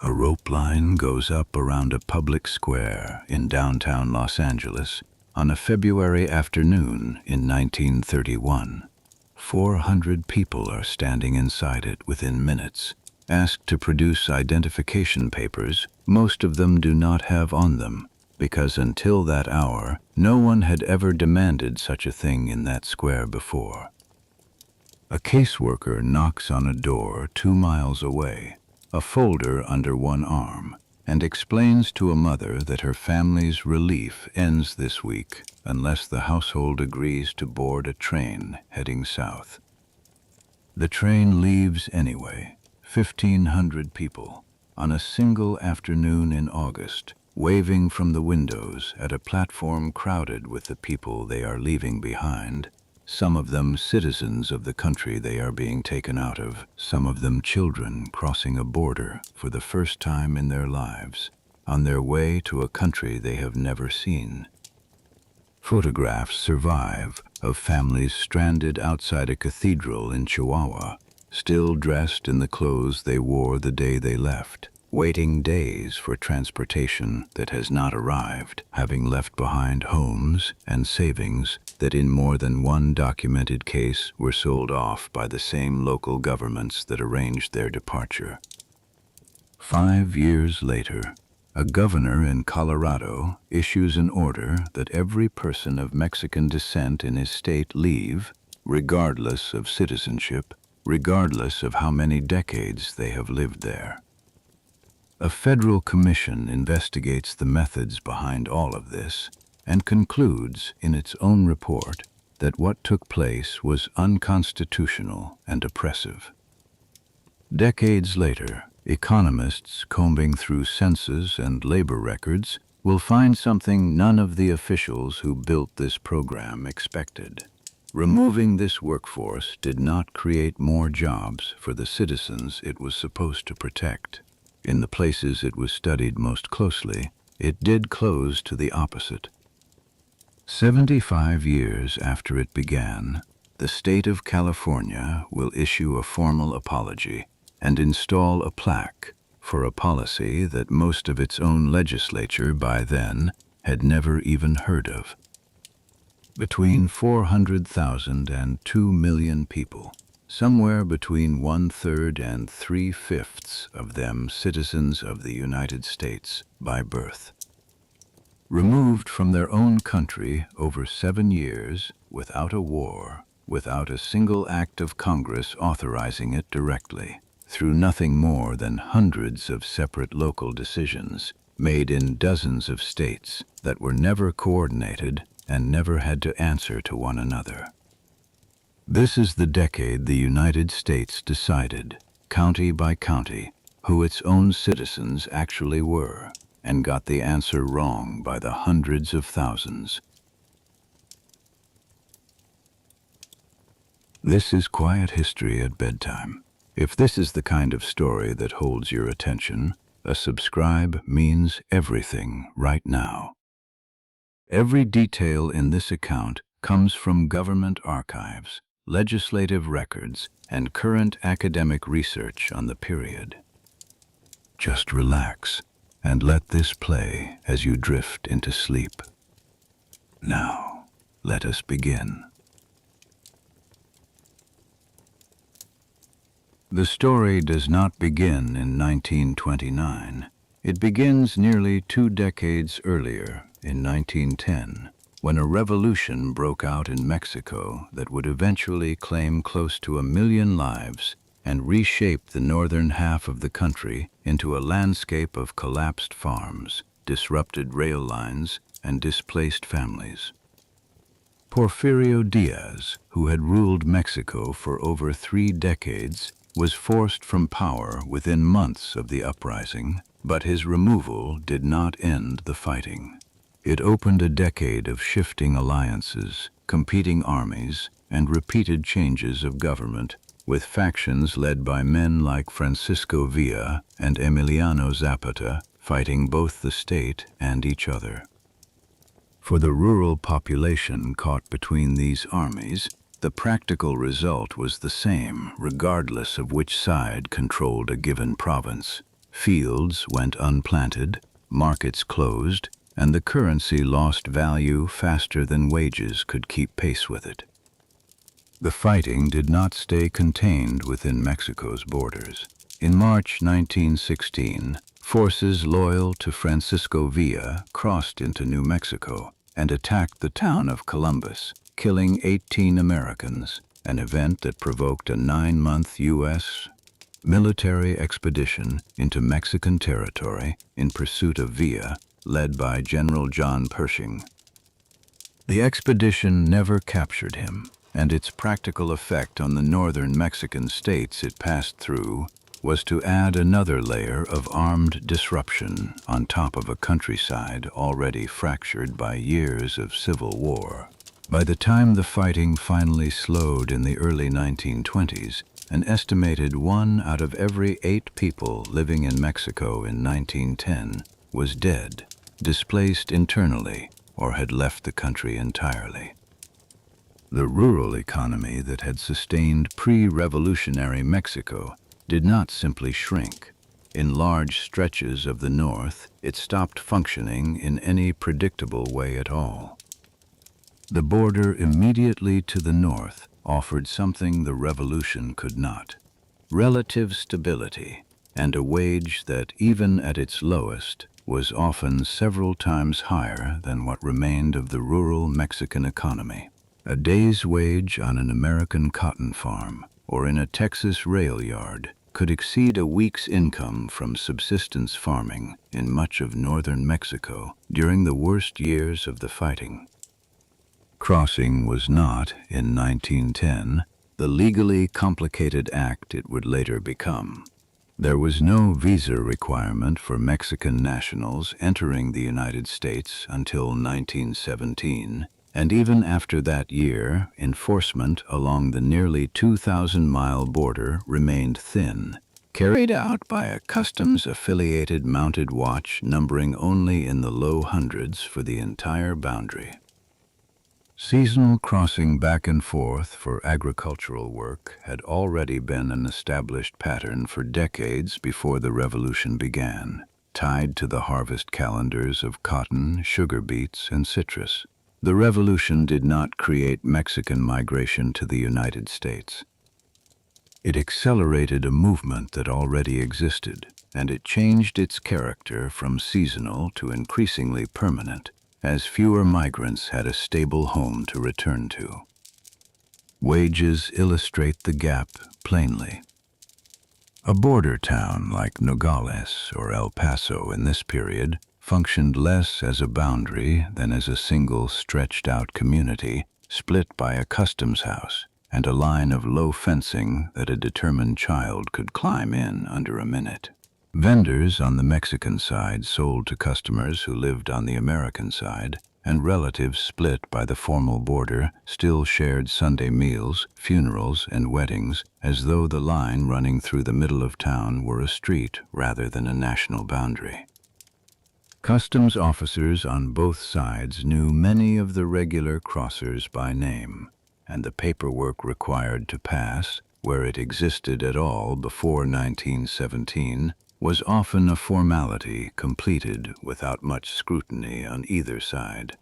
A rope line goes up around a public square in downtown Los Angeles on a February afternoon in 1931. 400 people are standing inside it within minutes. Asked to produce identification papers, most of them do not have on them, because until that hour, no one had ever demanded such a thing in that square before. A caseworker knocks on a door 2 miles away, a folder under one arm, and explains to a mother that her family's relief ends this week unless the household agrees to board a train heading south. The train leaves anyway, 1,500 people, on a single afternoon in August, waving from the windows at a platform crowded with the people they are leaving behind, some of them citizens of the country they are being taken out of, some of them children crossing a border for the first time in their lives, on their way to a country they have never seen. Photographs survive of families stranded outside a cathedral in Chihuahua, still dressed in the clothes they wore the day they left, waiting days for transportation that has not arrived, having left behind homes and savings that in more than one documented case were sold off by the same local governments that arranged their departure. 5 years later, a governor in Colorado issues an order that every person of Mexican descent in his state leave, regardless of citizenship, regardless of how many decades they have lived there. A federal commission investigates the methods behind all of this and concludes in its own report that what took place was unconstitutional and oppressive. Decades later, economists combing through census and labor records will find something none of the officials who built this program expected. Removing this workforce did not create more jobs for the citizens it was supposed to protect. In the places it was studied most closely, it did close to the opposite. 75 years after it began, the state of California will issue a formal apology and install a plaque for a policy that most of its own legislature by then had never even heard of. Between 400,000 and 2 million people, somewhere between 1/3 and 3/5 of them citizens of the United States by birth. Removed from their own country over 7 years, without a war, without a single act of Congress authorizing it directly, through nothing more than hundreds of separate local decisions made in dozens of states that were never coordinated and never had to answer to one another. This is the decade the United States decided, county by county, who its own citizens actually were, and got the answer wrong by the hundreds of thousands. This is Quiet History at Bedtime. If this is the kind of story that holds your attention, a subscribe means everything right now. Every detail in this account comes from government archives, legislative records, and current academic research on the period. Just relax and let this play as you drift into sleep. Now, let us begin. The story does not begin in 1929. It begins nearly 2 decades earlier, in 1910, when a revolution broke out in Mexico that would eventually claim close to 1 million lives and reshape the northern half of the country into a landscape of collapsed farms, disrupted rail lines, and displaced families. Porfirio Diaz, who had ruled Mexico for over 3 decades, was forced from power within months of the uprising, but his removal did not end the fighting. It opened a decade of shifting alliances, competing armies, and repeated changes of government, with factions led by men like Francisco Villa and Emiliano Zapata fighting both the state and each other. For the rural population caught between these armies, the practical result was the same, regardless of which side controlled a given province: Fields went unplanted, markets closed, and the currency lost value faster than wages could keep pace with it. The fighting did not stay contained within Mexico's borders. In March 1916, forces loyal to Francisco Villa crossed into New Mexico and attacked the town of Columbus, killing 18 Americans, an event that provoked a 9-month U.S. military expedition into Mexican territory in pursuit of Villa, led by General John Pershing. The expedition never captured him, and its practical effect on the northern Mexican states it passed through was to add another layer of armed disruption on top of a countryside already fractured by years of civil war. By the time the fighting finally slowed in the early 1920s, an estimated 1 out of every 8 people living in Mexico in 1910 was dead, displaced internally, or had left the country entirely. The rural economy that had sustained pre-revolutionary Mexico did not simply shrink. In large stretches of the north, it stopped functioning in any predictable way at all. The border immediately to the north offered something the revolution could not: relative stability, and a wage that, even at its lowest, was often several times higher than what remained of the rural Mexican economy. A day's wage on an American cotton farm or in a Texas rail yard could exceed a week's income from subsistence farming in much of northern Mexico during the worst years of the fighting. Crossing was not, in 1910, the legally complicated act it would later become. There was no visa requirement for Mexican nationals entering the United States until 1917, and even after that year, enforcement along the nearly 2,000-mile border remained thin, carried out by a customs-affiliated mounted watch numbering only in the low hundreds for the entire boundary. Seasonal crossing back and forth for agricultural work had already been an established pattern for decades before the Revolution began, tied to the harvest calendars of cotton, sugar beets, and citrus. The Revolution did not create Mexican migration to the United States. It accelerated a movement that already existed, and it changed its character from seasonal to increasingly permanent, as fewer migrants had a stable home to return to. Wages illustrate the gap plainly. A border town like Nogales or El Paso in this period functioned less as a boundary than as a single stretched-out community split by a customs house and a line of low fencing that a determined child could climb in under a minute. Vendors on the Mexican side sold to customers who lived on the American side, and relatives split by the formal border still shared Sunday meals, funerals, and weddings, as though the line running through the middle of town were a street rather than a national boundary. Customs officers on both sides knew many of the regular crossers by name, and the paperwork required to pass, where it existed at all before 1917, was often a formality completed without much scrutiny on either side.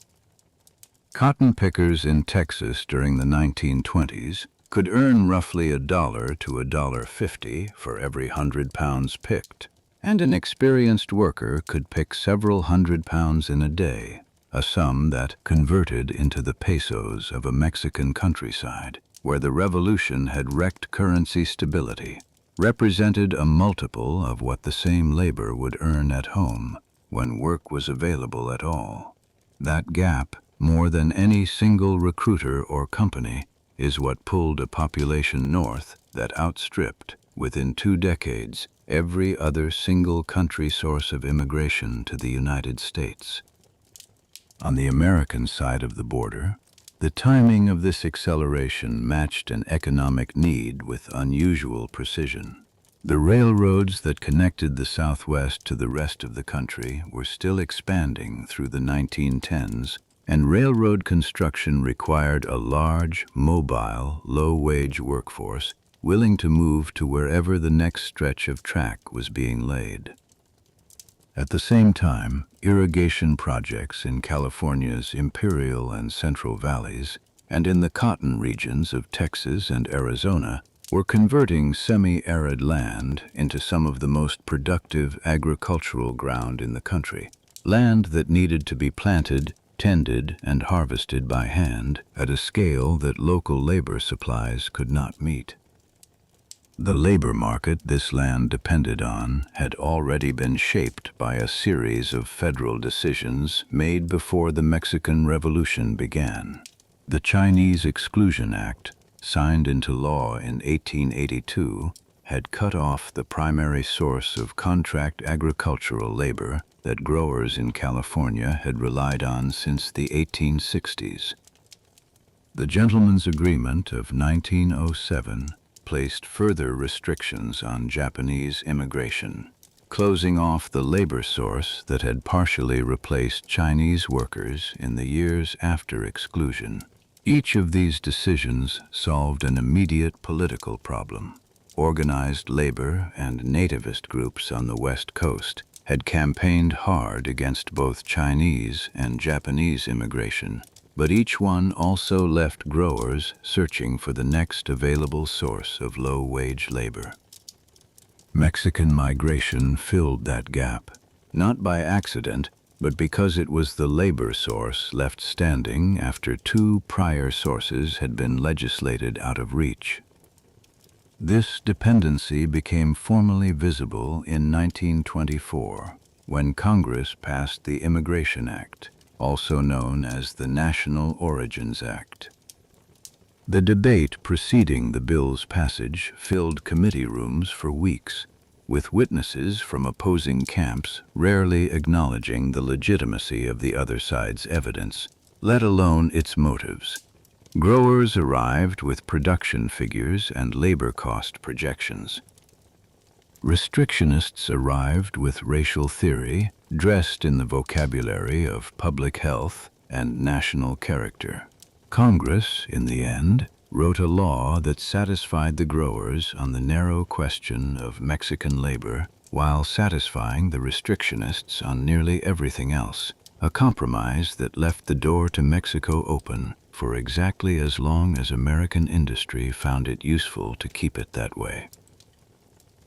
Cotton pickers in Texas during the 1920s could earn roughly $1 to $1.50 for every 100 pounds picked, and an experienced worker could pick several hundred pounds in a day, a sum that, converted into the pesos of a Mexican countryside, where the revolution had wrecked currency stability, represented a multiple of what the same labor would earn at home when work was available at all. That gap, more than any single recruiter or company, is what pulled a population north that outstripped, within 2 decades, every other single country source of immigration to the United States. On the American side of the border, the timing of this acceleration matched an economic need with unusual precision. The railroads that connected the Southwest to the rest of the country were still expanding through the 1910s, and railroad construction required a large, mobile, low-wage workforce willing to move to wherever the next stretch of track was being laid. At the same time, irrigation projects in California's Imperial and Central Valleys and in the cotton regions of Texas and Arizona were converting semi-arid land into some of the most productive agricultural ground in the country. Land that needed to be planted, tended, and harvested by hand at a scale that local labor supplies could not meet. The labor market this land depended on had already been shaped by a series of federal decisions made before the Mexican Revolution began. The Chinese Exclusion Act, signed into law in 1882, had cut off the primary source of contract agricultural labor that growers in California had relied on since the 1860s. The Gentleman's Agreement of 1907 placed further restrictions on Japanese immigration, closing off the labor source that had partially replaced Chinese workers in the years after exclusion. Each of these decisions solved an immediate political problem. Organized labor and nativist groups on the West Coast had campaigned hard against both Chinese and Japanese immigration, but each one also left growers searching for the next available source of low-wage labor. Mexican migration filled that gap, not by accident, but because it was the labor source left standing after two prior sources had been legislated out of reach. This dependency became formally visible in 1924, when Congress passed the Immigration Act, also known as the National Origins Act. The debate preceding the bill's passage filled committee rooms for weeks, with witnesses from opposing camps rarely acknowledging the legitimacy of the other side's evidence, let alone its motives. Growers arrived with production figures and labor cost projections. Restrictionists arrived with racial theory, dressed in the vocabulary of public health and national character. Congress, in the end, wrote a law that satisfied the growers on the narrow question of Mexican labor while satisfying the restrictionists on nearly everything else, a compromise that left the door to Mexico open for exactly as long as American industry found it useful to keep it that way.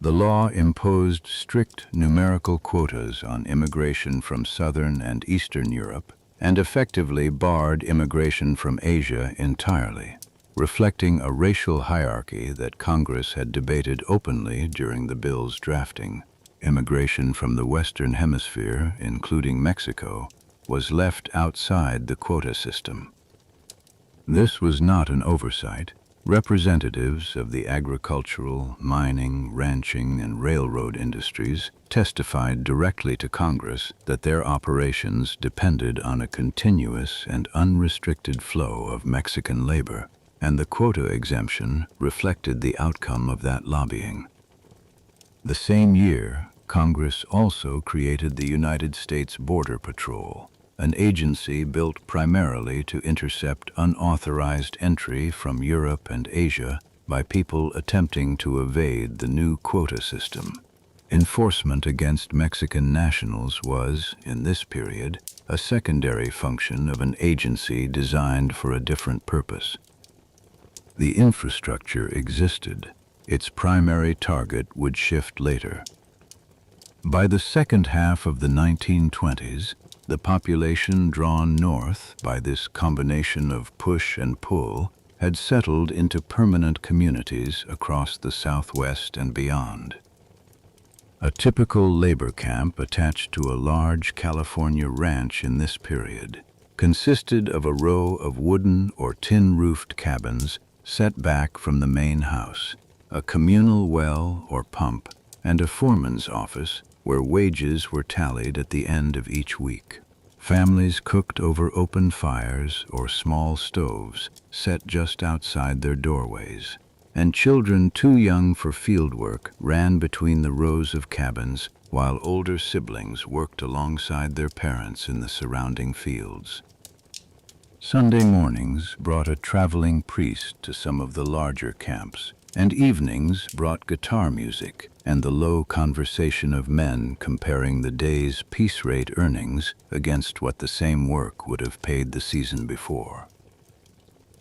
The law imposed strict numerical quotas on immigration from Southern and Eastern Europe and effectively barred immigration from Asia entirely, reflecting a racial hierarchy that Congress had debated openly during the bill's drafting. Immigration from the Western Hemisphere, including Mexico, was left outside the quota system. This was not an oversight. Representatives of the agricultural, mining, ranching, and railroad industries testified directly to Congress that their operations depended on a continuous and unrestricted flow of Mexican labor, and the quota exemption reflected the outcome of that lobbying. The same year, Congress also created the United States Border Patrol, an agency built primarily to intercept unauthorized entry from Europe and Asia by people attempting to evade the new quota system. Enforcement against Mexican nationals was, in this period, a secondary function of an agency designed for a different purpose. The infrastructure existed. Its primary target would shift later. By the second half of the 1920s, the population drawn north by this combination of push and pull had settled into permanent communities across the Southwest and beyond. A typical labor camp attached to a large California ranch in this period consisted of a row of wooden or tin-roofed cabins set back from the main house, a communal well or pump, and a foreman's office where wages were tallied at the end of each week. Families cooked over open fires or small stoves set just outside their doorways, and children too young for fieldwork ran between the rows of cabins while older siblings worked alongside their parents in the surrounding fields. Sunday mornings brought a traveling priest to some of the larger camps, and evenings brought guitar music and the low conversation of men comparing the day's piece rate earnings against what the same work would have paid the season before.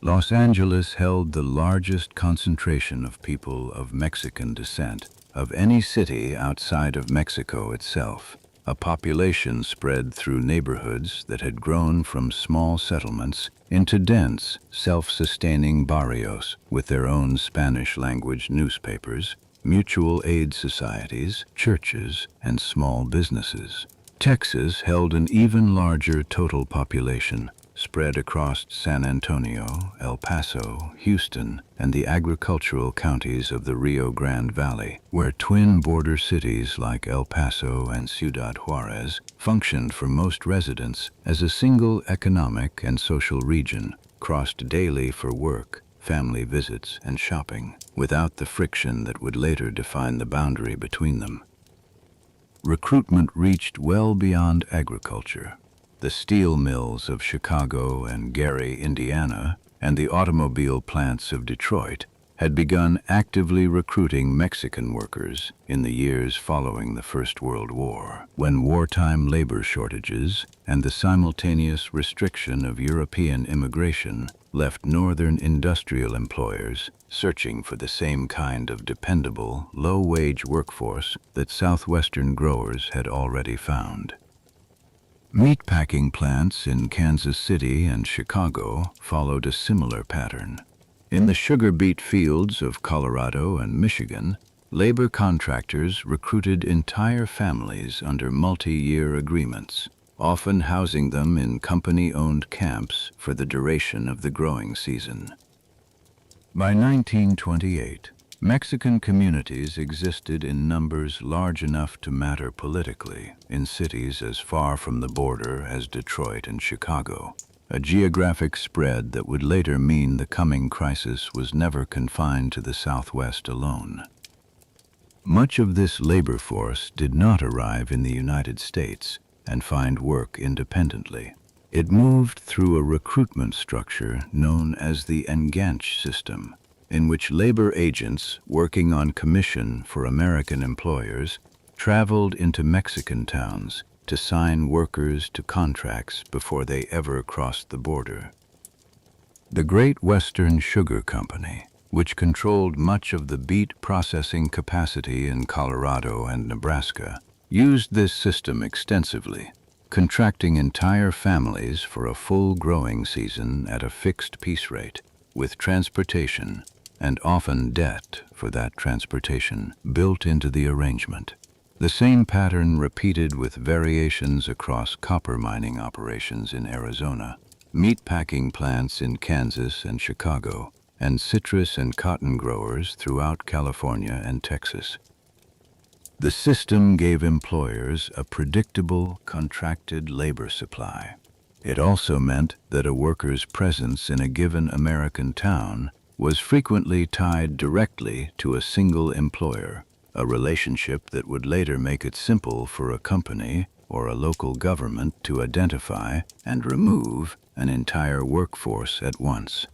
Los Angeles held the largest concentration of people of Mexican descent of any city outside of Mexico itself, a population spread through neighborhoods that had grown from small settlements into dense, self-sustaining barrios with their own Spanish-language newspapers, mutual aid societies, churches, and small businesses. Texas held an even larger total population, spread across San Antonio, El Paso, Houston, and the agricultural counties of the Rio Grande Valley, where twin border cities like El Paso and Ciudad Juarez functioned for most residents as a single economic and social region, crossed daily for work, family visits, and shopping, without the friction that would later define the boundary between them. Recruitment reached well beyond agriculture. The steel mills of Chicago and Gary, Indiana, and the automobile plants of Detroit had begun actively recruiting Mexican workers in the years following the First World War, when wartime labor shortages and the simultaneous restriction of European immigration left northern industrial employers searching for the same kind of dependable, low-wage workforce that southwestern growers had already found. Meatpacking plants in Kansas City and Chicago followed a similar pattern. In the sugar beet fields of Colorado and Michigan, labor contractors recruited entire families under multi-year agreements, often housing them in company-owned camps for the duration of the growing season. By 1928, Mexican communities existed in numbers large enough to matter politically in cities as far from the border as Detroit and Chicago, a geographic spread that would later mean the coming crisis was never confined to the Southwest alone. Much of this labor force did not arrive in the United States and find work independently. It moved through a recruitment structure known as the engage system, in which labor agents working on commission for American employers traveled into Mexican towns to sign workers to contracts before they ever crossed the border. The Great Western Sugar Company, which controlled much of the beet processing capacity in Colorado and Nebraska, used this system extensively, contracting entire families for a full growing season at a fixed piece rate, with transportation and often debt for that transportation built into the arrangement. The same pattern repeated with variations across copper mining operations in Arizona, meatpacking plants in Kansas and Chicago, and citrus and cotton growers throughout California and Texas. The system gave employers a predictable, contracted labor supply. It also meant that a worker's presence in a given American town was frequently tied directly to a single employer, a relationship that would later make it simple for a company or a local government to identify and remove an entire workforce at once.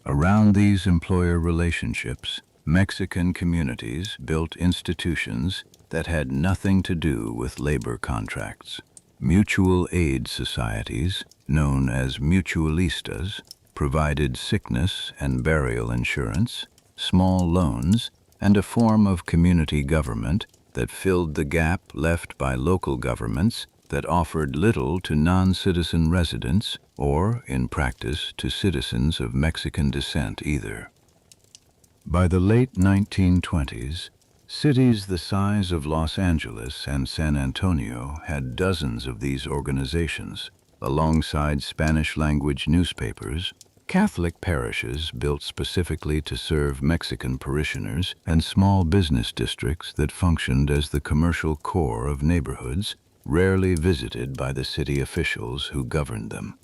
Around these employer relationships, Mexican communities built institutions that had nothing to do with labor contracts. Mutual aid societies, known as mutualistas, provided sickness and burial insurance, small loans, and a form of community government that filled the gap left by local governments that offered little to non-citizen residents or, in practice, to citizens of Mexican descent either. By the late 1920s, cities the size of Los Angeles and San Antonio had dozens of these organizations, alongside Spanish-language newspapers, Catholic parishes built specifically to serve Mexican parishioners, and small business districts that functioned as the commercial core of neighborhoods, rarely visited by the city officials who governed them.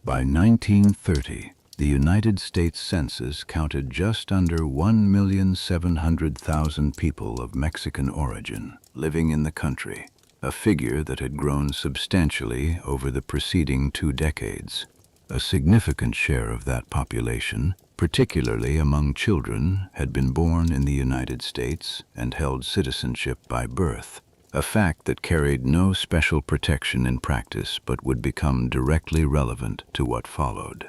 By 1930, the United States Census counted just under 1,700,000 people of Mexican origin living in the country, a figure that had grown substantially over the preceding 2 decades. A significant share of that population particularly among children, had been born in the United States and held citizenship by birth, a fact that carried no special protection in practice but would become directly relevant to what followed.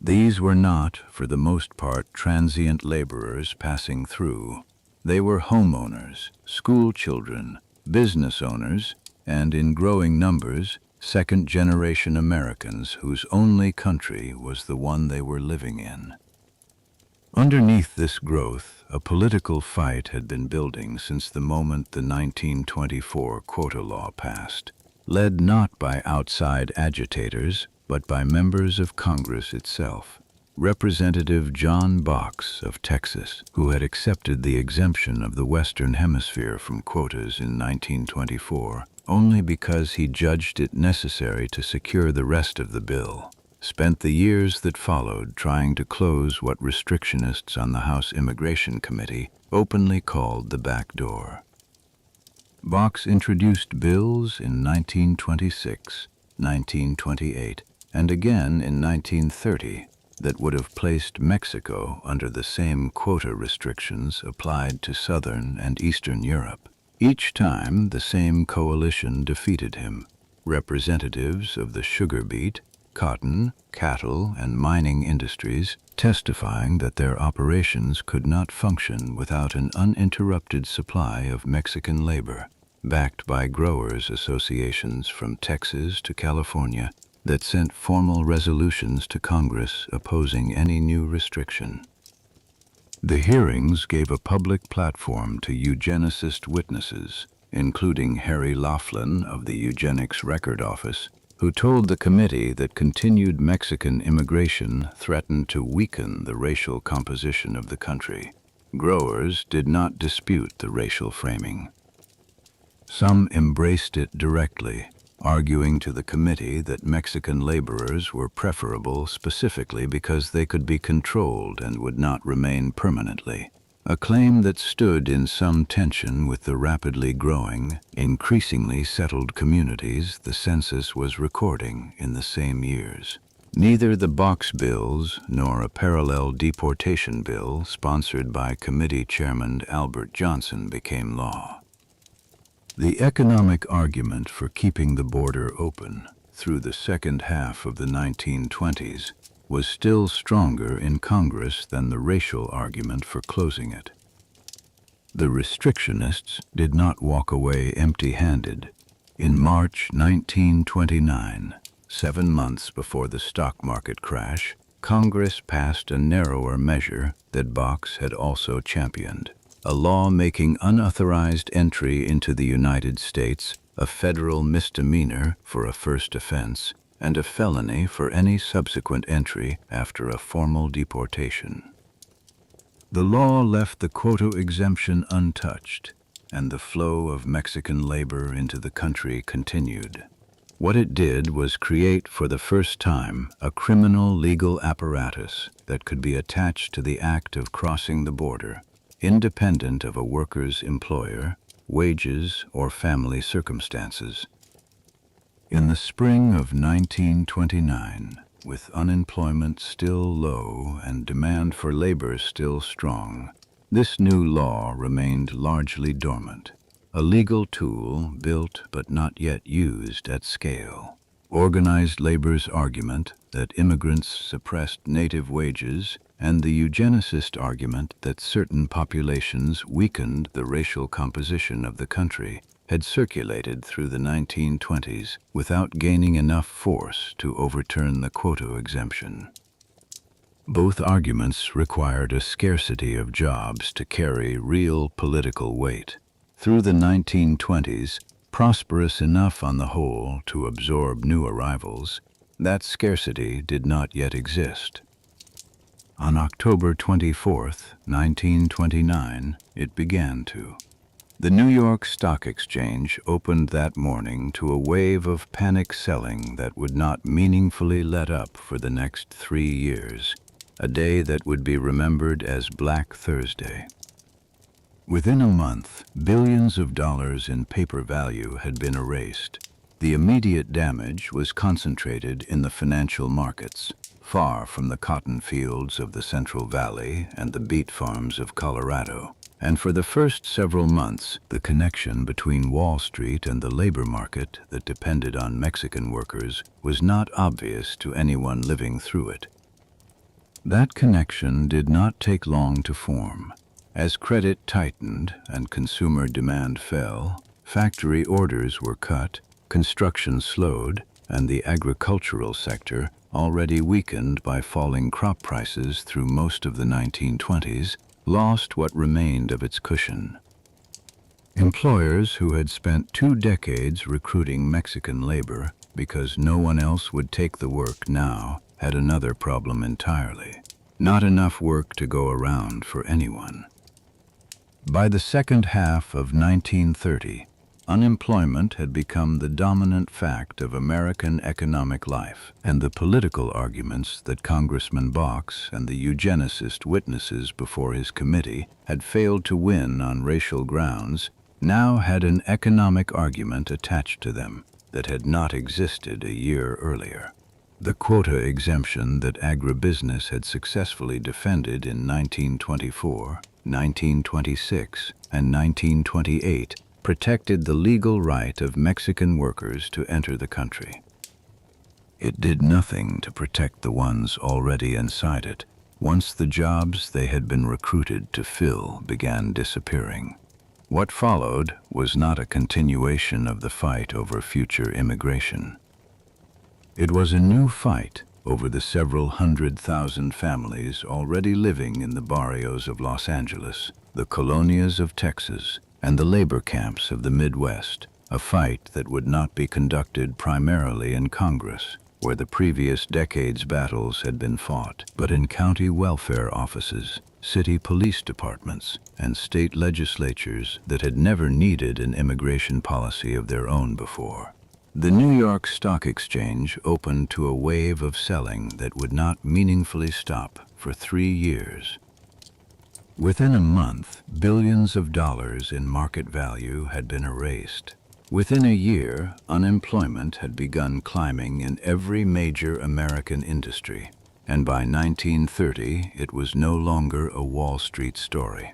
These were not, for the most part, transient laborers passing through. They were homeowners, school children, business owners, and in growing numbers, second-generation Americans whose only country was the one they were living in. Underneath this growth, a political fight had been building since the moment the 1924 quota law passed, led not by outside agitators, but by members of Congress itself. Representative John Box of Texas, who had accepted the exemption of the Western Hemisphere from quotas in 1924 only because he judged it necessary to secure the rest of the bill, spent the years that followed trying to close what restrictionists on the House Immigration Committee openly called the back door. Box introduced bills in 1926, 1928, and again in 1930 that would have placed Mexico under the same quota restrictions applied to Southern and Eastern Europe. Each time, the same coalition defeated him, representatives of the sugar beet, cotton, cattle, and mining industries testifying that their operations could not function without an uninterrupted supply of Mexican labor, backed by growers' associations from Texas to California that sent formal resolutions to Congress opposing any new restriction. The hearings gave a public platform to eugenicist witnesses, including Harry Laughlin of the Eugenics Record Office, who told the committee that continued Mexican immigration threatened to weaken the racial composition of the country. Growers did not dispute the racial framing. Some embraced it directly, arguing to the committee that Mexican laborers were preferable specifically because they could be controlled and would not remain permanently, a claim that stood in some tension with the rapidly growing, increasingly settled communities the census was recording in the same years. Neither the Box bills nor a parallel deportation bill sponsored by committee chairman Albert Johnson became law. The economic argument for keeping the border open through the second half of the 1920s was still stronger in Congress than the racial argument for closing it. The restrictionists did not walk away empty-handed. In March 1929, 7 months before the stock market crash, Congress passed a narrower measure that Box had also championed, a law making unauthorized entry into the United States a federal misdemeanor for a first offense and a felony for any subsequent entry after a formal deportation. The law left the quota exemption untouched, and the flow of Mexican labor into the country continued. What it did was create for the first time a criminal legal apparatus that could be attached to the act of crossing the border, independent of a worker's employer, wages, or family circumstances. In the spring of 1929, with unemployment still low and demand for labor still strong, this new law remained largely dormant, a legal tool built but not yet used at scale. Organized labor's argument that immigrants suppressed native wages and the eugenicist argument that certain populations weakened the racial composition of the country had circulated through the 1920s without gaining enough force to overturn the quota exemption. Both arguments required a scarcity of jobs to carry real political weight. Through the 1920s, prosperous enough on the whole to absorb new arrivals, that scarcity did not yet exist. On October 24, 1929, it began to. The New York Stock Exchange opened that morning to a wave of panic selling that would not meaningfully let up for the next 3 years, a day that would be remembered as Black Thursday. Within a month, billions of dollars in paper value had been erased. The immediate damage was concentrated in the financial markets. far from the cotton fields of the Central Valley and the beet farms of Colorado. And for the first several months, the connection between Wall Street and the labor market that depended on Mexican workers was not obvious to anyone living through it. That connection did not take long to form. As credit tightened and consumer demand fell, factory orders were cut, construction slowed, and the agricultural sector, already weakened by falling crop prices through most of the 1920s, lost what remained of its cushion. Employers who had spent 2 decades recruiting Mexican labor because no one else would take the work now had another problem entirely. Not enough work to go around for anyone. By the second half of 1930, unemployment had become the dominant fact of American economic life, and the political arguments that Congressman Box and the eugenicist witnesses before his committee had failed to win on racial grounds now had an economic argument attached to them that had not existed a year earlier. The quota exemption that agribusiness had successfully defended in 1924, 1926, and 1928 protected the legal right of Mexican workers to enter the country. It did nothing to protect the ones already inside it once the jobs they had been recruited to fill began disappearing. What followed was not a continuation of the fight over future immigration. It was a new fight over the several 100,000 families already living in the barrios of Los Angeles, the colonias of Texas, and the labor camps of the Midwest, a fight that would not be conducted primarily in Congress, where the previous decade's battles had been fought, but in county welfare offices, city police departments, and state legislatures that had never needed an immigration policy of their own before. The New York Stock Exchange opened to a wave of selling that would not meaningfully stop for 3 years. Within a month, billions of dollars in market value had been erased. Within a year, unemployment had begun climbing in every major American industry, and by 1930 it was no longer a Wall Street story.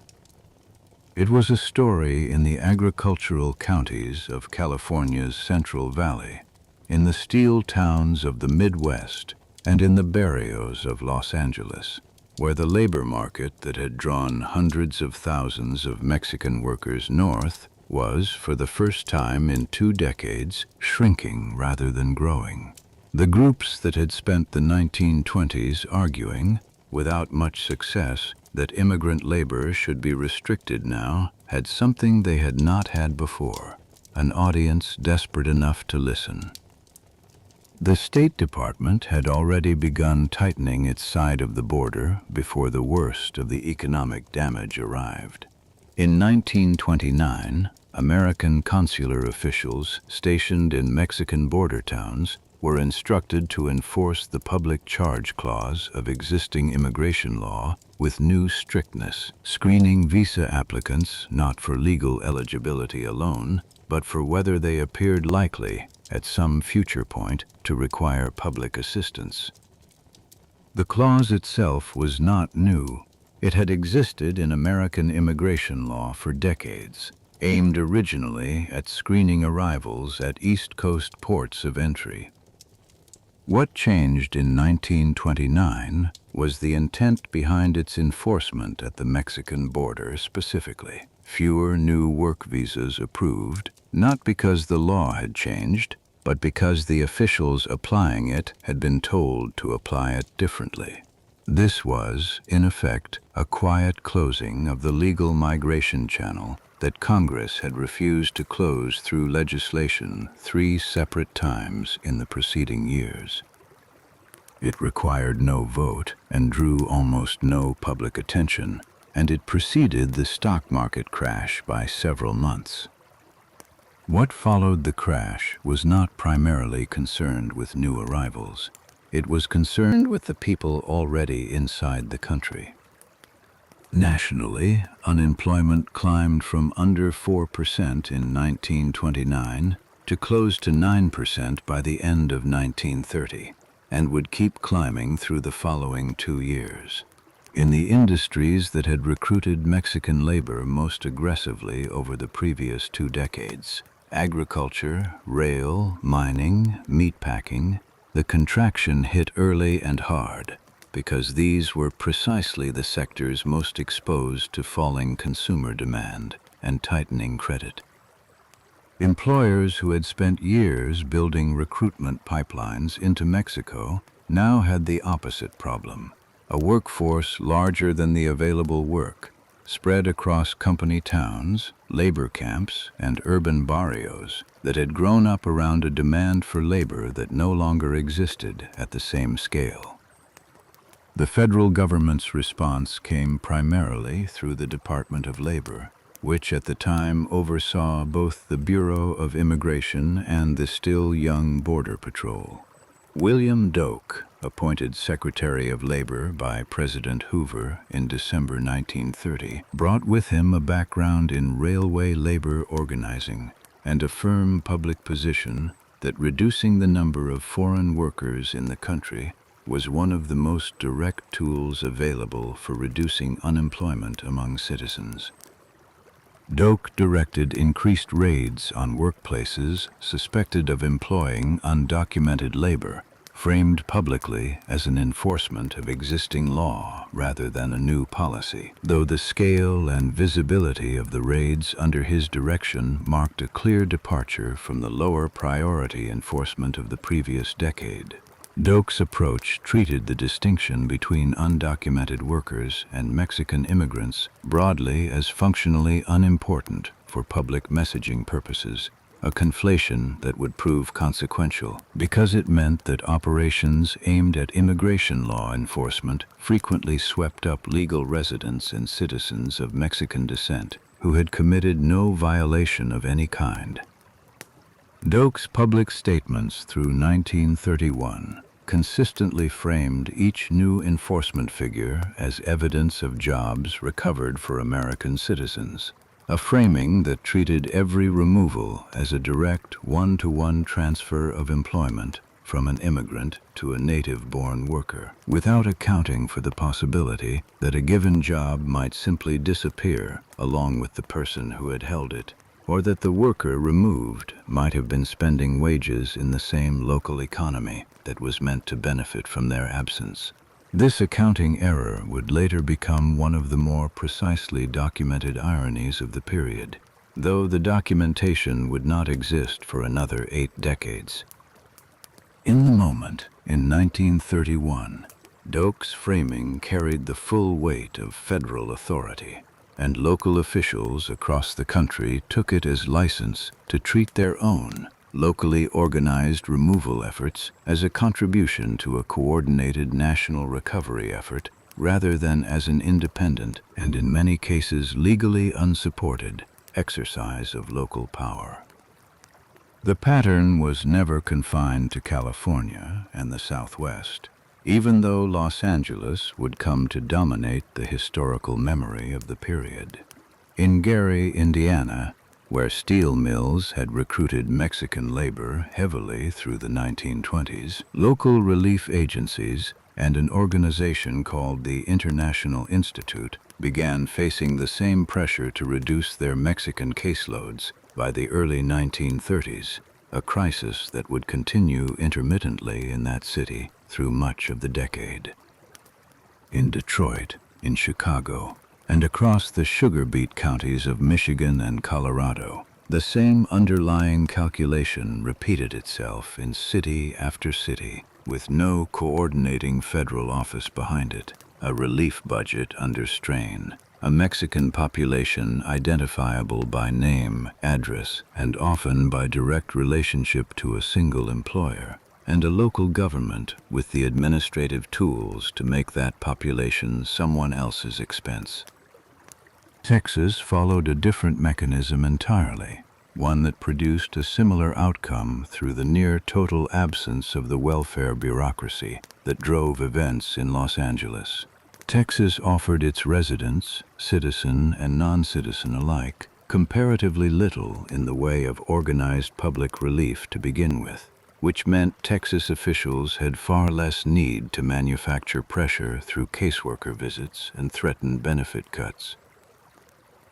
It was a story in the agricultural counties of California's Central Valley, in the steel towns of the Midwest, and in the barrios of Los Angeles, where the labor market that had drawn hundreds of thousands of Mexican workers north was, for the first time in 2 decades, shrinking rather than growing. The groups that had spent the 1920s arguing, without much success, that immigrant labor should be restricted now had something they had not had before, an audience desperate enough to listen. The State Department had already begun tightening its side of the border before the worst of the economic damage arrived. In 1929, American consular officials stationed in Mexican border towns were instructed to enforce the public charge clause of existing immigration law with new strictness, screening visa applicants not for legal eligibility alone, but for whether they appeared likely, at some future point, to require public assistance. The clause itself was not new. It had existed in American immigration law for decades, aimed originally at screening arrivals at East Coast ports of entry. What changed in 1929 was the intent behind its enforcement at the Mexican border specifically. Fewer new work visas approved, not because the law had changed, but because the officials applying it had been told to apply it differently. This was, in effect, a quiet closing of the legal migration channel that Congress had refused to close through legislation 3 separate times in the preceding years. It required no vote and drew almost no public attention, and it preceded the stock market crash by several months. What followed the crash was not primarily concerned with new arrivals. It was concerned with the people already inside the country. Nationally, unemployment climbed from under 4% in 1929 to close to 9% by the end of 1930. and would keep climbing through the following 2 years. In the industries that had recruited Mexican labor most aggressively over the previous 2 decades, agriculture, rail, mining, meatpacking, the contraction hit early and hard, because these were precisely the sectors most exposed to falling consumer demand and tightening credit. Employers who had spent years building recruitment pipelines into Mexico now had the opposite problem: a workforce larger than the available work, spread across company towns, labor camps, and urban barrios that had grown up around a demand for labor that no longer existed at the same scale. The federal government's response came primarily through the Department of Labor, which at the time oversaw both the Bureau of Immigration and the still young Border Patrol. William Doak, appointed Secretary of Labor by President Hoover in December 1930, brought with him a background in railway labor organizing and a firm public position that reducing the number of foreign workers in the country was one of the most direct tools available for reducing unemployment among citizens. Doak directed increased raids on workplaces suspected of employing undocumented labor, framed publicly as an enforcement of existing law rather than a new policy, though the scale and visibility of the raids under his direction marked a clear departure from the lower priority enforcement of the previous decade. Doak's approach treated the distinction between undocumented workers and Mexican immigrants broadly as functionally unimportant for public messaging purposes, a conflation that would prove consequential because it meant that operations aimed at immigration law enforcement frequently swept up legal residents and citizens of Mexican descent who had committed no violation of any kind. Doak's public statements through 1931 consistently framed each new enforcement figure as evidence of jobs recovered for American citizens, a framing that treated every removal as a direct one-to-one transfer of employment from an immigrant to a native-born worker, without accounting for the possibility that a given job might simply disappear along with the person who had held it, or that the worker removed might have been spending wages in the same local economy that was meant to benefit from their absence. This accounting error would later become one of the more precisely documented ironies of the period, though the documentation would not exist for another 8 decades. In the moment, in 1931, Doak's framing carried the full weight of federal authority, and local officials across the country took it as license to treat their own locally organized removal efforts as a contribution to a coordinated national recovery effort rather than as an independent and in many cases legally unsupported exercise of local power. The pattern was never confined to California and the Southwest, even though Los Angeles would come to dominate the historical memory of the period. In Gary, Indiana, where steel mills had recruited Mexican labor heavily through the 1920s, local relief agencies and an organization called the International Institute began facing the same pressure to reduce their Mexican caseloads by the early 1930s, a crisis that would continue intermittently in that city through much of the decade. In Detroit, in Chicago, and across the sugar beet counties of Michigan and Colorado, the same underlying calculation repeated itself in city after city, with no coordinating federal office behind it, a relief budget under strain, a Mexican population identifiable by name, address, and often by direct relationship to a single employer, and a local government with the administrative tools to make that population someone else's expense. Texas followed a different mechanism entirely, one that produced a similar outcome through the near-total absence of the welfare bureaucracy that drove events in Los Angeles. Texas offered its residents, citizen and non-citizen alike, comparatively little in the way of organized public relief to begin with. which meant Texas officials had far less need to manufacture pressure through caseworker visits and threatened benefit cuts.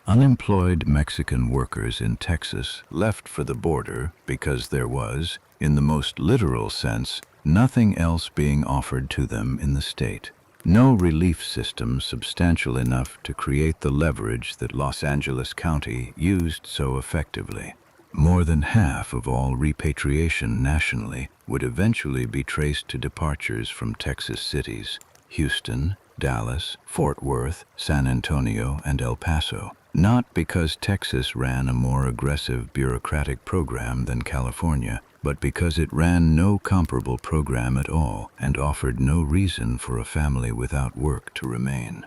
Unemployed Mexican workers in Texas left for the border because there was, in the most literal sense, nothing else being offered to them in the state. No relief system substantial enough to create the leverage that Los Angeles County used so effectively. More than half of all repatriation nationally would eventually be traced to departures from Texas cities: Houston, Dallas, Fort Worth, San Antonio, and El Paso. Not because Texas ran a more aggressive bureaucratic program than California, but because it ran no comparable program at all and offered no reason for a family without work to remain.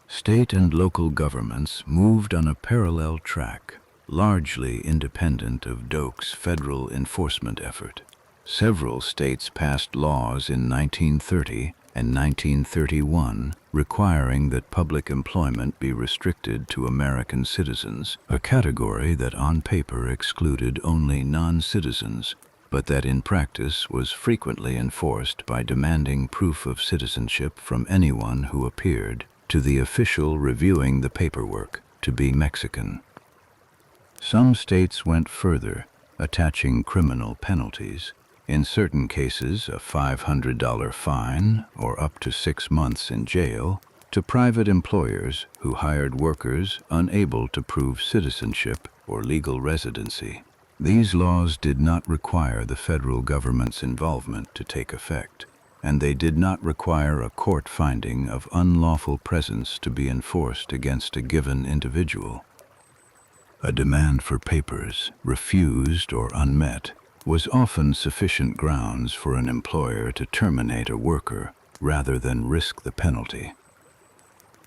State and local governments moved on a parallel track, largely independent of Doak's federal enforcement effort. Several states passed laws in 1930 and 1931 requiring that public employment be restricted to American citizens, a category that on paper excluded only non-citizens, but that in practice was frequently enforced by demanding proof of citizenship from anyone who appeared to the official reviewing the paperwork to be Mexican. Some states went further, attaching criminal penalties, in certain cases a $500 fine or up to 6 months in jail, to private employers who hired workers unable to prove citizenship or legal residency. These laws did not require the federal government's involvement to take effect, and they did not require a court finding of unlawful presence to be enforced against a given individual. A demand for papers, refused or unmet, was often sufficient grounds for an employer to terminate a worker rather than risk the penalty.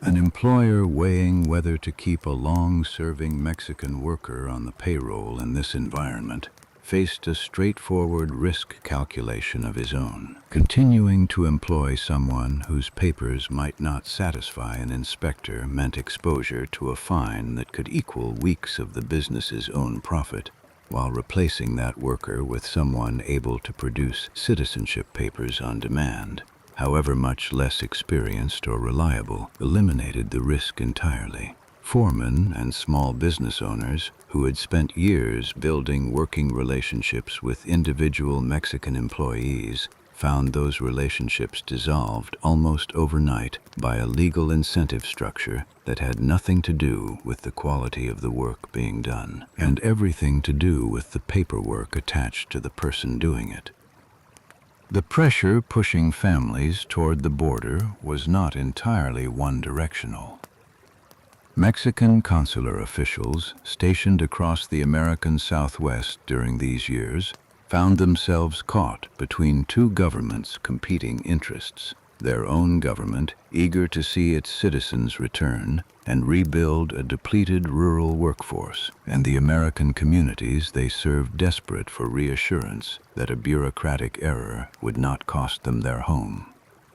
An employer weighing whether to keep a long-serving Mexican worker on the payroll in this environment faced a straightforward risk calculation of his own. Continuing to employ someone whose papers might not satisfy an inspector meant exposure to a fine that could equal weeks of the business's own profit, while replacing that worker with someone able to produce citizenship papers on demand, however much less experienced or reliable, eliminated the risk entirely. Foremen and small business owners who had spent years building working relationships with individual Mexican employees found those relationships dissolved almost overnight by a legal incentive structure that had nothing to do with the quality of the work being done, and everything to do with the paperwork attached to the person doing it. The pressure pushing families toward the border was not entirely one-directional. Mexican consular officials stationed across the American Southwest during these years found themselves caught between two governments' competing interests: their own government eager to see its citizens return and rebuild a depleted rural workforce, and the American communities they served desperate for reassurance that a bureaucratic error would not cost them their home.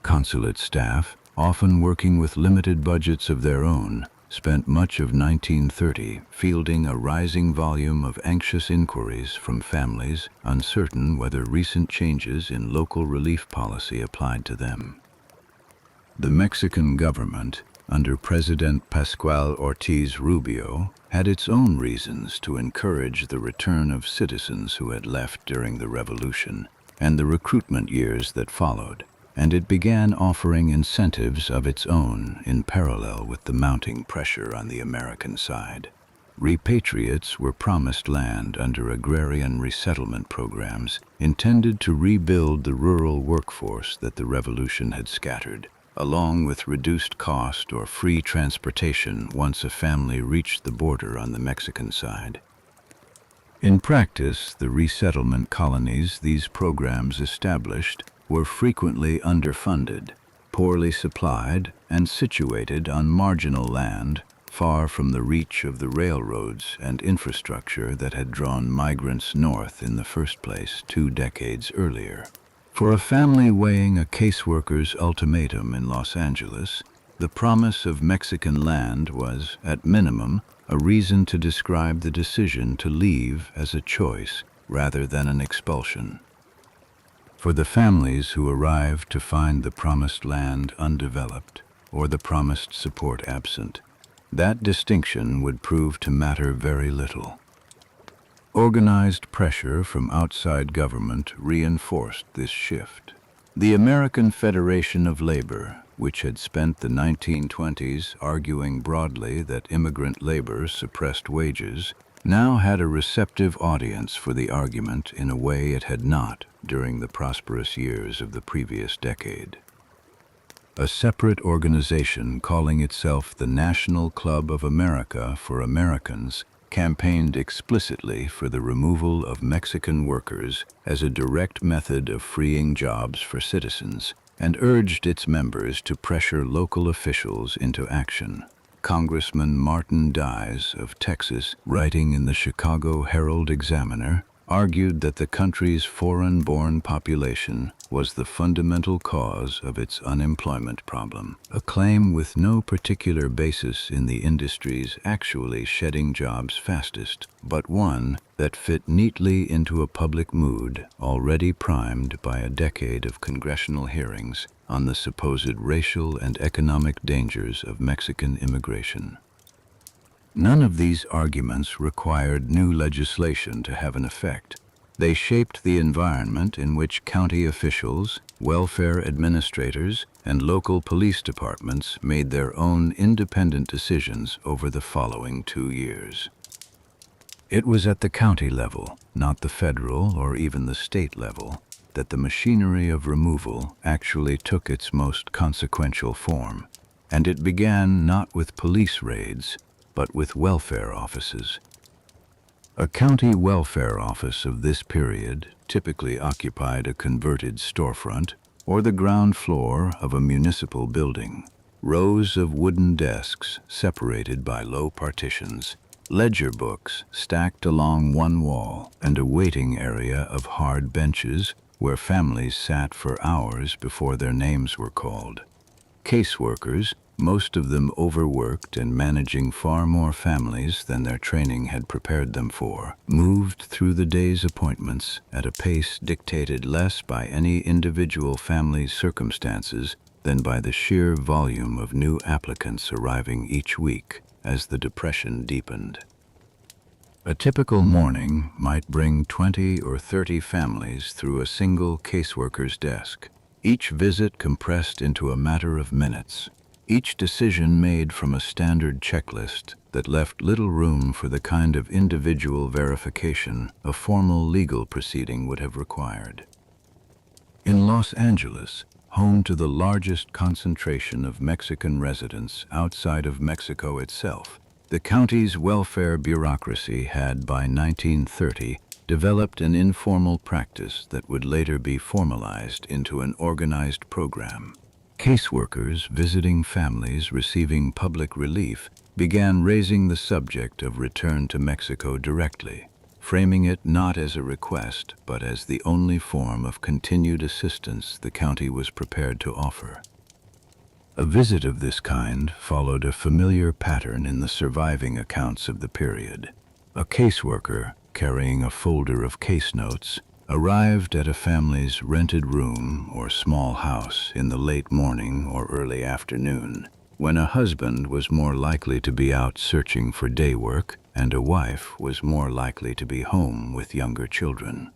Consulate staff, often working with limited budgets of their own, spent much of 1930 fielding a rising volume of anxious inquiries from families uncertain whether recent changes in local relief policy applied to them. The Mexican government, under President Pascual Ortiz Rubio, had its own reasons to encourage the return of citizens who had left during the Revolution and the recruitment years that followed, and it began offering incentives of its own in parallel with the mounting pressure on the American side. Repatriates were promised land under agrarian resettlement programs intended to rebuild the rural workforce that the Revolution had scattered, along with reduced cost or free transportation once a family reached the border on the Mexican side. In practice, the resettlement colonies these programs established were frequently underfunded, poorly supplied, and situated on marginal land far from the reach of the railroads and infrastructure that had drawn migrants north in the first place 2 decades earlier. For a family weighing a caseworker's ultimatum in Los Angeles, the promise of Mexican land was, at minimum, a reason to describe the decision to leave as a choice, rather than an expulsion. For the families who arrived to find the promised land undeveloped or the promised support absent, that distinction would prove to matter very little. Organized pressure from outside government reinforced this shift. The American Federation of Labor, which had spent the 1920s arguing broadly that immigrant labor suppressed wages, now had a receptive audience for the argument in a way it had not during the prosperous years of the previous decade. A separate organization calling itself the National Club of America for Americans campaigned explicitly for the removal of Mexican workers as a direct method of freeing jobs for citizens, and urged its members to pressure local officials into action. Congressman Martin Dies of Texas, writing in the Chicago Herald-Examiner, argued that the country's foreign-born population was the fundamental cause of its unemployment problem, a claim with no particular basis in the industries actually shedding jobs fastest, but one that fit neatly into a public mood already primed by a decade of congressional hearings on the supposed racial and economic dangers of Mexican immigration. None of these arguments required new legislation to have an effect. They shaped the environment in which county officials, welfare administrators, and local police departments made their own independent decisions over the following 2 years. It was at the county level, not the federal or even the state level, that the machinery of removal actually took its most consequential form, and it began not with police raids, but with welfare offices. A county welfare office of this period typically occupied a converted storefront or the ground floor of a municipal building. Rows of wooden desks separated by low partitions, ledger books stacked along one wall, and a waiting area of hard benches where families sat for hours before their names were called. Caseworkers, most of them overworked and managing far more families than their training had prepared them for, moved through the day's appointments at a pace dictated less by any individual family's circumstances than by the sheer volume of new applicants arriving each week as the depression deepened. A typical morning might bring 20 or 30 families through a single caseworker's desk, each visit compressed into a matter of minutes, each decision made from a standard checklist that left little room for the kind of individual verification a formal legal proceeding would have required. In Los Angeles, home to the largest concentration of Mexican residents outside of Mexico itself, the county's welfare bureaucracy had by 1930 developed an informal practice that would later be formalized into an organized program. Caseworkers visiting families receiving public relief began raising the subject of return to Mexico directly, framing it not as a request but as the only form of continued assistance the county was prepared to offer. A visit of this kind followed a familiar pattern in the surviving accounts of the period. A caseworker, carrying a folder of case notes, arrived at a family's rented room or small house in the late morning or early afternoon, when a husband was more likely to be out searching for day work and a wife was more likely to be home with younger children.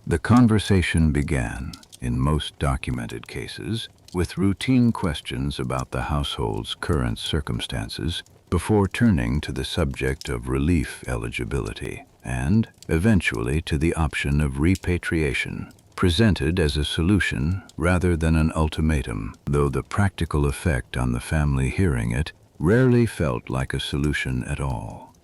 The conversation began, in most documented cases, with routine questions about the household's current circumstances before turning to the subject of relief eligibility and, eventually, to the option of repatriation, presented as a solution rather than an ultimatum, though the practical effect on the family hearing it rarely felt like a solution at all.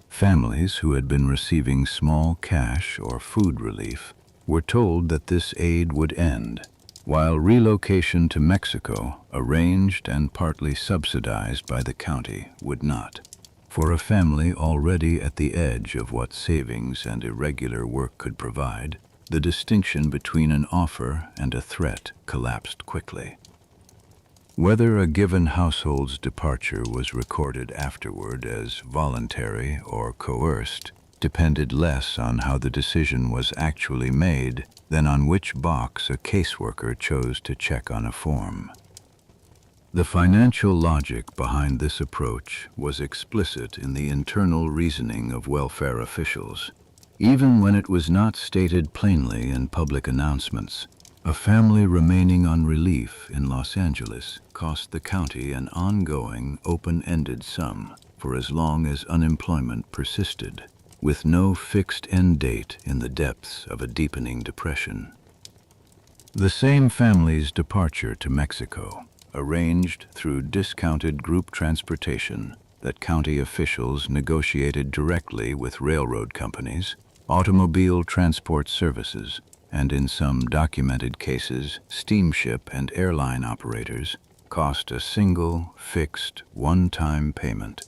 Families who had been receiving small cash or food relief were told that this aid would end, while relocation to Mexico, arranged and partly subsidized by the county, would not. For a family already at the edge of what savings and irregular work could provide, the distinction between an offer and a threat collapsed quickly. Whether a given household's departure was recorded afterward as voluntary or coerced depended less on how the decision was actually made than on which box a caseworker chose to check on a form. The financial logic behind this approach was explicit in the internal reasoning of welfare officials. Even when it was not stated plainly in public announcements, a family remaining on relief in Los Angeles cost the county an ongoing, open-ended sum for as long as unemployment persisted, with no fixed end date in the depths of a deepening depression. The same family's departure to Mexico, arranged through discounted group transportation that county officials negotiated directly with railroad companies, automobile transport services, and in some documented cases, steamship and airline operators, cost a single, fixed, one-time payment.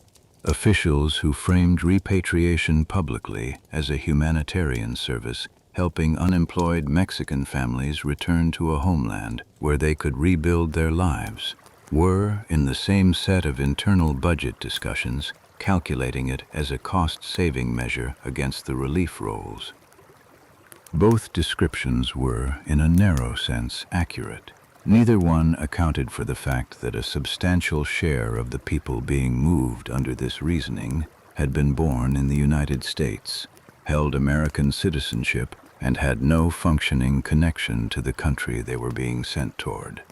Officials who framed repatriation publicly as a humanitarian service, helping unemployed Mexican families return to a homeland where they could rebuild their lives, were, in the same set of internal budget discussions, calculating it as a cost-saving measure against the relief rolls. Both descriptions were, in a narrow sense, accurate. Neither one accounted for the fact that a substantial share of the people being moved under this reasoning had been born in the United States, held American citizenship, and had no functioning connection to the country they were being sent toward.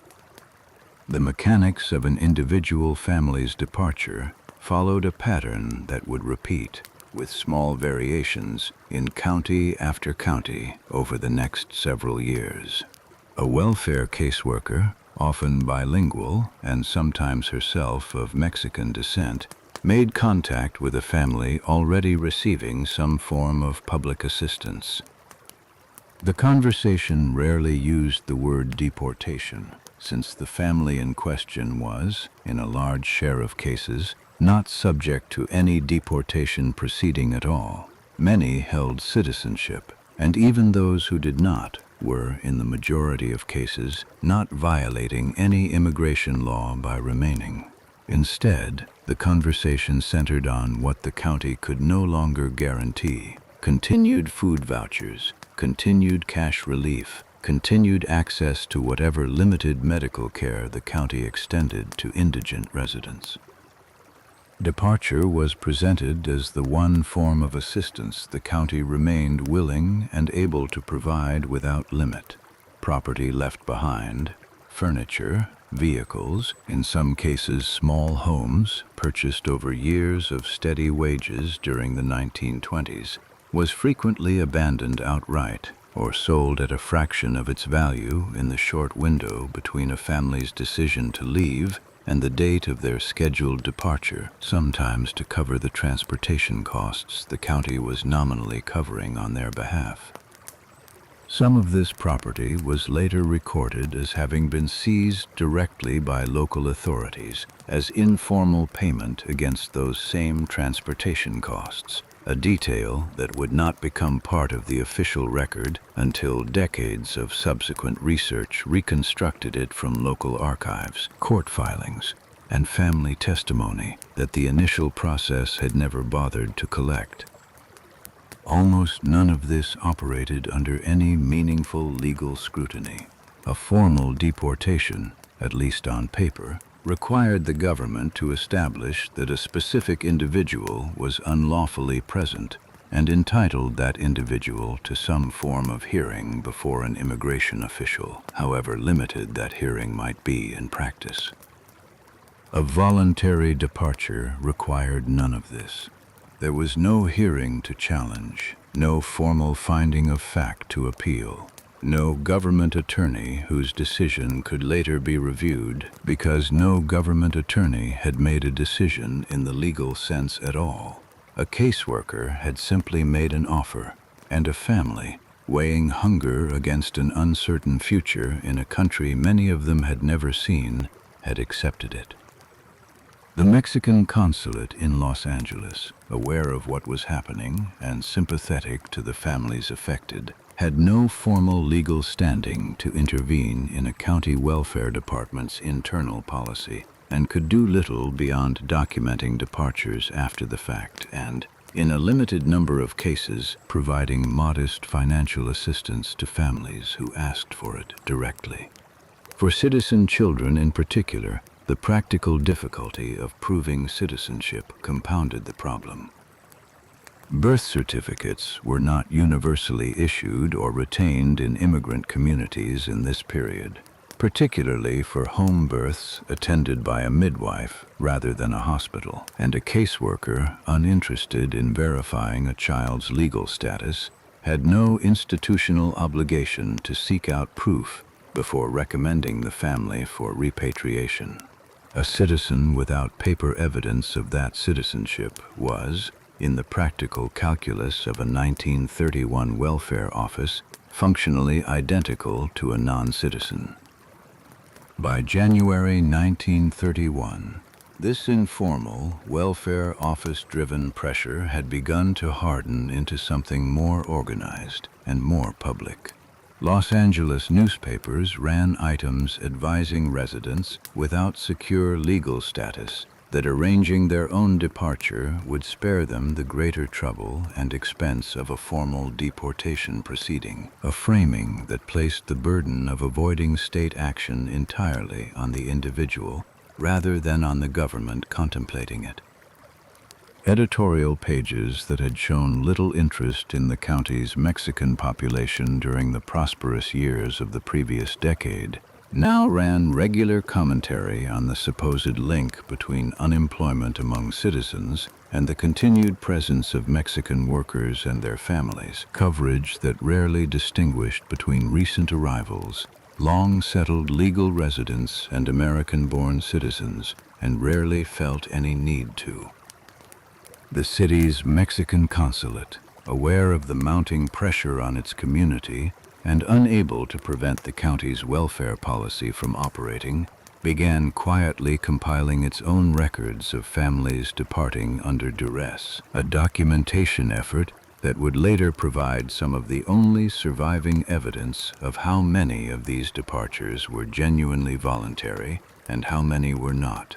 The mechanics of an individual family's departure followed a pattern that would repeat, with small variations, in county after county over the next several years. A welfare caseworker, often bilingual and sometimes herself of Mexican descent, made contact with a family already receiving some form of public assistance. The conversation rarely used the word deportation, since the family in question was, in a large share of cases, not subject to any deportation proceeding at all. Many held citizenship, and even those who did not were, in the majority of cases, not violating any immigration law by remaining. Instead, the conversation centered on what the county could no longer guarantee: continued food vouchers, continued cash relief, continued access to whatever limited medical care the county extended to indigent residents. Departure was presented as the one form of assistance the county remained willing and able to provide without limit. Property left behind, furniture, vehicles, in some cases small homes purchased over years of steady wages during the 1920s, was frequently abandoned outright or sold at a fraction of its value in the short window between a family's decision to leave and the date of their scheduled departure, sometimes to cover the transportation costs the county was nominally covering on their behalf. Some of this property was later recorded as having been seized directly by local authorities as informal payment against those same transportation costs, a detail that would not become part of the official record until decades of subsequent research reconstructed it from local archives, court filings, and family testimony that the initial process had never bothered to collect. Almost none of this operated under any meaningful legal scrutiny. A formal deportation, at least on paper, required the government to establish that a specific individual was unlawfully present and entitled that individual to some form of hearing before an immigration official, however limited that hearing might be in practice. A voluntary departure required none of this. There was no hearing to challenge, no formal finding of fact to appeal, no government attorney whose decision could later be reviewed, because no government attorney had made a decision in the legal sense at all. A caseworker had simply made an offer, and a family, weighing hunger against an uncertain future in a country many of them had never seen, had accepted it. The Mexican consulate in Los Angeles, aware of what was happening and sympathetic to the families affected, had no formal legal standing to intervene in a county welfare department's internal policy, and could do little beyond documenting departures after the fact and, in a limited number of cases providing modest financial assistance to families who asked for it directly. For citizen children in particular, the practical difficulty of proving citizenship compounded the problem. Birth certificates were not universally issued or retained in immigrant communities in this period, particularly for home births attended by a midwife rather than a hospital, and a caseworker uninterested in verifying a child's legal status had no institutional obligation to seek out proof before recommending the family for repatriation. A citizen without paper evidence of that citizenship was, in the practical calculus of a 1931 welfare office, functionally identical to a non-citizen. By January 1931, this informal, welfare office-driven pressure had begun to harden into something more organized and more public. Los Angeles newspapers ran items advising residents without secure legal status that arranging their own departure would spare them the greater trouble and expense of a formal deportation proceeding, a framing that placed the burden of avoiding state action entirely on the individual rather than on the government contemplating it. Editorial pages that had shown little interest in the county's Mexican population during the prosperous years of the previous decade now ran regular commentary on the supposed link between unemployment among citizens and the continued presence of Mexican workers and their families, coverage that rarely distinguished between recent arrivals, long-settled legal residents, and American-born citizens, and rarely felt any need to. The city's Mexican consulate, aware of the mounting pressure on its community and unable to prevent the county's welfare policy from operating, began quietly compiling its own records of families departing under duress, a documentation effort that would later provide some of the only surviving evidence of how many of these departures were genuinely voluntary and how many were not.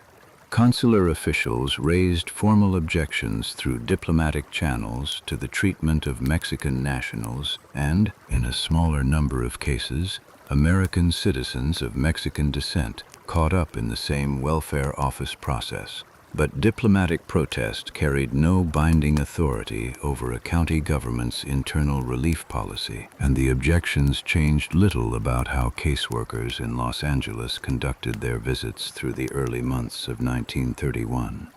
Consular officials raised formal objections through diplomatic channels to the treatment of Mexican nationals and, in a smaller number of cases, American citizens of Mexican descent caught up in the same welfare office process. But diplomatic protest carried no binding authority over a county government's internal relief policy, and the objections changed little about how caseworkers in Los Angeles conducted their visits through the early months of 1931.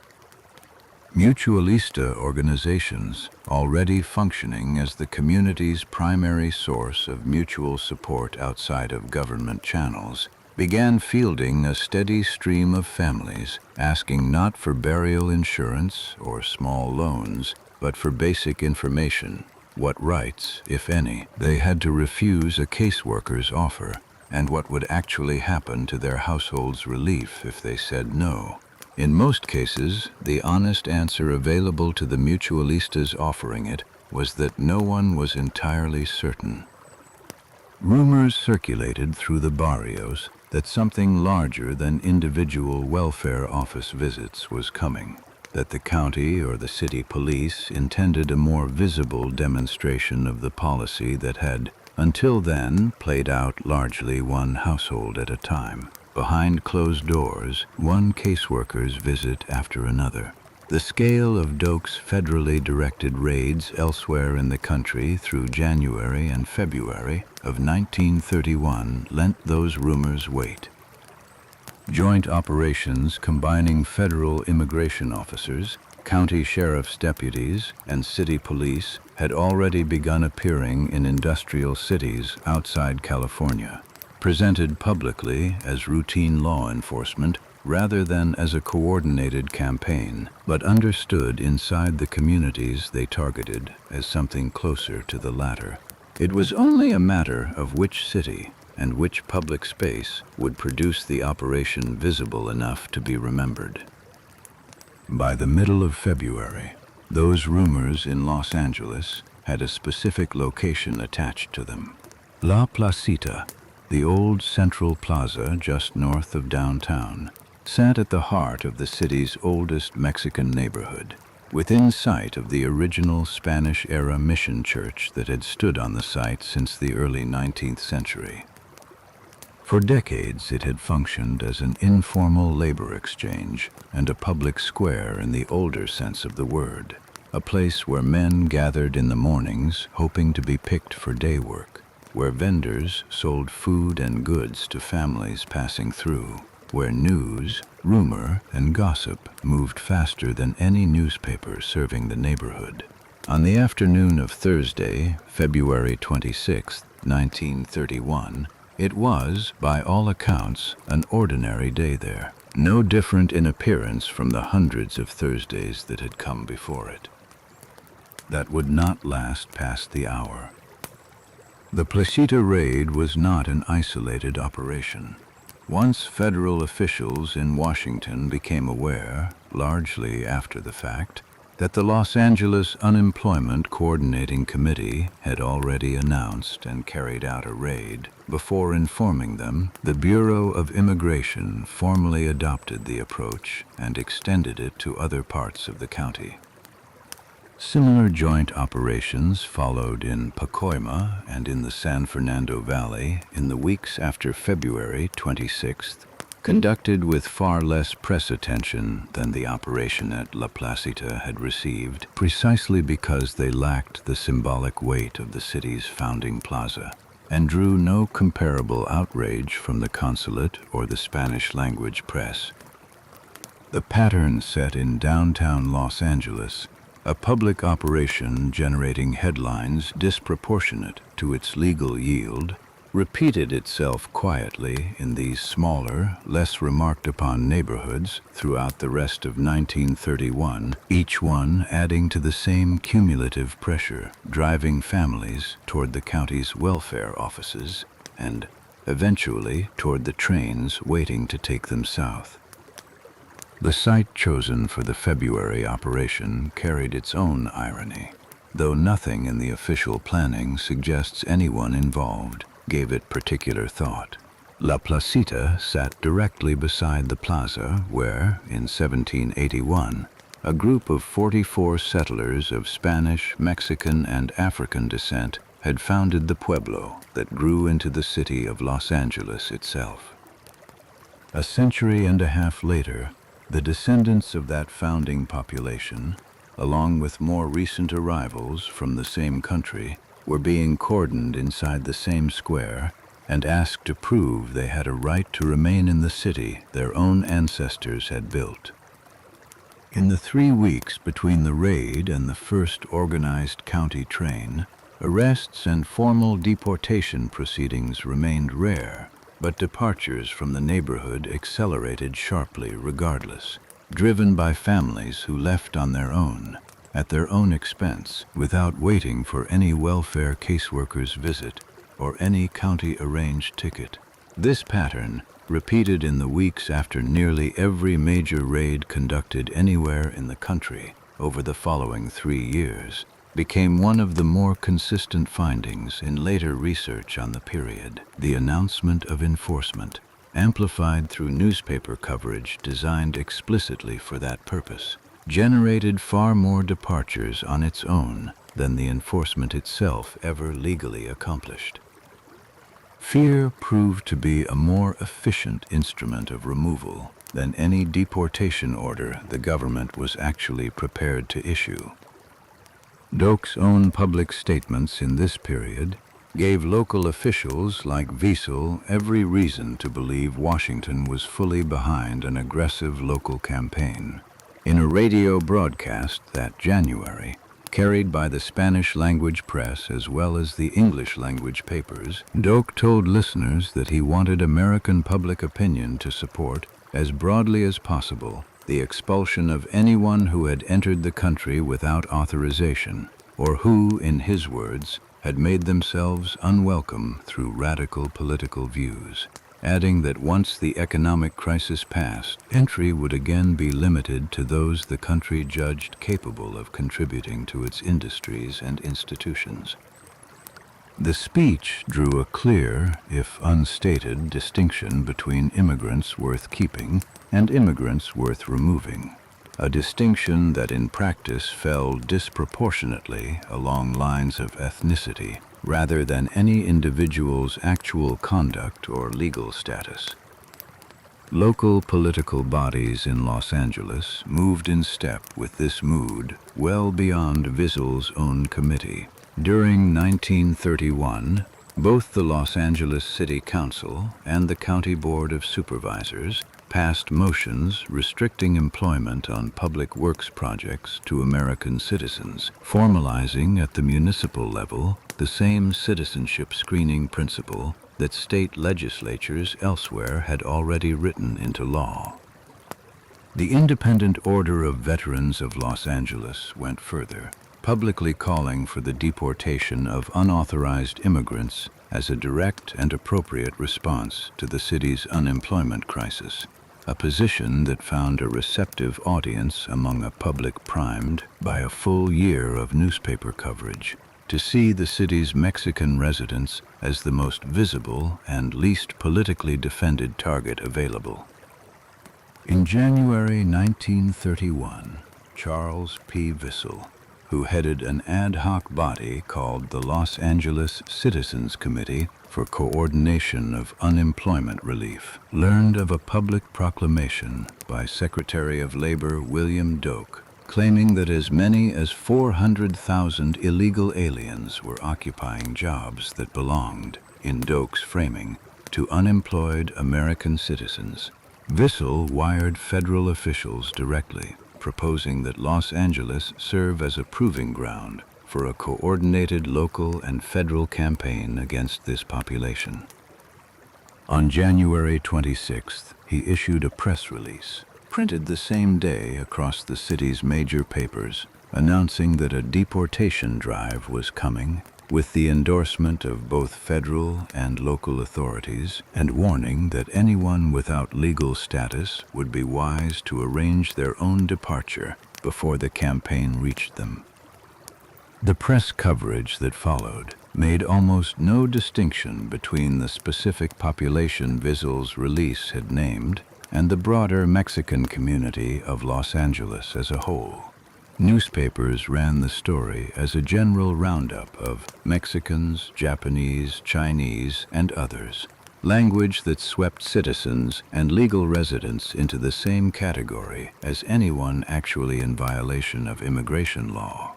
Mutualista organizations, already functioning as the community's primary source of mutual support outside of government channels, began fielding a steady stream of families asking not for burial insurance or small loans, but for basic information, what rights, if any, they had to refuse a caseworker's offer, and what would actually happen to their household's relief if they said no. In most cases, the honest answer available to the mutualistas offering it was that no one was entirely certain. Rumors circulated through the barrios that something larger than individual welfare office visits was coming, that the county or the city police intended a more visible demonstration of the policy that had, until then, played out largely one household at a time. Behind closed doors, one caseworker's visit after another. The scale of Doak's federally directed raids elsewhere in the country through January and February of 1931 lent those rumors weight. Joint operations combining federal immigration officers, county sheriff's deputies, and city police had already begun appearing in industrial cities outside California, presented publicly as routine law enforcement rather than as a coordinated campaign, but understood inside the communities they targeted as something closer to the latter. It was only a matter of which city and which public space would produce the operation visible enough to be remembered. By the middle of February, those rumors in Los Angeles had a specific location attached to them. La Placita, the old central plaza just north of downtown, sat at the heart of the city's oldest Mexican neighborhood. within sight of the original Spanish-era mission church that had stood on the site since the early 19th century. For decades, it had functioned as an informal labor exchange and a public square in the older sense of the word, a place where men gathered in the mornings hoping to be picked for day work, where vendors sold food and goods to families passing through, where news, rumor, and gossip moved faster than any newspaper serving the neighborhood. On the afternoon of Thursday, February 26, 1931, it was, by all accounts, an ordinary day there, no different in appearance from the hundreds of Thursdays that had come before it. That would not last past the hour. The Placita raid was not an isolated operation. Once federal officials in Washington became aware, largely after the fact, that the Los Angeles Unemployment Coordinating Committee had already announced and carried out a raid. Before informing them, the Bureau of Immigration formally adopted the approach and extended it to other parts of the county. Similar joint operations followed in Pacoima and in the San Fernando Valley in the weeks after February 26th, conducted with far less press attention than the operation at La Placita had received, precisely because they lacked the symbolic weight of the city's founding plaza, and drew no comparable outrage from the consulate or the Spanish-language press. The pattern set in downtown Los Angeles, a public operation generating headlines disproportionate to its legal yield, repeated itself quietly in these smaller, less remarked-upon neighborhoods throughout the rest of 1931, each one adding to the same cumulative pressure, driving families toward the county's welfare offices and, eventually, toward the trains waiting to take them south. The site chosen for the February operation carried its own irony, though nothing in the official planning suggests anyone involved gave it particular thought. La Placita sat directly beside the plaza where, in 1781, a group of 44 settlers of Spanish, Mexican, and African descent had founded the pueblo that grew into the city of Los Angeles itself. A century and a half later, the descendants of that founding population, along with more recent arrivals from the same country, were being cordoned inside the same square and asked to prove they had a right to remain in the city their own ancestors had built. In the 3 weeks between the raid and the first organized county train, arrests and formal deportation proceedings remained rare, but departures from the neighborhood accelerated sharply regardless, driven by families who left on their own, at their own expense, without waiting for any welfare caseworker's visit or any county-arranged ticket. This pattern, repeated in the weeks after nearly every major raid conducted anywhere in the country over the following 3 years, became one of the more consistent findings in later research on the period. The announcement of enforcement, amplified through newspaper coverage designed explicitly for that purpose, generated far more departures on its own than the enforcement itself ever legally accomplished. Fear proved to be a more efficient instrument of removal than any deportation order the government was actually prepared to issue. Doak's own public statements in this period gave local officials like Wiesel every reason to believe Washington was fully behind an aggressive local campaign. In a radio broadcast that January, carried by the Spanish-language press as well as the English-language papers, Doak told listeners that he wanted American public opinion to support, as broadly as possible, the expulsion of anyone who had entered the country without authorization, or who, in his words, had made themselves unwelcome through radical political views, adding that once the economic crisis passed, entry would again be limited to those the country judged capable of contributing to its industries and institutions. The speech drew a clear, if unstated, distinction between immigrants worth keeping and immigrants worth removing. a distinction that in practice fell disproportionately along lines of ethnicity rather than any individual's actual conduct or legal status. Local political bodies in Los Angeles moved in step with this mood well beyond Vissel's own committee. During 1931, both the Los Angeles City Council and the County Board of Supervisors passed motions restricting employment on public works projects to American citizens, formalizing at the municipal level the same citizenship screening principle that state legislatures elsewhere had already written into law. The Independent Order of Veterans of Los Angeles went further, publicly calling for the deportation of unauthorized immigrants as a direct and appropriate response to the city's unemployment crisis, a position that found a receptive audience among a public primed by a full year of newspaper coverage to see the city's Mexican residents as the most visible and least politically defended target available. In January 1931, Charles P. Vissel, who headed an ad hoc body called the Los Angeles Citizens Committee for Coordination of Unemployment Relief, learned of a public proclamation by Secretary of Labor William Doak claiming that as many as 400,000 illegal aliens were occupying jobs that belonged, in Doak's framing, to unemployed American citizens. Vissel wired federal officials directly, proposing that Los Angeles serve as a proving ground for a coordinated local and federal campaign against this population. On January 26th, he issued a press release, printed the same day across the city's major papers, announcing that a deportation drive was coming, with the endorsement of both federal and local authorities, and warning that anyone without legal status would be wise to arrange their own departure before the campaign reached them. The press coverage that followed made almost no distinction between the specific population Vissel's release had named and the broader Mexican community of Los Angeles as a whole. Newspapers ran the story as a general roundup of Mexicans, Japanese, Chinese, and others, language that swept citizens and legal residents into the same category as anyone actually in violation of immigration law.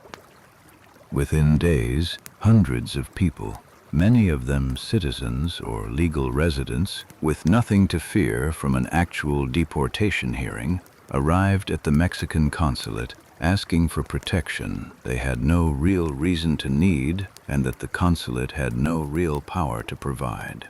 Within days, hundreds of people, many of them citizens or legal residents with nothing to fear from an actual deportation hearing, arrived at the Mexican consulate asking for protection they had no real reason to need and that the consulate had no real power to provide.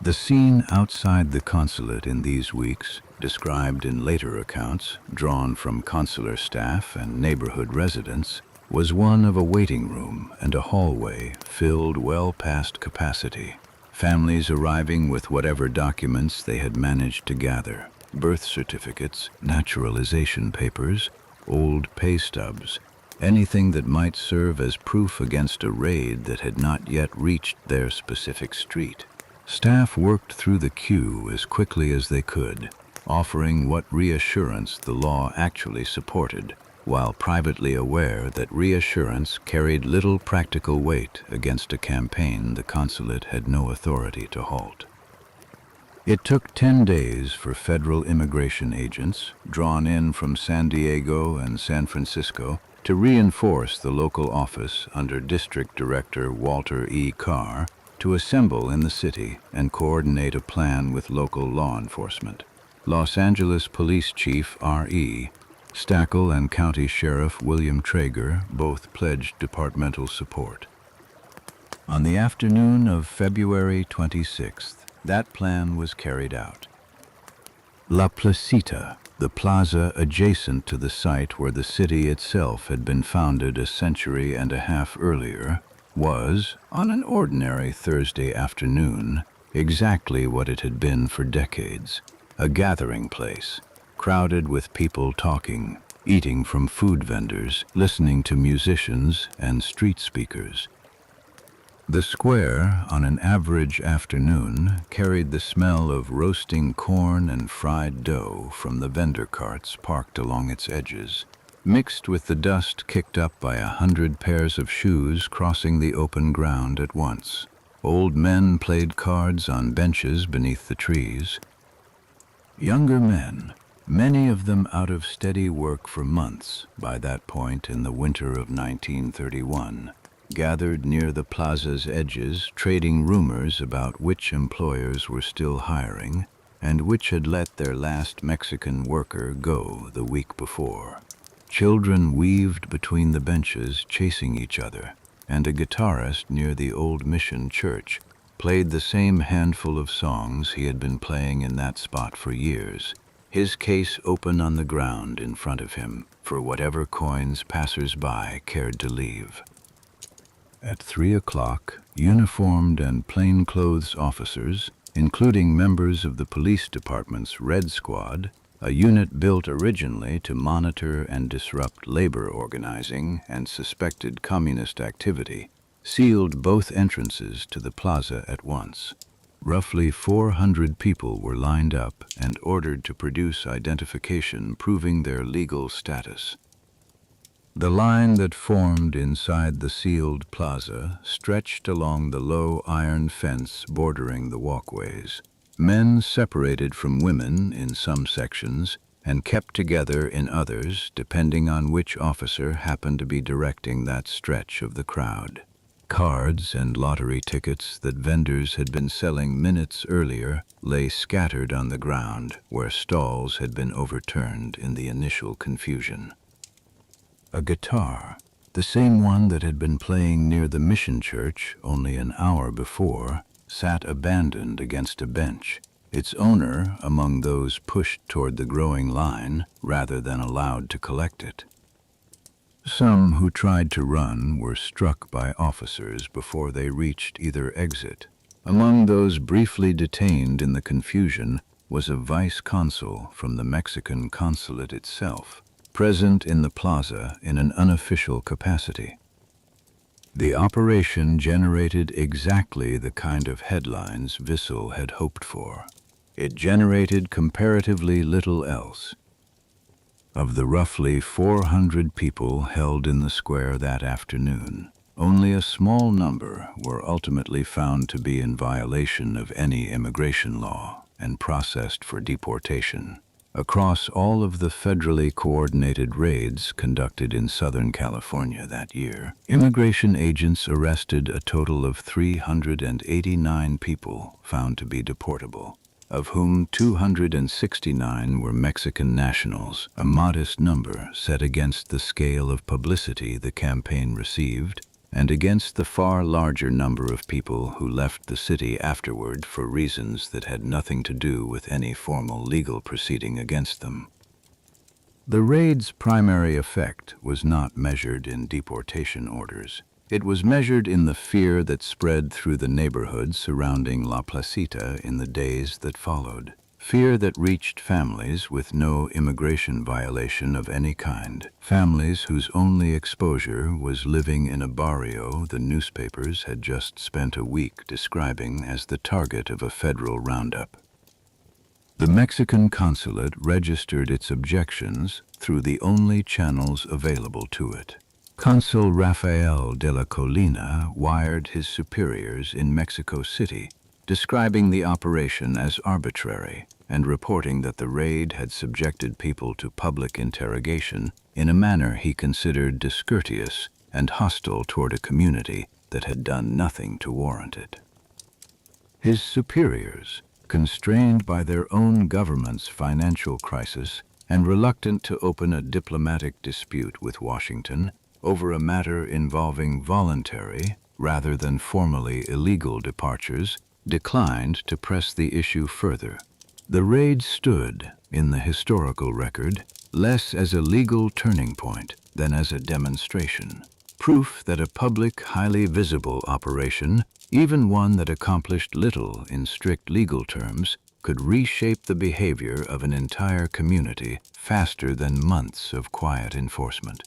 The scene outside the consulate in these weeks, described in later accounts drawn from consular staff and neighborhood residents, was one of a waiting room and a hallway filled well past capacity, families arriving with whatever documents they had managed to gather, birth certificates, naturalization papers, old pay stubs, anything that might serve as proof against a raid that had not yet reached their specific street. Staff worked through the queue as quickly as they could, offering what reassurance the law actually supported, while privately aware that reassurance carried little practical weight against a campaign the consulate had no authority to halt. It took 10 days for federal immigration agents, drawn in from San Diego and San Francisco, to reinforce the local office under District Director Walter E. Carr, to assemble in the city and coordinate a plan with local law enforcement. Los Angeles Police Chief R.E. Stackel and County Sheriff William Traeger both pledged departmental support. On the afternoon of February 26th, that plan was carried out. La Placita, the plaza adjacent to the site where the city itself had been founded a century and a half earlier, was, on an ordinary Thursday afternoon, exactly what it had been for decades, a gathering place, crowded with people talking, eating from food vendors, listening to musicians and street speakers. The square, on an average afternoon, carried the smell of roasting corn and fried dough from the vendor carts parked along its edges, mixed with the dust kicked up by 100 pairs of shoes crossing the open ground at once. Old men played cards on benches beneath the trees. Younger men, many of them out of steady work for months by that point in the winter of 1931, gathered near the plaza's edges, trading rumors about which employers were still hiring and which had let their last Mexican worker go the week before. Children weaved between the benches, chasing each other, and a guitarist near the old mission church played the same handful of songs he had been playing in that spot for years, his case open on the ground in front of him for whatever coins passers-by cared to leave. At 3 o'clock, uniformed and plainclothes officers, including members of the police department's Red Squad, a unit built originally to monitor and disrupt labor organizing and suspected communist activity, sealed both entrances to the plaza at once. Roughly 400 people were lined up and ordered to produce identification proving their legal status. The line that formed inside the sealed plaza stretched along the low iron fence bordering the walkways. Men separated from women in some sections and kept together in others, depending on which officer happened to be directing that stretch of the crowd. Cards and lottery tickets that vendors had been selling minutes earlier lay scattered on the ground where stalls had been overturned in the initial confusion. A guitar, the same one that had been playing near the mission church only an hour before, sat abandoned against a bench, its owner among those pushed toward the growing line rather than allowed to collect it. Some who tried to run were struck by officers before they reached either exit. Among those briefly detained in the confusion was a vice consul from the Mexican consulate itself, present in the plaza in an unofficial capacity. The operation generated exactly the kind of headlines Vissel had hoped for. It generated comparatively little else. Of the roughly 400 people held in the square that afternoon, only a small number were ultimately found to be in violation of any immigration law and processed for deportation. Across all of the federally coordinated raids conducted in Southern California that year, immigration agents arrested a total of 389 people found to be deportable, of whom 269 were Mexican nationals, a modest number set against the scale of publicity the campaign received and against the far larger number of people who left the city afterward for reasons that had nothing to do with any formal legal proceeding against them. The raid's primary effect was not measured in deportation orders. It was measured in the fear that spread through the neighborhood surrounding La Placita in the days that followed. Fear that reached families with no immigration violation of any kind, families whose only exposure was living in a barrio the newspapers had just spent a week describing as the target of a federal roundup. The Mexican consulate registered its objections through the only channels available to it. Consul Rafael de la Colina wired his superiors in Mexico City, describing the operation as arbitrary and reporting that the raid had subjected people to public interrogation in a manner he considered discourteous and hostile toward a community that had done nothing to warrant it. His superiors, constrained by their own government's financial crisis and reluctant to open a diplomatic dispute with Washington over a matter involving voluntary rather than formally illegal departures, declined to press the issue further. The raid stood, in the historical record, less as a legal turning point than as a demonstration, proof that a public, highly visible operation, even one that accomplished little in strict legal terms, could reshape the behavior of an entire community faster than months of quiet enforcement.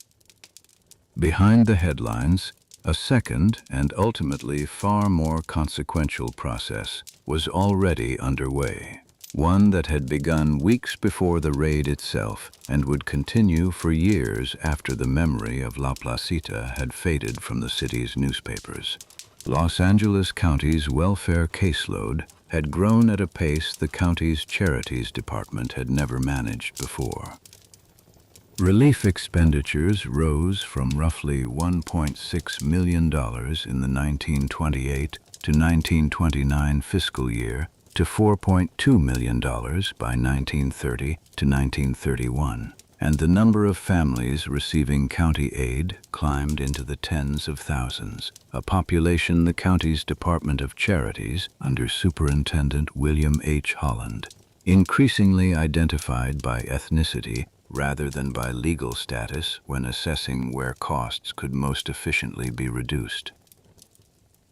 Behind the headlines, A second, and ultimately far more consequential process, was already underway. One that had begun weeks before the raid itself and would continue for years after the memory of La Placita had faded from the city's newspapers. Los Angeles County's welfare caseload had grown at a pace the county's charities department had never managed before. Relief expenditures rose from roughly $1.6 million in the 1928 to 1929 fiscal year to $4.2 million by 1930 to 1931, and the number of families receiving county aid climbed into the tens of thousands, a population the county's Department of Charities, under Superintendent William H. Holland, increasingly identified by ethnicity rather than by legal status when assessing where costs could most efficiently be reduced.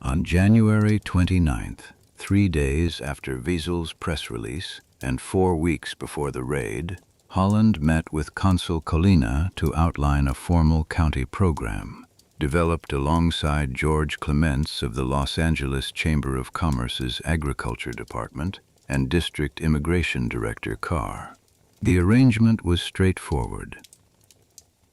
On January 29th, 3 days after Wiesel's press release and 4 weeks before the raid, Holland met with Consul Colina to outline a formal county program, developed alongside George Clements of the Los Angeles Chamber of Commerce's Agriculture Department and District Immigration Director Carr. The arrangement was straightforward.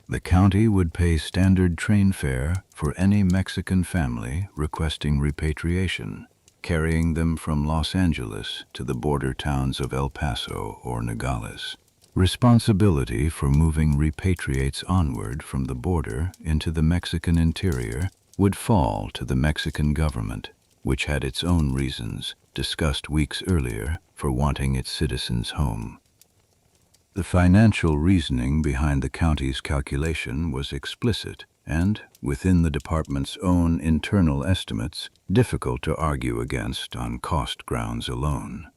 The county would pay standard train fare for any Mexican family requesting repatriation, carrying them from Los Angeles to the border towns of El Paso or Nogales. Responsibility for moving repatriates onward from the border into the Mexican interior would fall to the Mexican government, which had its own reasons, discussed weeks earlier, for wanting its citizens home. The financial reasoning behind the county's calculation was explicit and, within the department's own internal estimates, difficult to argue against on cost grounds alone.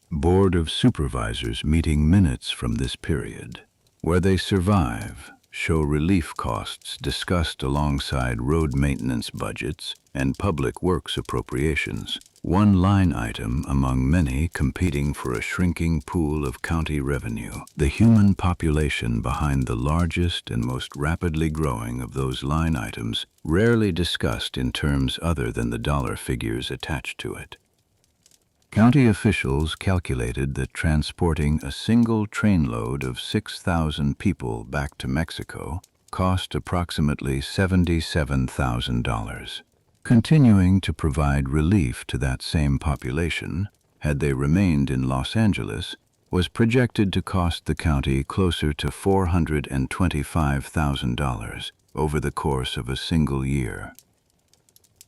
Board of Supervisors meeting minutes from this period, where they survive, show relief costs discussed alongside road maintenance budgets and public works appropriations, one line item among many competing for a shrinking pool of county revenue, the human population behind the largest and most rapidly growing of those line items, rarely discussed in terms other than the dollar figures attached to it. County officials calculated that transporting a single trainload of 6,000 people back to Mexico cost approximately $77,000. Continuing to provide relief to that same population, had they remained in Los Angeles, was projected to cost the county closer to $425,000 over the course of a single year.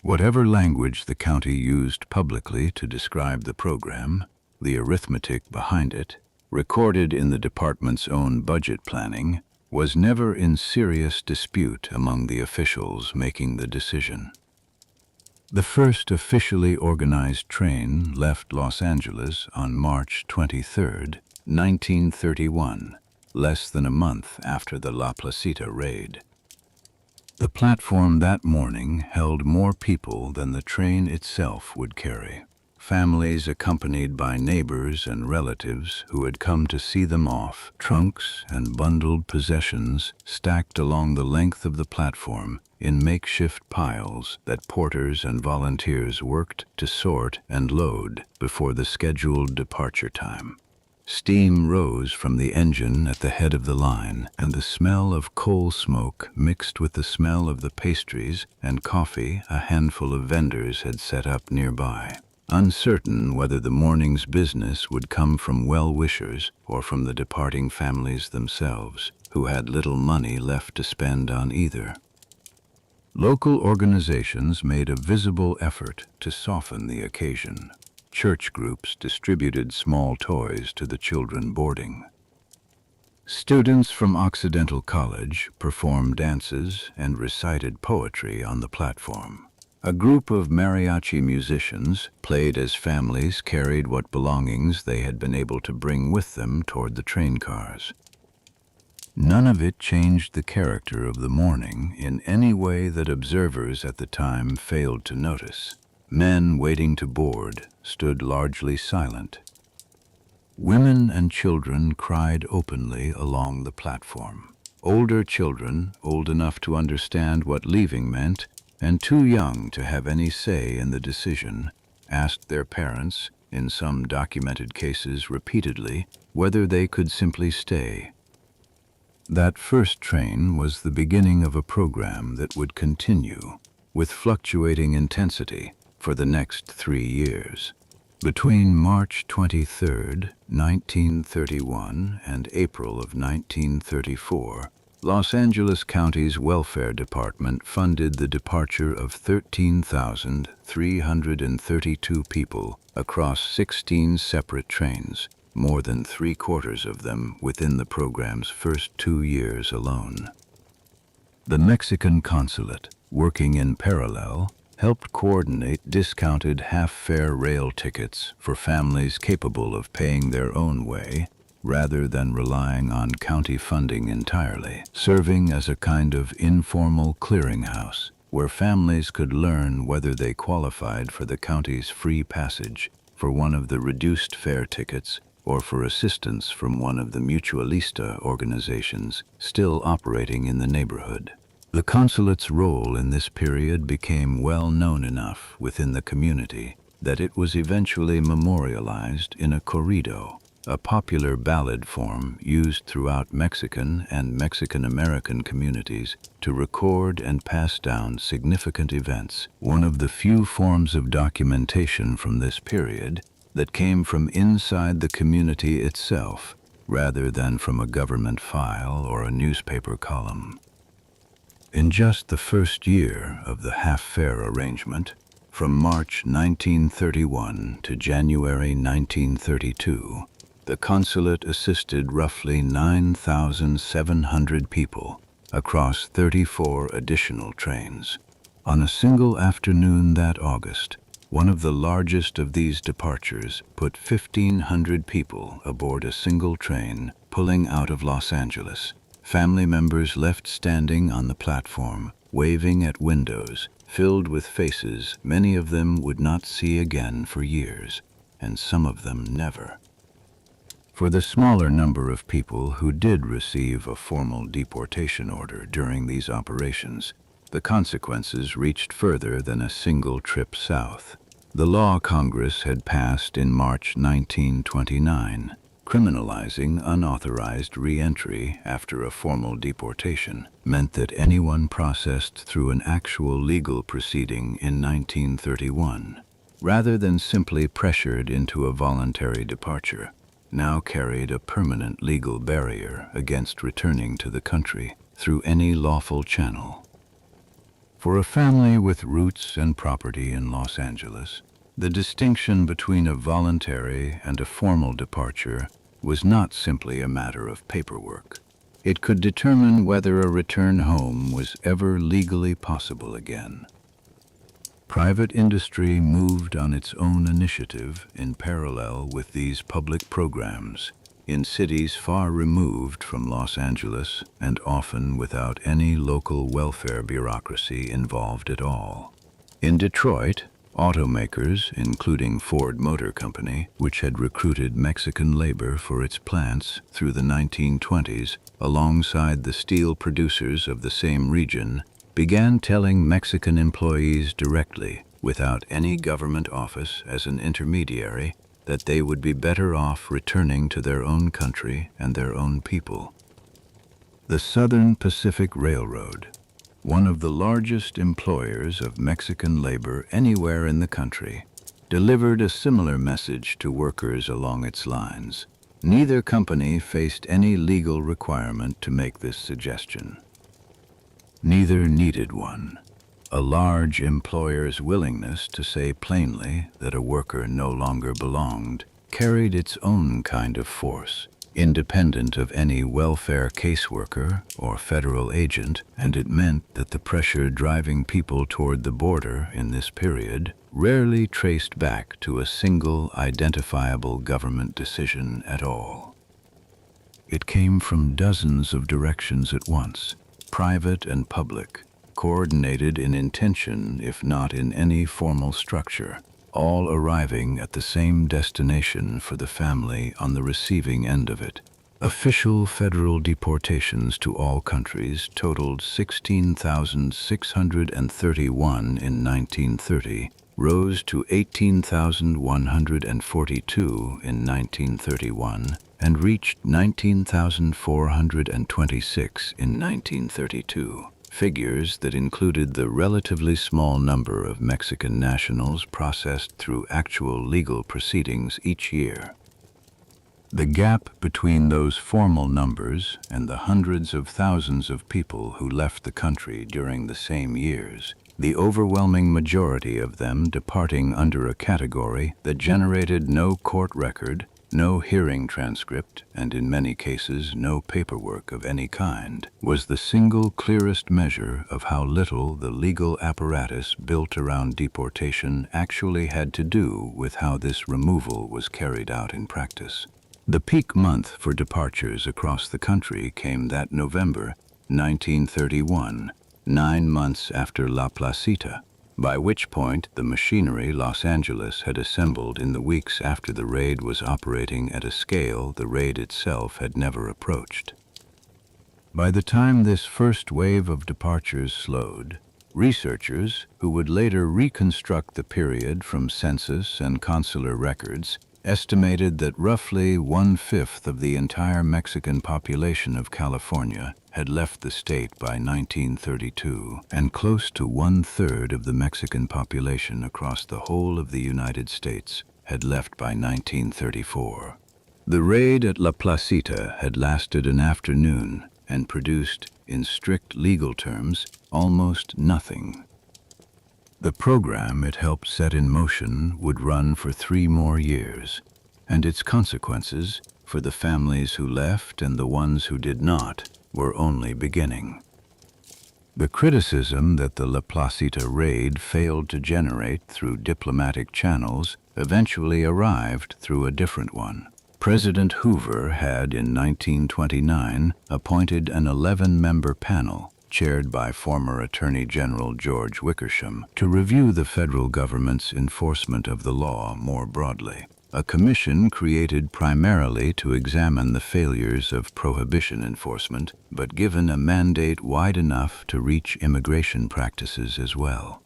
Whatever language the county used publicly to describe the program, the arithmetic behind it, recorded in the department's own budget planning, was never in serious dispute among the officials making the decision. The first officially organized train left Los Angeles on March 23, 1931, less than a month after the La Placita raid. The platform that morning held more people than the train itself would carry. Families accompanied by neighbors and relatives who had come to see them off, trunks and bundled possessions stacked along the length of the platform in makeshift piles that porters and volunteers worked to sort and load before the scheduled departure time. Steam rose from the engine at the head of the line, and the smell of coal smoke mixed with the smell of the pastries and coffee a handful of vendors had set up nearby. Uncertain whether the morning's business would come from well-wishers or from the departing families themselves, who had little money left to spend on either. Local organizations made a visible effort to soften the occasion. Church groups distributed small toys to the children boarding. Students from Occidental College performed dances and recited poetry on the platform. A group of mariachi musicians played as families carried what belongings they had been able to bring with them toward the train cars. None of it changed the character of the morning in any way that observers at the time failed to notice. Men waiting to board stood largely silent. Women and children cried openly along the platform. Older children, old enough to understand what leaving meant, and too young to have any say in the decision, asked their parents, in some documented cases repeatedly, whether they could simply stay. That first train was the beginning of a program that would continue, with fluctuating intensity, for the next 3 years. Between March 23, 1931 and April of 1934, Los Angeles County's Welfare Department funded the departure of 13,332 people across 16 separate trains, more than 3/4 of them within the program's first 2 years alone. The Mexican consulate, working in parallel, helped coordinate discounted half-fare rail tickets for families capable of paying their own way, rather than relying on county funding entirely, serving as a kind of informal clearinghouse where families could learn whether they qualified for the county's free passage, for one of the reduced fare tickets, or for assistance from one of the mutualista organizations still operating in the neighborhood. The consulate's role in this period became well known enough within the community that it was eventually memorialized in a corrido, a popular ballad form used throughout Mexican and Mexican-American communities to record and pass down significant events, one of the few forms of documentation from this period that came from inside the community itself, rather than from a government file or a newspaper column. In just the first year of the half-fare arrangement, from March 1931 to January 1932, the consulate assisted roughly 9,700 people across 34 additional trains. On a single afternoon that August, one of the largest of these departures put 1,500 people aboard a single train pulling out of Los Angeles. Family members left standing on the platform, waving at windows, filled with faces many of them would not see again for years, and some of them never. For the smaller number of people who did receive a formal deportation order during these operations, the consequences reached further than a single trip south. The law Congress had passed in March 1929, criminalizing unauthorized re-entry after a formal deportation, meant that anyone processed through an actual legal proceeding in 1931, rather than simply pressured into a voluntary departure, now carried a permanent legal barrier against returning to the country through any lawful channel. For a family with roots and property in Los Angeles, the distinction between a voluntary and a formal departure was not simply a matter of paperwork. It could determine whether a return home was ever legally possible again. Private industry moved on its own initiative in parallel with these public programs in cities far removed from Los Angeles and often without any local welfare bureaucracy involved at all. In Detroit, automakers, including Ford Motor Company, which had recruited Mexican labor for its plants through the 1920s, alongside the steel producers of the same region, began telling Mexican employees directly, without any government office as an intermediary, that they would be better off returning to their own country and their own people. The Southern Pacific Railroad, one of the largest employers of Mexican labor anywhere in the country, delivered a similar message to workers along its lines. Neither company faced any legal requirement to make this suggestion. Neither needed one. A large employer's willingness to say plainly that a worker no longer belonged carried its own kind of force, independent of any welfare caseworker or federal agent, and it meant that the pressure driving people toward the border in this period rarely traced back to a single identifiable government decision at all. It came from dozens of directions at once, private and public, coordinated in intention if not in any formal structure, all arriving at the same destination for the family on the receiving end of it, Official federal deportations to all countries totaled 16,631 in 1930, rose to 18,142 in 1931, and reached 19,426 in 1932. Figures that included the relatively small number of Mexican nationals processed through actual legal proceedings each year. The gap between those formal numbers and the hundreds of thousands of people who left the country during the same years, the overwhelming majority of them departing under a category that generated no court record, no hearing transcript, and in many cases no paperwork of any kind, was the single clearest measure of how little the legal apparatus built around deportation actually had to do with how this removal was carried out in practice. The peak month for departures across the country came that November 1931, 9 months after La Placita, by which point the machinery Los Angeles had assembled in the weeks after the raid was operating at a scale the raid itself had never approached. By the time this first wave of departures slowed, researchers, who would later reconstruct the period from census and consular records, estimated that roughly 1/5 of the entire Mexican population of California had left the state by 1932, and close to 1/3 of the Mexican population across the whole of the United States had left by 1934. The raid at La Placita had lasted an afternoon and produced, in strict legal terms, almost nothing. The program it helped set in motion would run for 3 more years, and its consequences, for the families who left and the ones who did not, were only beginning. The criticism that the La Placita raid failed to generate through diplomatic channels eventually arrived through a different one. President Hoover had, in 1929, appointed an 11-member panel chaired by former Attorney General George Wickersham, to review the federal government's enforcement of the law more broadly. A commission created primarily to examine the failures of prohibition enforcement, but given a mandate wide enough to reach immigration practices as well.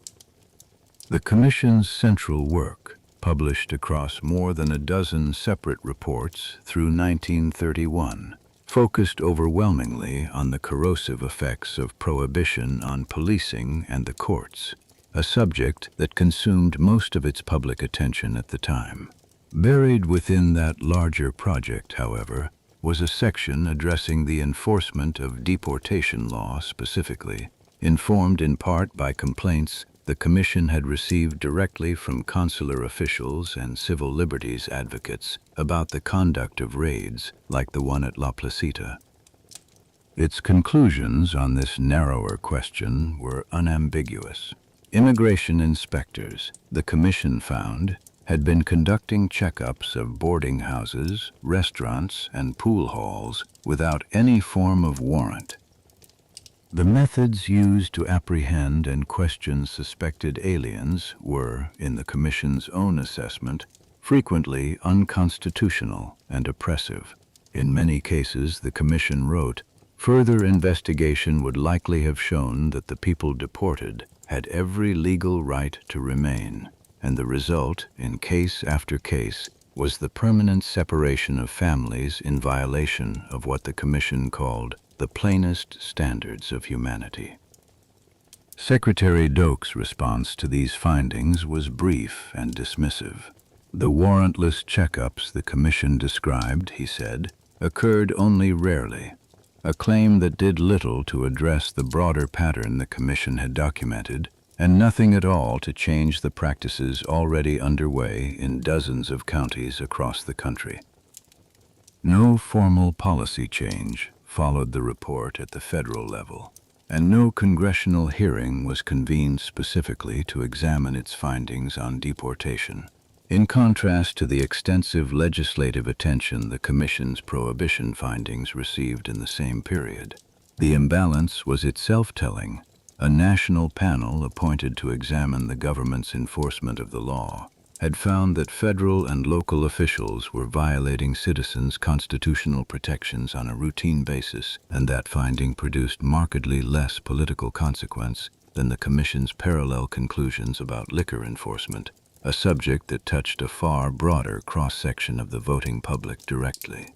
The commission's central work, published across more than a dozen separate reports through 1931, focused overwhelmingly on the corrosive effects of prohibition on policing and the courts, a subject that consumed most of its public attention at the time. Buried within that larger project, however, was a section addressing the enforcement of deportation law specifically, informed in part by complaints the Commission had received directly from consular officials and civil liberties advocates about the conduct of raids like the one at La Placita. Its conclusions on this narrower question were unambiguous. Immigration inspectors, the Commission found, had been conducting checkups of boarding houses, restaurants, and pool halls without any form of warrant. The methods used to apprehend and question suspected aliens were, in the Commission's own assessment, frequently unconstitutional and oppressive. In many cases, the Commission wrote, further investigation would likely have shown that the people deported had every legal right to remain, and the result, in case after case, was the permanent separation of families in violation of what the Commission called the plainest standards of humanity. Secretary Doak's response to these findings was brief and dismissive. The warrantless checkups the Commission described, he said, occurred only rarely, a claim that did little to address the broader pattern the Commission had documented, and nothing at all to change the practices already underway in dozens of counties across the country. No formal policy change followed the report at the federal level, and no congressional hearing was convened specifically to examine its findings on deportation. In contrast to the extensive legislative attention the Commission's prohibition findings received in the same period, the imbalance was itself telling. A national panel appointed to examine the government's enforcement of the law, had found that federal and local officials were violating citizens' constitutional protections on a routine basis, and that finding produced markedly less political consequence than the Commission's parallel conclusions about liquor enforcement, a subject that touched a far broader cross-section of the voting public directly.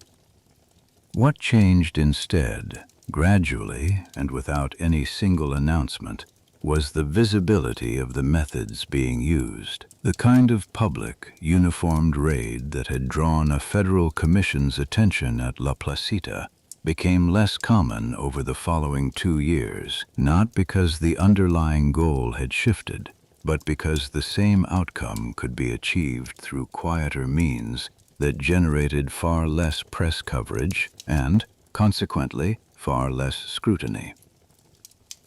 What changed instead, gradually and without any single announcement, was the visibility of the methods being used. The kind of public, uniformed raid that had drawn a federal commission's attention at La Placita became less common over the following 2 years, not because the underlying goal had shifted, but because the same outcome could be achieved through quieter means that generated far less press coverage and, consequently, far less scrutiny.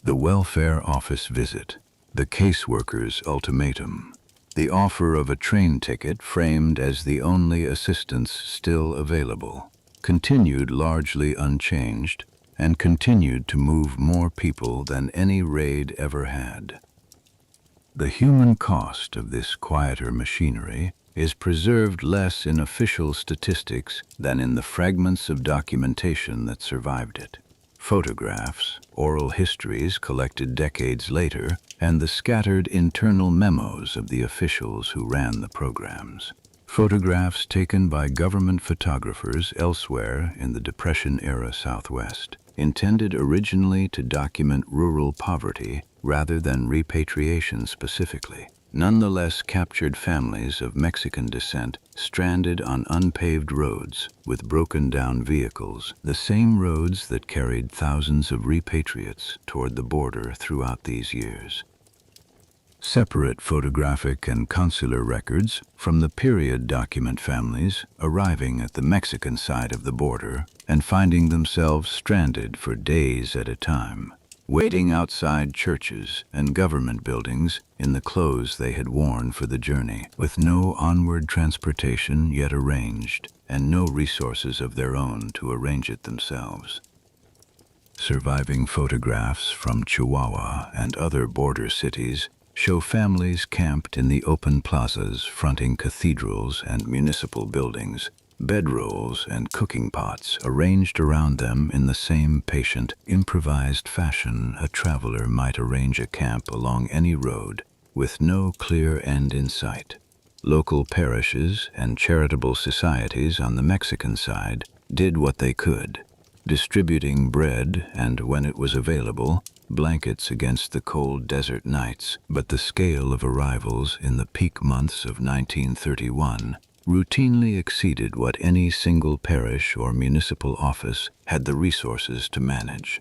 The welfare office visit, the caseworker's ultimatum, the offer of a train ticket framed as the only assistance still available, continued largely unchanged and continued to move more people than any raid ever had. The human cost of this quieter machinery is preserved less in official statistics than in the fragments of documentation that survived it. Photographs, oral histories collected decades later, and the scattered internal memos of the officials who ran the programs. Photographs taken by government photographers elsewhere in the Depression-era Southwest, intended originally to document rural poverty rather than repatriation specifically, nonetheless captured families of Mexican descent stranded on unpaved roads with broken-down vehicles, the same roads that carried thousands of repatriates toward the border throughout these years. Separate photographic and consular records from the period document families arriving at the Mexican side of the border and finding themselves stranded for days at a time, waiting outside churches and government buildings in the clothes they had worn for the journey, with no onward transportation yet arranged and no resources of their own to arrange it themselves. Surviving photographs from Chihuahua and other border cities show families camped in the open plazas fronting cathedrals and municipal buildings, bedrolls and cooking pots arranged around them in the same patient, improvised fashion a traveler might arrange a camp along any road, with no clear end in sight. Local parishes and charitable societies on the Mexican side did what they could, distributing bread and, when it was available, blankets against the cold desert nights, but the scale of arrivals in the peak months of 1931 routinely exceeded what any single parish or municipal office had the resources to manage.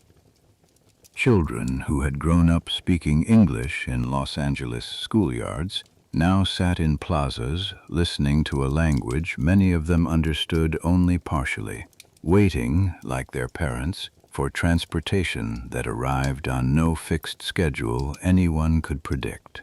Children who had grown up speaking English in Los Angeles schoolyards now sat in plazas listening to a language many of them understood only partially, waiting, like their parents, for transportation that arrived on no fixed schedule anyone could predict.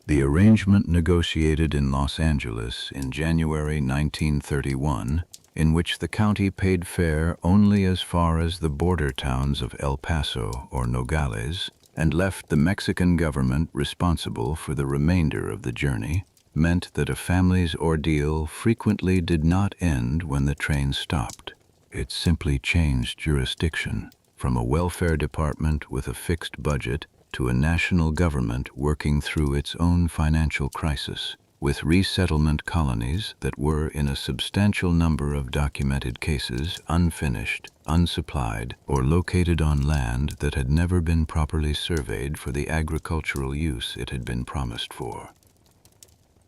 The arrangement negotiated in Los Angeles in January 1931, in which the county paid fare only as far as the border towns of El Paso or Nogales, and left the Mexican government responsible for the remainder of the journey, meant that a family's ordeal frequently did not end when the train stopped. It simply changed jurisdiction, from a welfare department with a fixed budget to a national government working through its own financial crisis, with resettlement colonies that were, in a substantial number of documented cases, unfinished, unsupplied, or located on land that had never been properly surveyed for the agricultural use it had been promised for.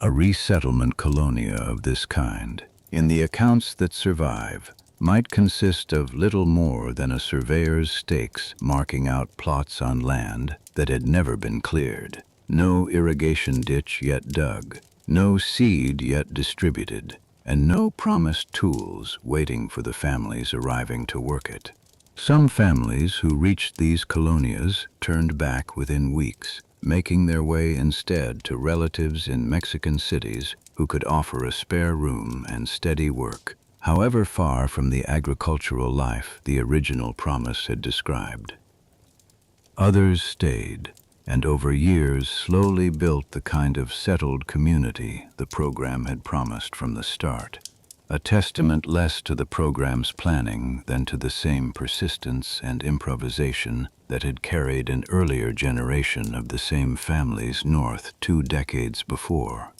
A resettlement colonia of this kind, in the accounts that survive, might consist of little more than a surveyor's stakes marking out plots on land that had never been cleared, no irrigation ditch yet dug, no seed yet distributed, and no promised tools waiting for the families arriving to work it. Some families who reached these colonias turned back within weeks, making their way instead to relatives in Mexican cities who could offer a spare room and steady work, however far from the agricultural life the original promise had described. Others stayed, and over years slowly built the kind of settled community the program had promised from the start. A testament less to the program's planning than to the same persistence and improvisation that had carried an earlier generation of the same families north 2 decades before.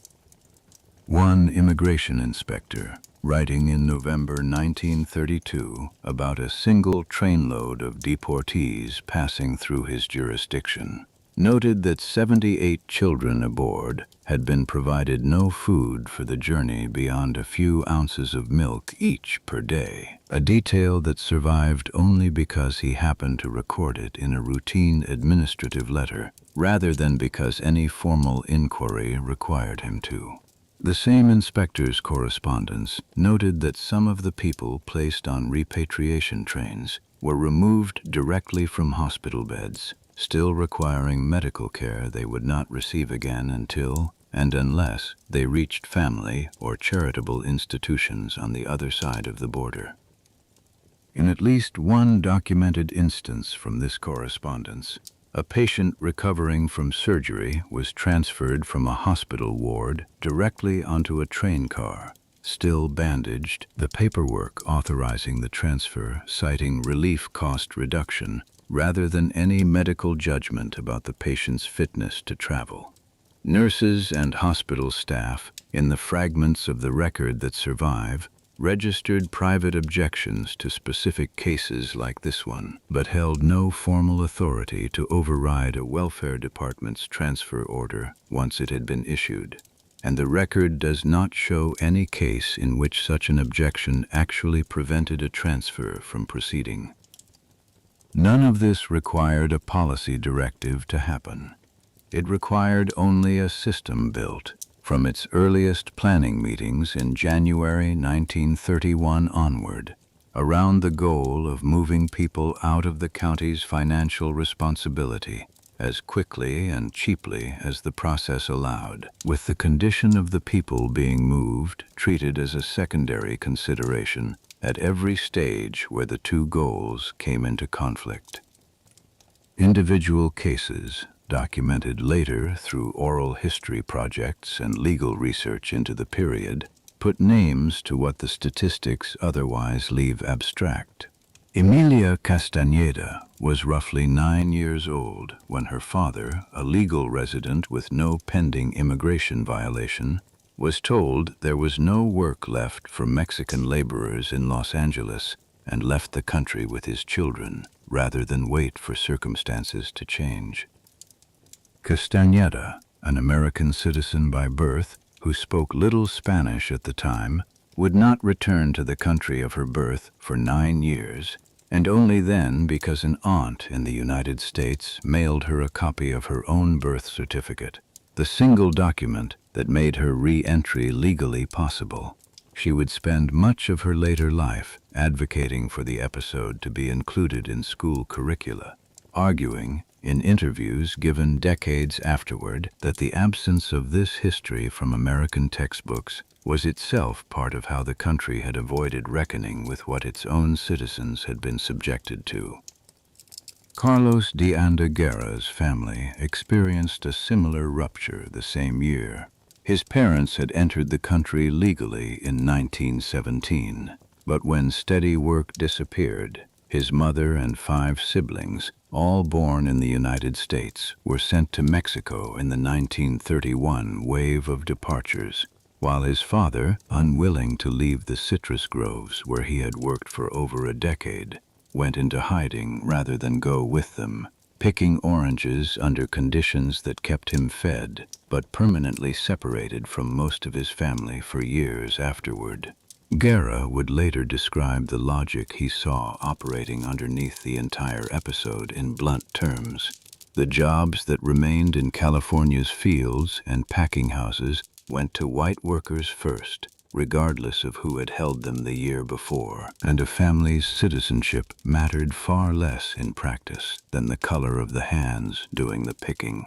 One immigration inspector, writing in November 1932 about a single trainload of deportees passing through his jurisdiction, noted that 78 children aboard had been provided no food for the journey beyond a few ounces of milk each per day, a detail that survived only because he happened to record it in a routine administrative letter, rather than because any formal inquiry required him to. The same inspector's correspondence noted that some of the people placed on repatriation trains were removed directly from hospital beds, still requiring medical care they would not receive again until and unless they reached family or charitable institutions on the other side of the border. In at least one documented instance from this correspondence, a patient recovering from surgery was transferred from a hospital ward directly onto a train car, still bandaged, the paperwork authorizing the transfer citing relief cost reduction rather than any medical judgment about the patient's fitness to travel. Nurses and hospital staff, in the fragments of the record that survive, registered private objections to specific cases like this one, but held no formal authority to override a welfare department's transfer order once it had been issued. And the record does not show any case in which such an objection actually prevented a transfer from proceeding. None of this required a policy directive to happen. It required only a system built, from its earliest planning meetings in January 1931 onward, around the goal of moving people out of the county's financial responsibility as quickly and cheaply as the process allowed, with the condition of the people being moved treated as a secondary consideration at every stage where the two goals came into conflict. Individual cases, documented later through oral history projects and legal research into the period, put names to what the statistics otherwise leave abstract. Emilia Castañeda was roughly 9 years old when her father, a legal resident with no pending immigration violation, was told there was no work left for Mexican laborers in Los Angeles and left the country with his children rather than wait for circumstances to change. Castañeda, an American citizen by birth who spoke little Spanish at the time, would not return to the country of her birth for 9 years, and only then because an aunt in the United States mailed her a copy of her own birth certificate, the single document that made her re-entry legally possible. She would spend much of her later life advocating for the episode to be included in school curricula, arguing, in interviews given decades afterward, that the absence of this history from American textbooks was itself part of how the country had avoided reckoning with what its own citizens had been subjected to. Carlos de Andaguera's family experienced a similar rupture the same year. His parents had entered the country legally in 1917, but when steady work disappeared, his mother and 5 siblings, all born in the United States, were sent to Mexico in the 1931 wave of departures, while his father, unwilling to leave the citrus groves where he had worked for over a decade, went into hiding rather than go with them, picking oranges under conditions that kept him fed, but permanently separated from most of his family for years afterward. Guerra would later describe the logic he saw operating underneath the entire episode in blunt terms. The jobs that remained in California's fields and packing houses went to white workers first, regardless of who had held them the year before, and a family's citizenship mattered far less in practice than the color of the hands doing the picking.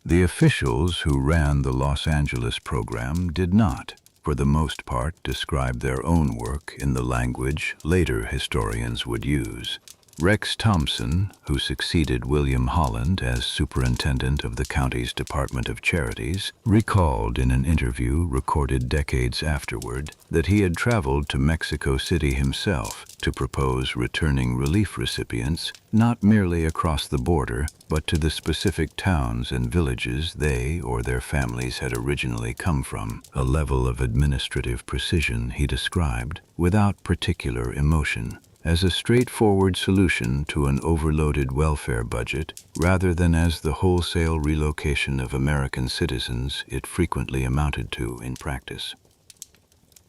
The officials who ran the Los Angeles program did not, for the most part, describe their own work in the language later historians would use. Rex Thompson, who succeeded William Holland as superintendent of the county's Department of Charities, recalled in an interview recorded decades afterward that he had traveled to Mexico City himself to propose returning relief recipients not merely across the border, but to the specific towns and villages they or their families had originally come from, a level of administrative precision he described, without particular emotion, as a straightforward solution to an overloaded welfare budget rather than as the wholesale relocation of American citizens it frequently amounted to in practice.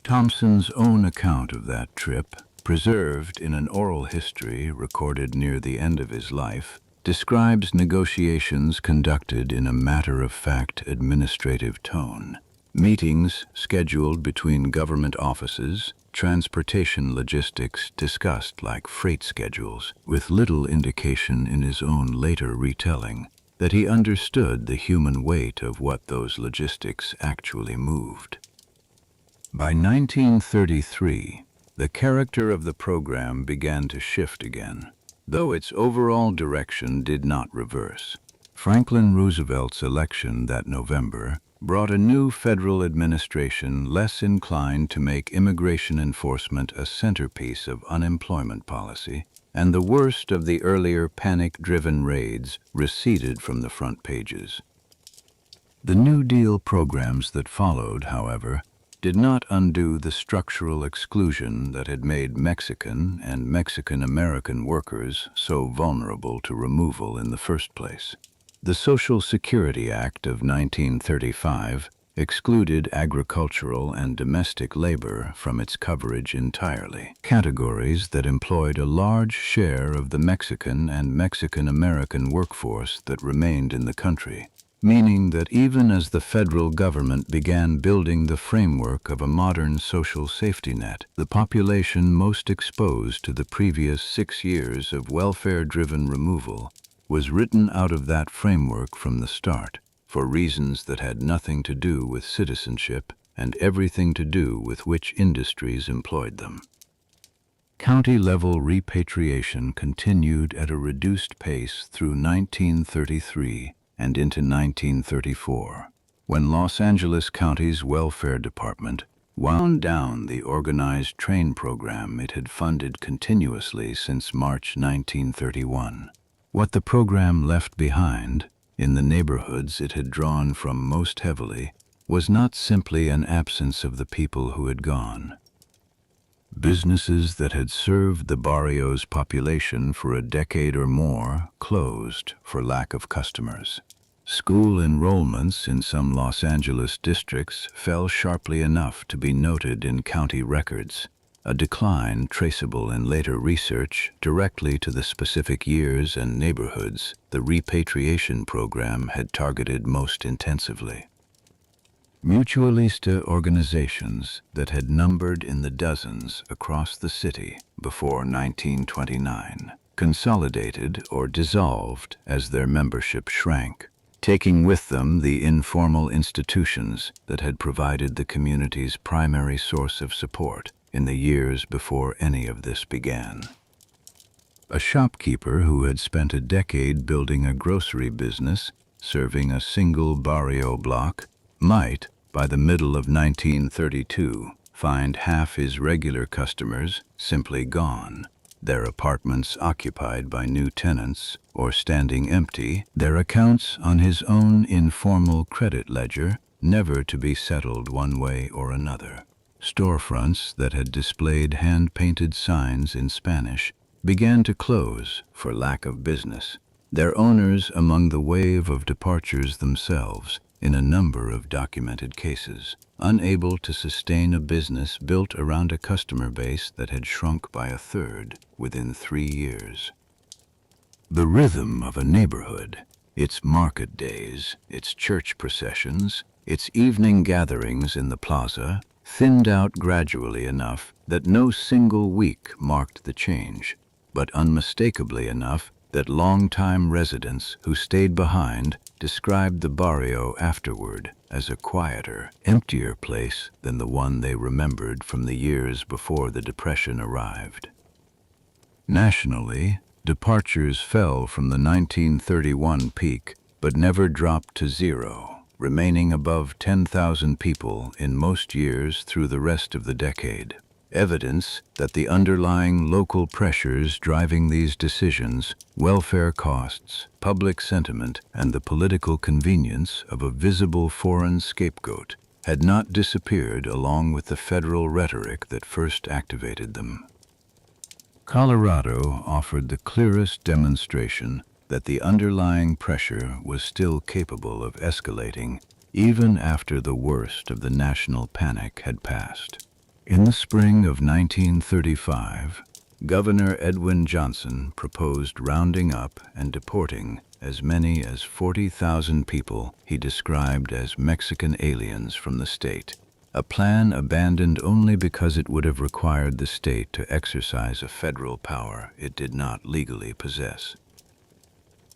Thompson's own account of that trip, preserved in an oral history recorded near the end of his life, describes negotiations conducted in a matter-of-fact administrative tone. Meetings scheduled between government offices, transportation logistics discussed like freight schedules, with little indication in his own later retelling that he understood the human weight of what those logistics actually moved. By 1933, the character of the program began to shift again, though its overall direction did not reverse. Franklin Roosevelt's election that November brought a new federal administration less inclined to make immigration enforcement a centerpiece of unemployment policy, and the worst of the earlier panic-driven raids receded from the front pages. The New Deal programs that followed, however, did not undo the structural exclusion that had made Mexican and Mexican-American workers so vulnerable to removal in the first place. The Social Security Act of 1935 excluded agricultural and domestic labor from its coverage entirely, categories that employed a large share of the Mexican and Mexican-American workforce that remained in the country, meaning that even as the federal government began building the framework of a modern social safety net, the population most exposed to the previous 6 years of welfare-driven removal was written out of that framework from the start, for reasons that had nothing to do with citizenship and everything to do with which industries employed them. County-level repatriation continued at a reduced pace through 1933 and into 1934, when Los Angeles County's Welfare Department wound down the organized train program it had funded continuously since March 1931. What the program left behind, in the neighborhoods it had drawn from most heavily, was not simply an absence of the people who had gone. Businesses that had served the barrio's population for a decade or more closed for lack of customers. School enrollments in some Los Angeles districts fell sharply enough to be noted in county records, a decline traceable in later research directly to the specific years and neighborhoods the repatriation program had targeted most intensively. Mutualista organizations that had numbered in the dozens across the city before 1929 consolidated or dissolved as their membership shrank, taking with them the informal institutions that had provided the community's primary source of support in the years before any of this began. A shopkeeper who had spent a decade building a grocery business serving a single barrio block might, by the middle of 1932, find half his regular customers simply gone, their apartments occupied by new tenants or standing empty, their accounts on his own informal credit ledger never to be settled one way or another. Storefronts that had displayed hand-painted signs in Spanish began to close for lack of business, their owners among the wave of departures themselves in a number of documented cases, unable to sustain a business built around a customer base that had shrunk by a third within 3 years. The rhythm of a neighborhood, its market days, its church processions, its evening gatherings in the plaza, thinned out gradually enough that no single week marked the change, but unmistakably enough that long-time residents who stayed behind described the barrio afterward as a quieter, emptier place than the one they remembered from the years before the Depression arrived. Nationally, Departures fell from the 1931 peak, but never dropped to zero, remaining above 10,000 people in most years through the rest of the decade. Evidence that the underlying local pressures driving these decisions, welfare costs, public sentiment, and the political convenience of a visible foreign scapegoat had not disappeared along with the federal rhetoric that first activated them. Colorado offered the clearest demonstration that the underlying pressure was still capable of escalating even after the worst of the national panic had passed. In the spring of 1935, Governor Edwin Johnson proposed rounding up and deporting as many as 40,000 people he described as Mexican aliens from the state, a plan abandoned only because it would have required the state to exercise a federal power it did not legally possess.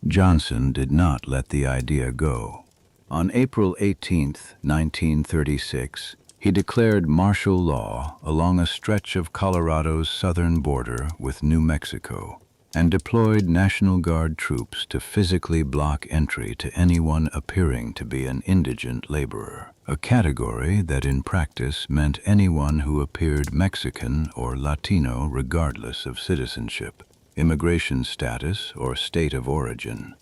Johnson did not let the idea go. On April 18, 1936, he declared martial law along a stretch of Colorado's southern border with New Mexico and deployed National Guard troops to physically block entry to anyone appearing to be an indigent laborer, a category that in practice meant anyone who appeared Mexican or Latino regardless of citizenship, immigration status, or state of origin.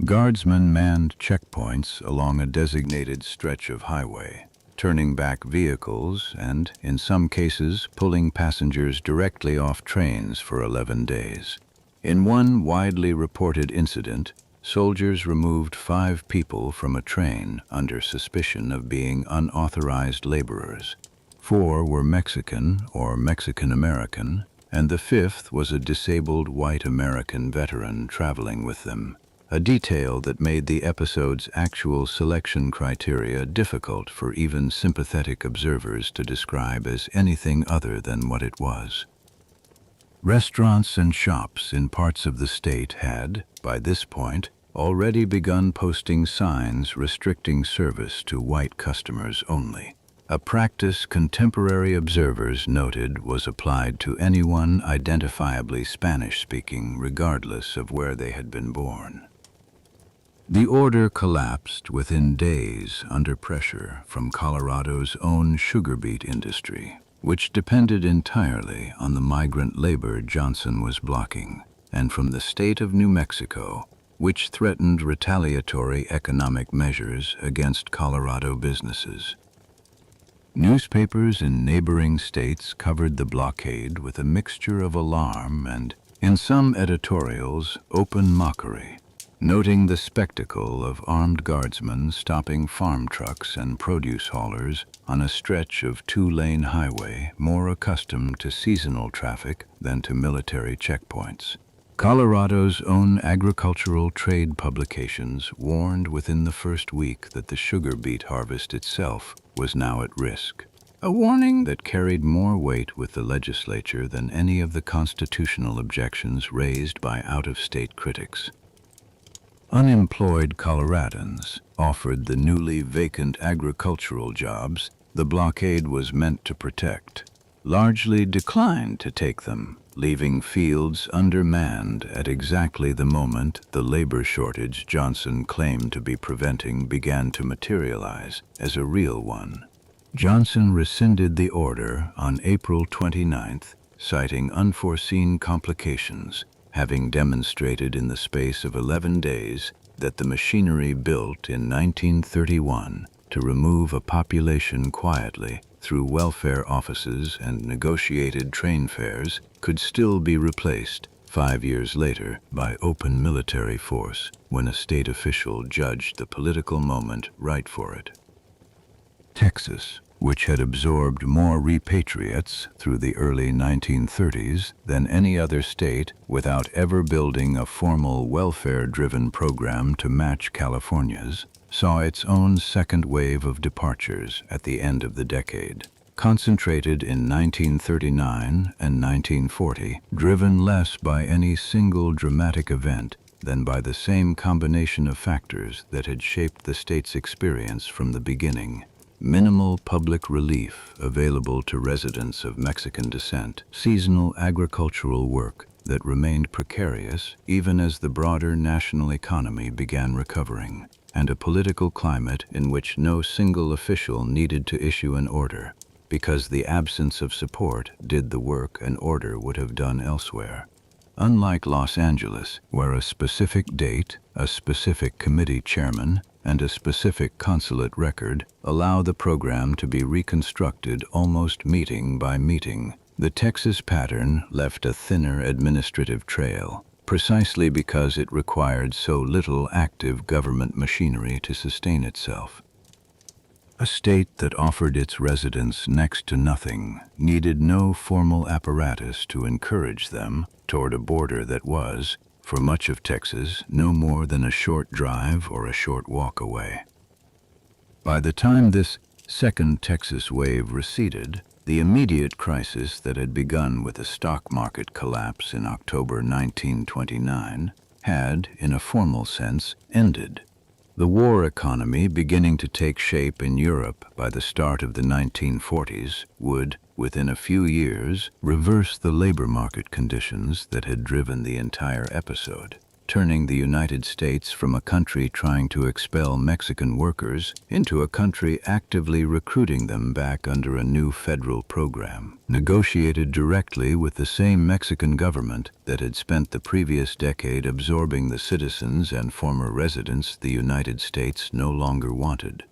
Guardsmen manned checkpoints along a designated stretch of highway, turning back vehicles and, in some cases, pulling passengers directly off trains for 11 days. In one widely reported incident, soldiers removed 5 people from a train under suspicion of being unauthorized laborers. 4 were Mexican or Mexican-American, and the 5th was a disabled white American veteran traveling with them, a detail that made the episode's actual selection criteria difficult for even sympathetic observers to describe as anything other than what it was. Restaurants and shops in parts of the state had, by this point, already begun posting signs restricting service to white customers only, a practice contemporary observers noted was applied to anyone identifiably Spanish-speaking regardless of where they had been born. The order collapsed within days under pressure from Colorado's own sugar beet industry, which depended entirely on the migrant labor Johnson was blocking, and from the state of New Mexico, which threatened retaliatory economic measures against Colorado businesses. Newspapers in neighboring states covered the blockade with a mixture of alarm and, in some editorials, open mockery, noting the spectacle of armed guardsmen stopping farm trucks and produce haulers on a stretch of 2-lane highway more accustomed to seasonal traffic than to military checkpoints. Colorado's own agricultural trade publications warned within the first week that the sugar beet harvest itself was now at risk, a warning that carried more weight with the legislature than any of the constitutional objections raised by out-of-state critics. Unemployed Coloradans, offered the newly vacant agricultural jobs the blockade was meant to protect, largely declined to take them, leaving fields undermanned at exactly the moment the labor shortage Johnson claimed to be preventing began to materialize as a real one. Johnson rescinded the order on April 29th, citing unforeseen complications, having demonstrated in the space of 11 days that the machinery built in 1931 to remove a population quietly through welfare offices and negotiated train fares could still be replaced 5 years later by open military force when a state official judged the political moment right for it. Texas, which had absorbed more repatriates through the early 1930s than any other state without ever building a formal welfare-driven program to match California's, saw its own second wave of departures at the end of the decade, concentrated in 1939 and 1940, driven less by any single dramatic event than by the same combination of factors that had shaped the state's experience from the beginning. Minimal public relief available to residents of Mexican descent, seasonal agricultural work, that remained precarious even as the broader national economy began recovering, and a political climate in which no single official needed to issue an order, because the absence of support did the work an order would have done elsewhere. Unlike Los Angeles, where a specific date, a specific committee chairman, and a specific consulate record allow the program to be reconstructed almost meeting by meeting, the Texas pattern left a thinner administrative trail, precisely because it required so little active government machinery to sustain itself. A state that offered its residents next to nothing needed no formal apparatus to encourage them toward a border that was, for much of Texas, no more than a short drive or a short walk away. By the time this second Texas wave receded, the immediate crisis that had begun with the stock market collapse in October 1929 had, in a formal sense, ended. The war economy, beginning to take shape in Europe by the start of the 1940s, would, within a few years, reverse the labor market conditions that had driven the entire episode, turning the United States from a country trying to expel Mexican workers into a country actively recruiting them back under a new federal program, negotiated directly with the same Mexican government that had spent the previous decade absorbing the citizens and former residents the United States no longer wanted.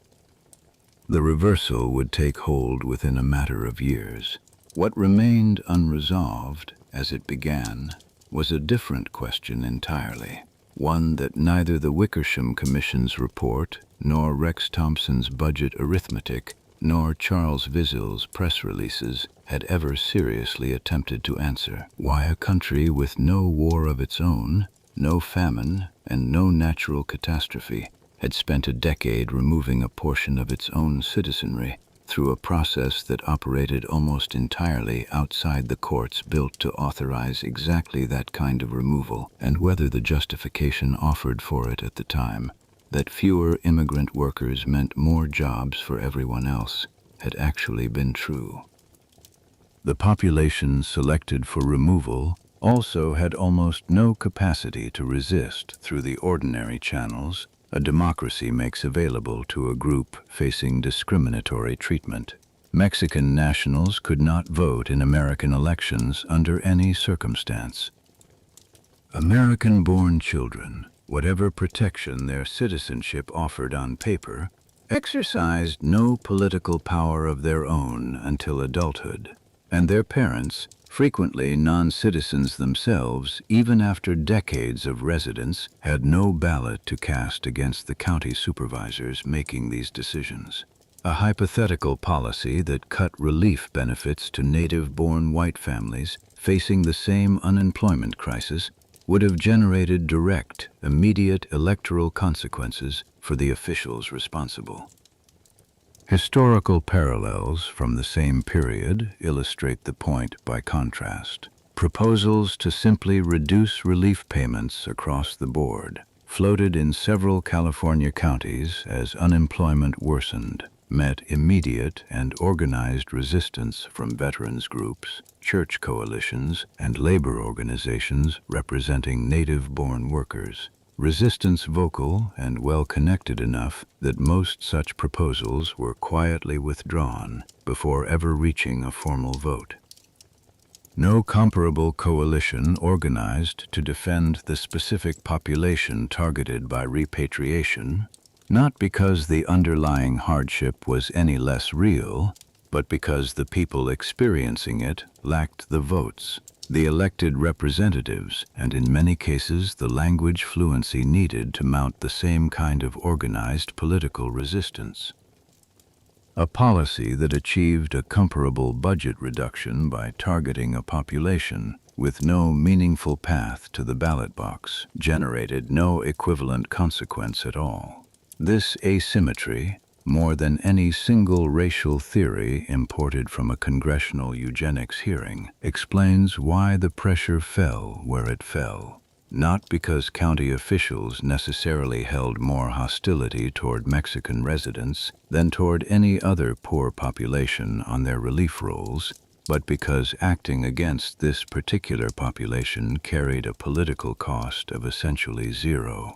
The reversal would take hold within a matter of years. What remained unresolved, as it began, was a different question entirely, one that neither the Wickersham Commission's report, nor Rex Thompson's budget arithmetic, nor Charles Vizill's press releases had ever seriously attempted to answer. Why a country with no war of its own, no famine, and no natural catastrophe had spent a decade removing a portion of its own citizenry through a process that operated almost entirely outside the courts built to authorize exactly that kind of removal, and whether the justification offered for it at the time, that fewer immigrant workers meant more jobs for everyone else, had actually been true. The population selected for removal also had almost no capacity to resist through the ordinary channels a democracy makes available to a group facing discriminatory treatment. Mexican nationals could not vote in American elections under any circumstance. American-born children, whatever protection their citizenship offered on paper, exercised no political power of their own until adulthood, and their parents, frequently non-citizens themselves, even after decades of residence, had no ballot to cast against the county supervisors making these decisions. A hypothetical policy that cut relief benefits to native-born white families facing the same unemployment crisis would have generated direct, immediate electoral consequences for the officials responsible. Historical parallels from the same period illustrate the point by contrast. Proposals to simply reduce relief payments across the board, floated in several California counties as unemployment worsened, met immediate and organized resistance from veterans groups, church coalitions, and labor organizations representing native-born workers. Resistance vocal and well-connected enough that most such proposals were quietly withdrawn before ever reaching a formal vote. No comparable coalition organized to defend the specific population targeted by repatriation, not because the underlying hardship was any less real, but because the people experiencing it lacked the votes, the elected representatives, and in many cases the language fluency needed to mount the same kind of organized political resistance. A policy that achieved a comparable budget reduction by targeting a population with no meaningful path to the ballot box generated no equivalent consequence at all. This asymmetry, more than any single racial theory imported from a congressional eugenics hearing, explains why the pressure fell where it fell. Not because county officials necessarily held more hostility toward Mexican residents than toward any other poor population on their relief rolls, but because acting against this particular population carried a political cost of essentially zero.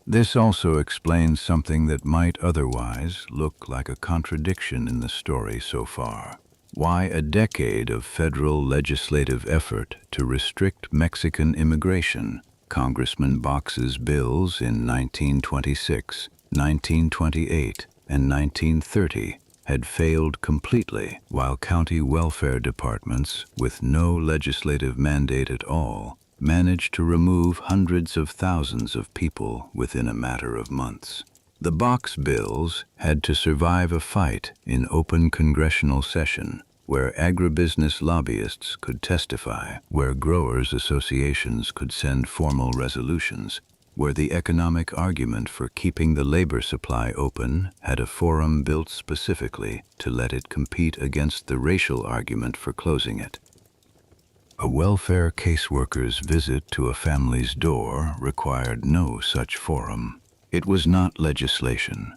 This also explains something that might otherwise look like a contradiction in the story so far. Why a decade of federal legislative effort to restrict Mexican immigration, Congressman Box's bills in 1926, 1928, and 1930 had failed completely, while county welfare departments, with no legislative mandate at all, managed to remove hundreds of thousands of people within a matter of months. The Box bills had to survive a fight in open congressional session, where agribusiness lobbyists could testify, where growers' associations could send formal resolutions, where the economic argument for keeping the labor supply open had a forum built specifically to let it compete against the racial argument for closing it. A welfare caseworker's visit to a family's door required no such forum. It was not legislation.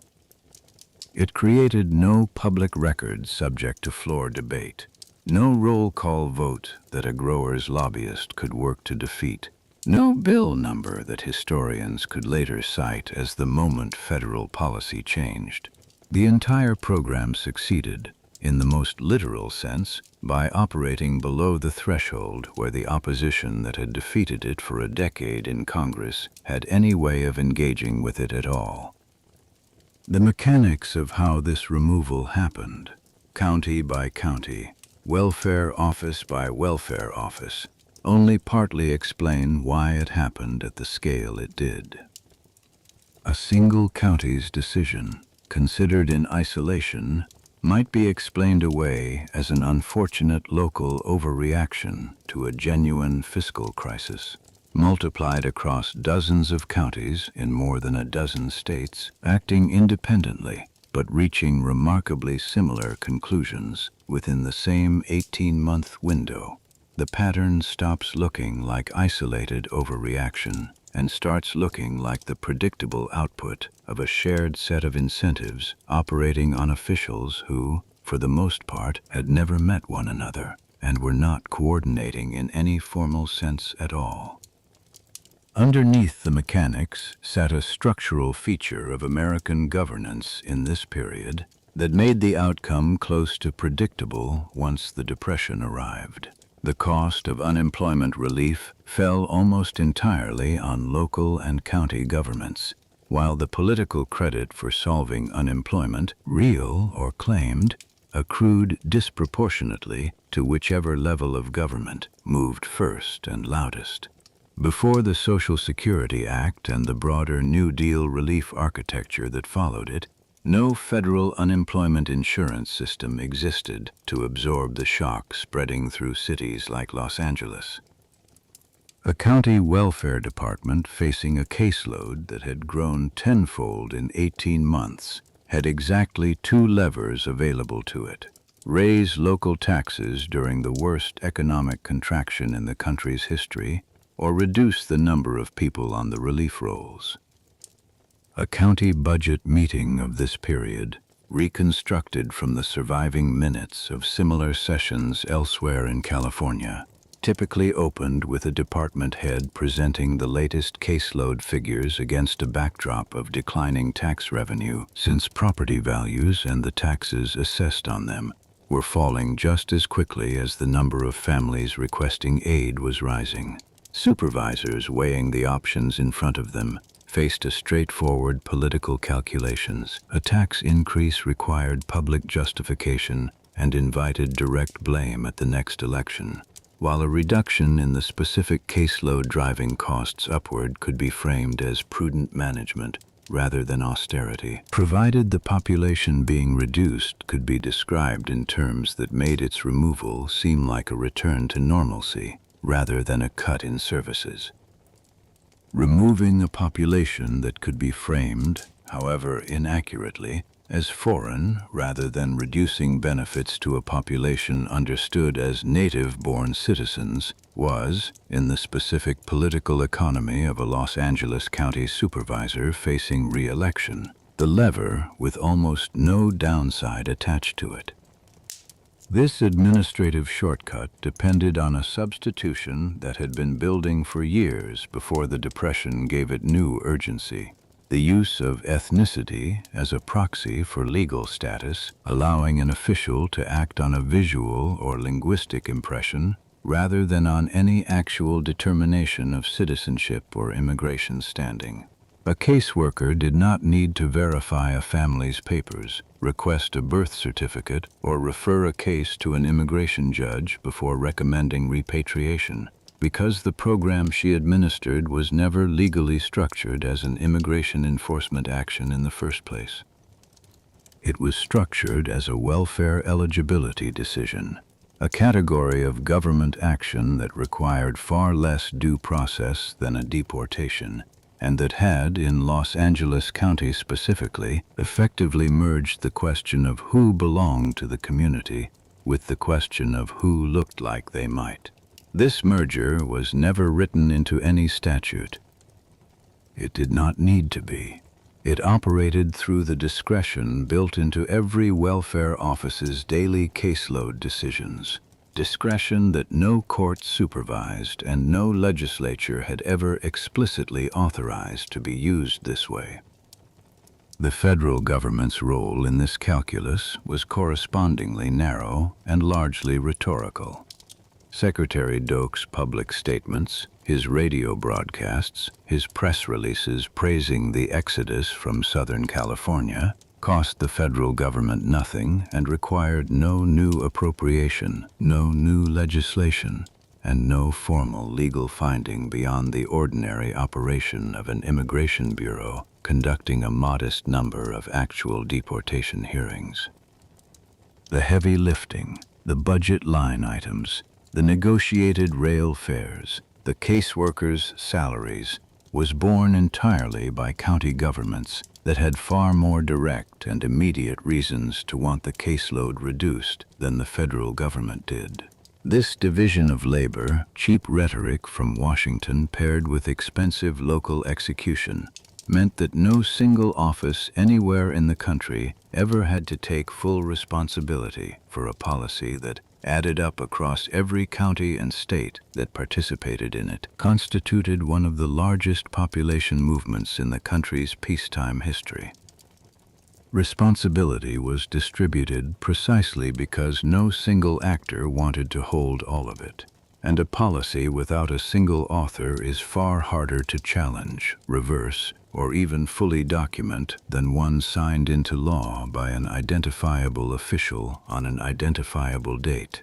It created no public record subject to floor debate, no roll call vote that a grower's lobbyist could work to defeat, no bill number that historians could later cite as the moment federal policy changed. The entire program succeeded, in the most literal sense, by operating below the threshold where the opposition that had defeated it for a decade in Congress had any way of engaging with it at all. The mechanics of how this removal happened, county by county, welfare office by welfare office, only partly explain why it happened at the scale it did. A single county's decision, considered in isolation, might be explained away as an unfortunate local overreaction to a genuine fiscal crisis. Multiplied across dozens of counties in more than a dozen states, acting independently but reaching remarkably similar conclusions within the same 18-month window, the pattern stops looking like isolated overreaction and starts looking like the predictable output of a shared set of incentives operating on officials who, for the most part, had never met one another and were not coordinating in any formal sense at all. Underneath the mechanics sat a structural feature of American governance in this period that made the outcome close to predictable once the Depression arrived. The cost of unemployment relief fell almost entirely on local and county governments, while the political credit for solving unemployment, real or claimed, accrued disproportionately to whichever level of government moved first and loudest. Before the Social Security Act and the broader New Deal relief architecture that followed it, no federal unemployment insurance system existed to absorb the shock spreading through cities like Los Angeles. A county welfare department facing a caseload that had grown tenfold in 18 months had exactly two levers available to it: raise local taxes during the worst economic contraction in the country's history, or reduce the number of people on the relief rolls. A county budget meeting of this period, reconstructed from the surviving minutes of similar sessions elsewhere in California, typically opened with a department head presenting the latest caseload figures against a backdrop of declining tax revenue, since property values and the taxes assessed on them were falling just as quickly as the number of families requesting aid was rising. Supervisors weighing the options in front of them faced a straightforward political calculations. A tax increase required public justification and invited direct blame at the next election, while a reduction in the specific caseload driving costs upward could be framed as prudent management rather than austerity, provided the population being reduced could be described in terms that made its removal seem like a return to normalcy rather than a cut in services. Removing a population that could be framed, however inaccurately, as foreign rather than reducing benefits to a population understood as native-born citizens was, in the specific political economy of a Los Angeles County supervisor facing re-election, the lever with almost no downside attached to it. This administrative shortcut depended on a substitution that had been building for years before the Depression gave it new urgency. The use of ethnicity as a proxy for legal status, allowing an official to act on a visual or linguistic impression rather than on any actual determination of citizenship or immigration standing. A caseworker did not need to verify a family's papers, request a birth certificate, or refer a case to an immigration judge before recommending repatriation, because the program she administered was never legally structured as an immigration enforcement action in the first place. It was structured as a welfare eligibility decision, a category of government action that required far less due process than a deportation, and that had, in Los Angeles County specifically, effectively merged the question of who belonged to the community with the question of who looked like they might. This merger was never written into any statute. It did not need to be. It operated through the discretion built into every welfare office's daily caseload decisions, discretion that no court supervised and no legislature had ever explicitly authorized to be used this way. The federal government's role in this calculus was correspondingly narrow and largely rhetorical. Secretary Doak's public statements, his radio broadcasts, his press releases praising the exodus from Southern California cost the federal government nothing and required no new appropriation, no new legislation, and no formal legal finding beyond the ordinary operation of an immigration bureau conducting a modest number of actual deportation hearings. The heavy lifting, the budget line items, the negotiated rail fares, the caseworkers' salaries, was borne entirely by county governments that had far more direct and immediate reasons to want the caseload reduced than the federal government did. This division of labor, cheap rhetoric from Washington paired with expensive local execution, meant that no single office anywhere in the country ever had to take full responsibility for a policy that added up across every county and state that participated in it, constituted one of the largest population movements in the country's peacetime history. Responsibility was distributed precisely because no single actor wanted to hold all of it, and a policy without a single author is far harder to challenge, reverse, or even fully document than one signed into law by an identifiable official on an identifiable date.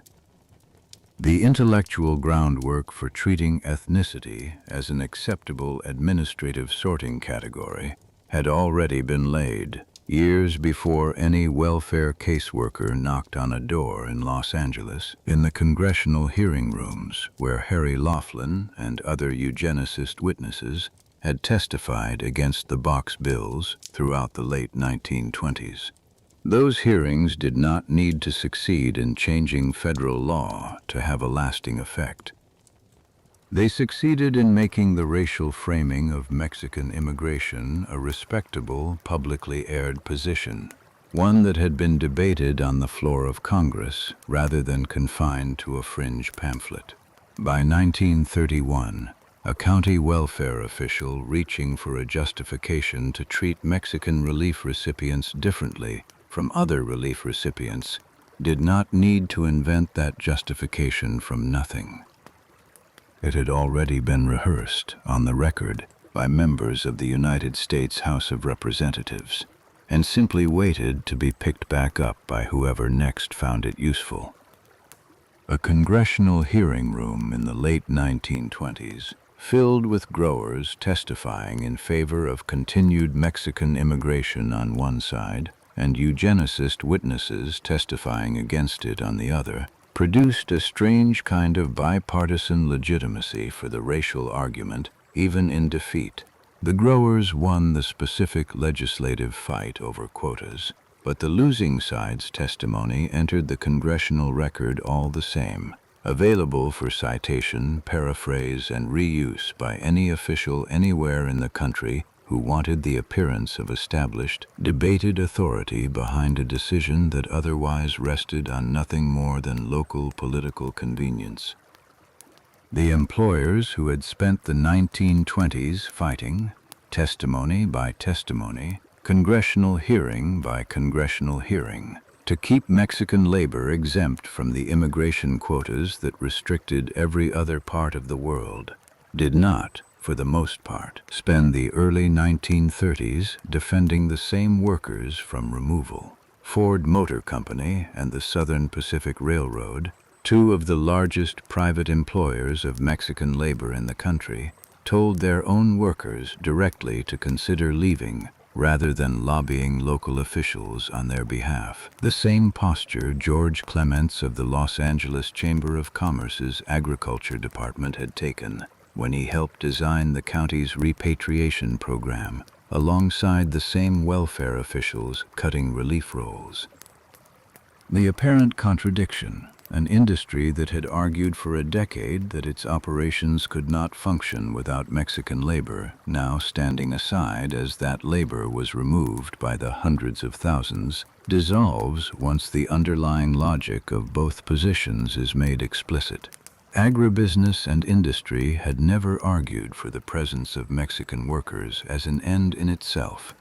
The intellectual groundwork for treating ethnicity as an acceptable administrative sorting category had already been laid years before any welfare caseworker knocked on a door in Los Angeles, in the congressional hearing rooms where Harry Laughlin and other eugenicist witnesses had testified against the box bills throughout the late 1920s. Those hearings did not need to succeed in changing federal law to have a lasting effect. They succeeded in making the racial framing of Mexican immigration a respectable, publicly aired position, one that had been debated on the floor of Congress rather than confined to a fringe pamphlet. By 1931, a county welfare official reaching for a justification to treat Mexican relief recipients differently from other relief recipients did not need to invent that justification from nothing. It had already been rehearsed on the record by members of the United States House of Representatives, and simply waited to be picked back up by whoever next found it useful. A congressional hearing room in the late 1920s, filled with growers testifying in favor of continued Mexican immigration on one side, and eugenicist witnesses testifying against it on the other, produced a strange kind of bipartisan legitimacy for the racial argument, even in defeat. The growers won the specific legislative fight over quotas, but the losing side's testimony entered the congressional record all the same, available for citation, paraphrase, and reuse by any official anywhere in the country who wanted the appearance of established, debated authority behind a decision that otherwise rested on nothing more than local political convenience. The employers who had spent the 1920s fighting, testimony by testimony, congressional hearing by congressional hearing, to keep Mexican labor exempt from the immigration quotas that restricted every other part of the world, did not, for the most part, spend the early 1930s defending the same workers from removal. Ford Motor Company and the Southern Pacific Railroad, two of the largest private employers of Mexican labor in the country, told their own workers directly to consider leaving rather than lobbying local officials on their behalf. The same posture George Clements of the Los Angeles Chamber of Commerce's Agriculture Department had taken when he helped design the county's repatriation program, alongside the same welfare officials cutting relief rolls. The apparent contradiction, an industry that had argued for a decade that its operations could not function without Mexican labor, now standing aside as that labor was removed by the hundreds of thousands, dissolves once the underlying logic of both positions is made explicit. Agribusiness and industry had never argued for the presence of Mexican workers as an end in itself.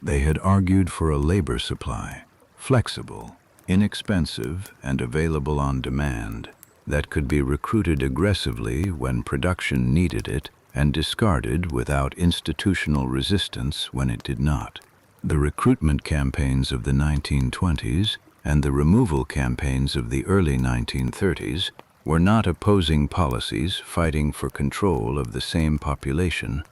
They had argued for a labor supply, flexible, inexpensive, and available on demand, that could be recruited aggressively when production needed it and discarded without institutional resistance when it did not. The recruitment campaigns of the 1920s and the removal campaigns of the early 1930s were not opposing policies fighting for control of the same population.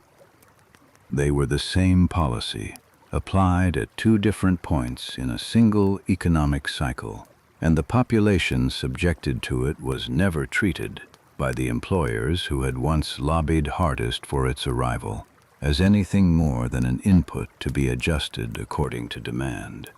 They were the same policy, applied at two different points in a single economic cycle, and the population subjected to it was never treated, by the employers who had once lobbied hardest for its arrival, as anything more than an input to be adjusted according to demand.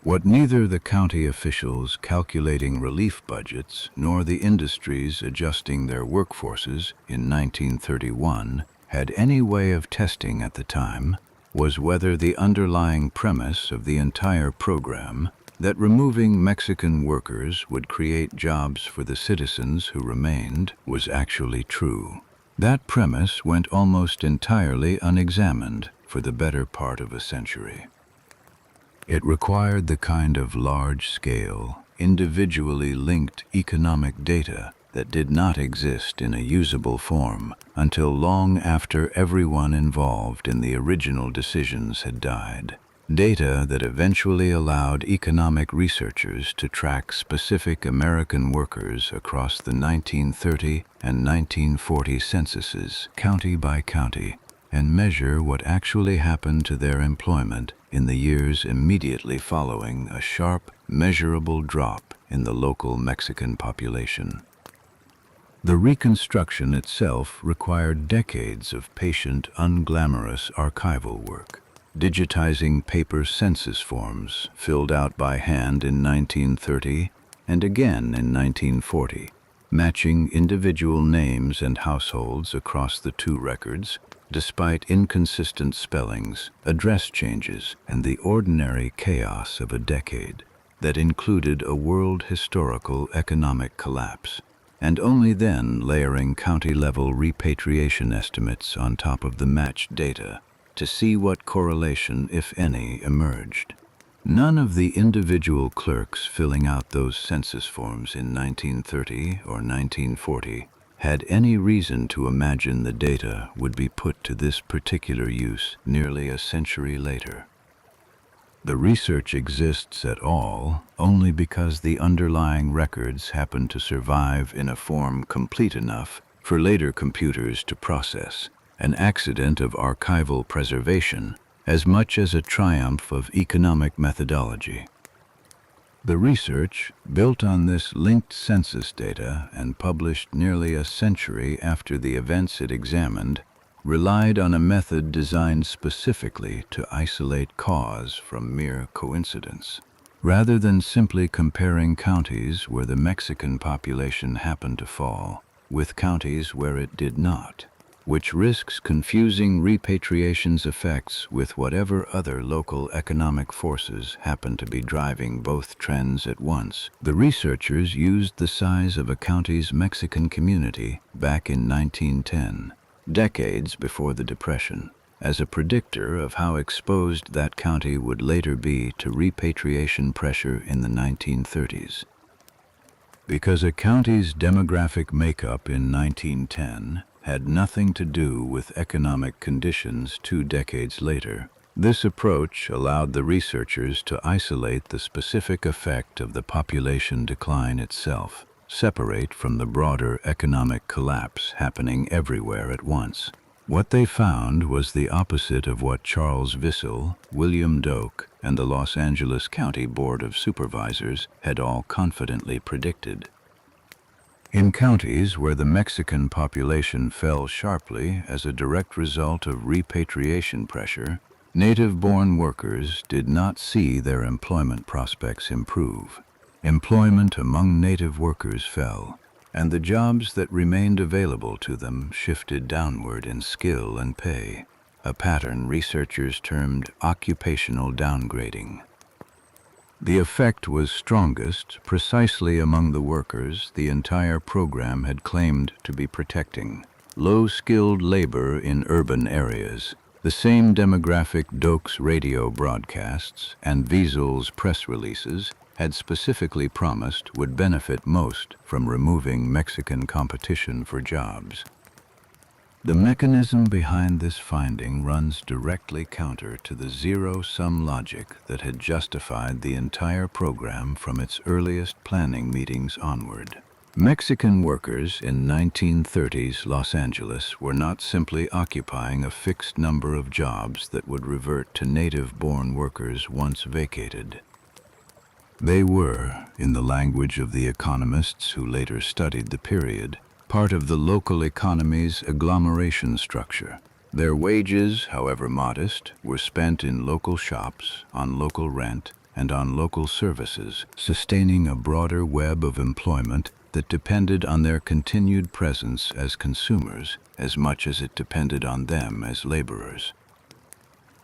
What neither the county officials calculating relief budgets nor the industries adjusting their workforces in 1931 had any way of testing at the time was whether the underlying premise of the entire program, that removing Mexican workers would create jobs for the citizens who remained, was actually true. That premise went almost entirely unexamined for the better part of a century. It required the kind of large-scale, individually linked economic data that did not exist in a usable form until long after everyone involved in the original decisions had died. Data that eventually allowed economic researchers to track specific American workers across the 1930 and 1940 censuses, county by county, and measure what actually happened to their employment in the years immediately following a sharp, measurable drop in the local Mexican population. The reconstruction itself required decades of patient, unglamorous archival work, digitizing paper census forms filled out by hand in 1930 and again in 1940, matching individual names and households across the two records, despite inconsistent spellings, address changes, and the ordinary chaos of a decade that included a world historical economic collapse, and only then layering county-level repatriation estimates on top of the matched data to see what correlation, if any, emerged. None of the individual clerks filling out those census forms in 1930 or 1940 had any reason to imagine the data would be put to this particular use nearly a century later. The research exists at all only because the underlying records happen to survive in a form complete enough for later computers to process, an accident of archival preservation as much as a triumph of economic methodology. The research, built on this linked census data and published nearly a century after the events it examined, relied on a method designed specifically to isolate cause from mere coincidence, rather than simply comparing counties where the Mexican population happened to fall with counties where it did not. which risks confusing repatriation's effects with whatever other local economic forces happen to be driving both trends at once. The researchers used the size of a county's Mexican community back in 1910, decades before the Depression, as a predictor of how exposed that county would later be to repatriation pressure in the 1930s. Because a county's demographic makeup in 1910 had nothing to do with economic conditions 2 decades later, this approach allowed the researchers to isolate the specific effect of the population decline itself, separate from the broader economic collapse happening everywhere at once. What they found was the opposite of what Charles Vissel, William Doak, and the Los Angeles County Board of Supervisors had all confidently predicted. In counties where the Mexican population fell sharply as a direct result of repatriation pressure, native-born workers did not see their employment prospects improve. Employment among native workers fell, and the jobs that remained available to them shifted downward in skill and pay, a pattern researchers termed occupational downgrading. The effect was strongest precisely among the workers the entire program had claimed to be protecting: low-skilled labor in urban areas. The same demographic Doak's radio broadcasts and Wiesel's press releases had specifically promised would benefit most from removing Mexican competition for jobs. The mechanism behind this finding runs directly counter to the zero-sum logic that had justified the entire program from its earliest planning meetings onward. Mexican workers in 1930s Los Angeles were not simply occupying a fixed number of jobs that would revert to native-born workers once vacated. They were, in the language of the economists who later studied the period, part of the local economy's agglomeration structure. Their wages, however modest, were spent in local shops, on local rent, and on local services, sustaining a broader web of employment that depended on their continued presence as consumers as much as it depended on them as laborers.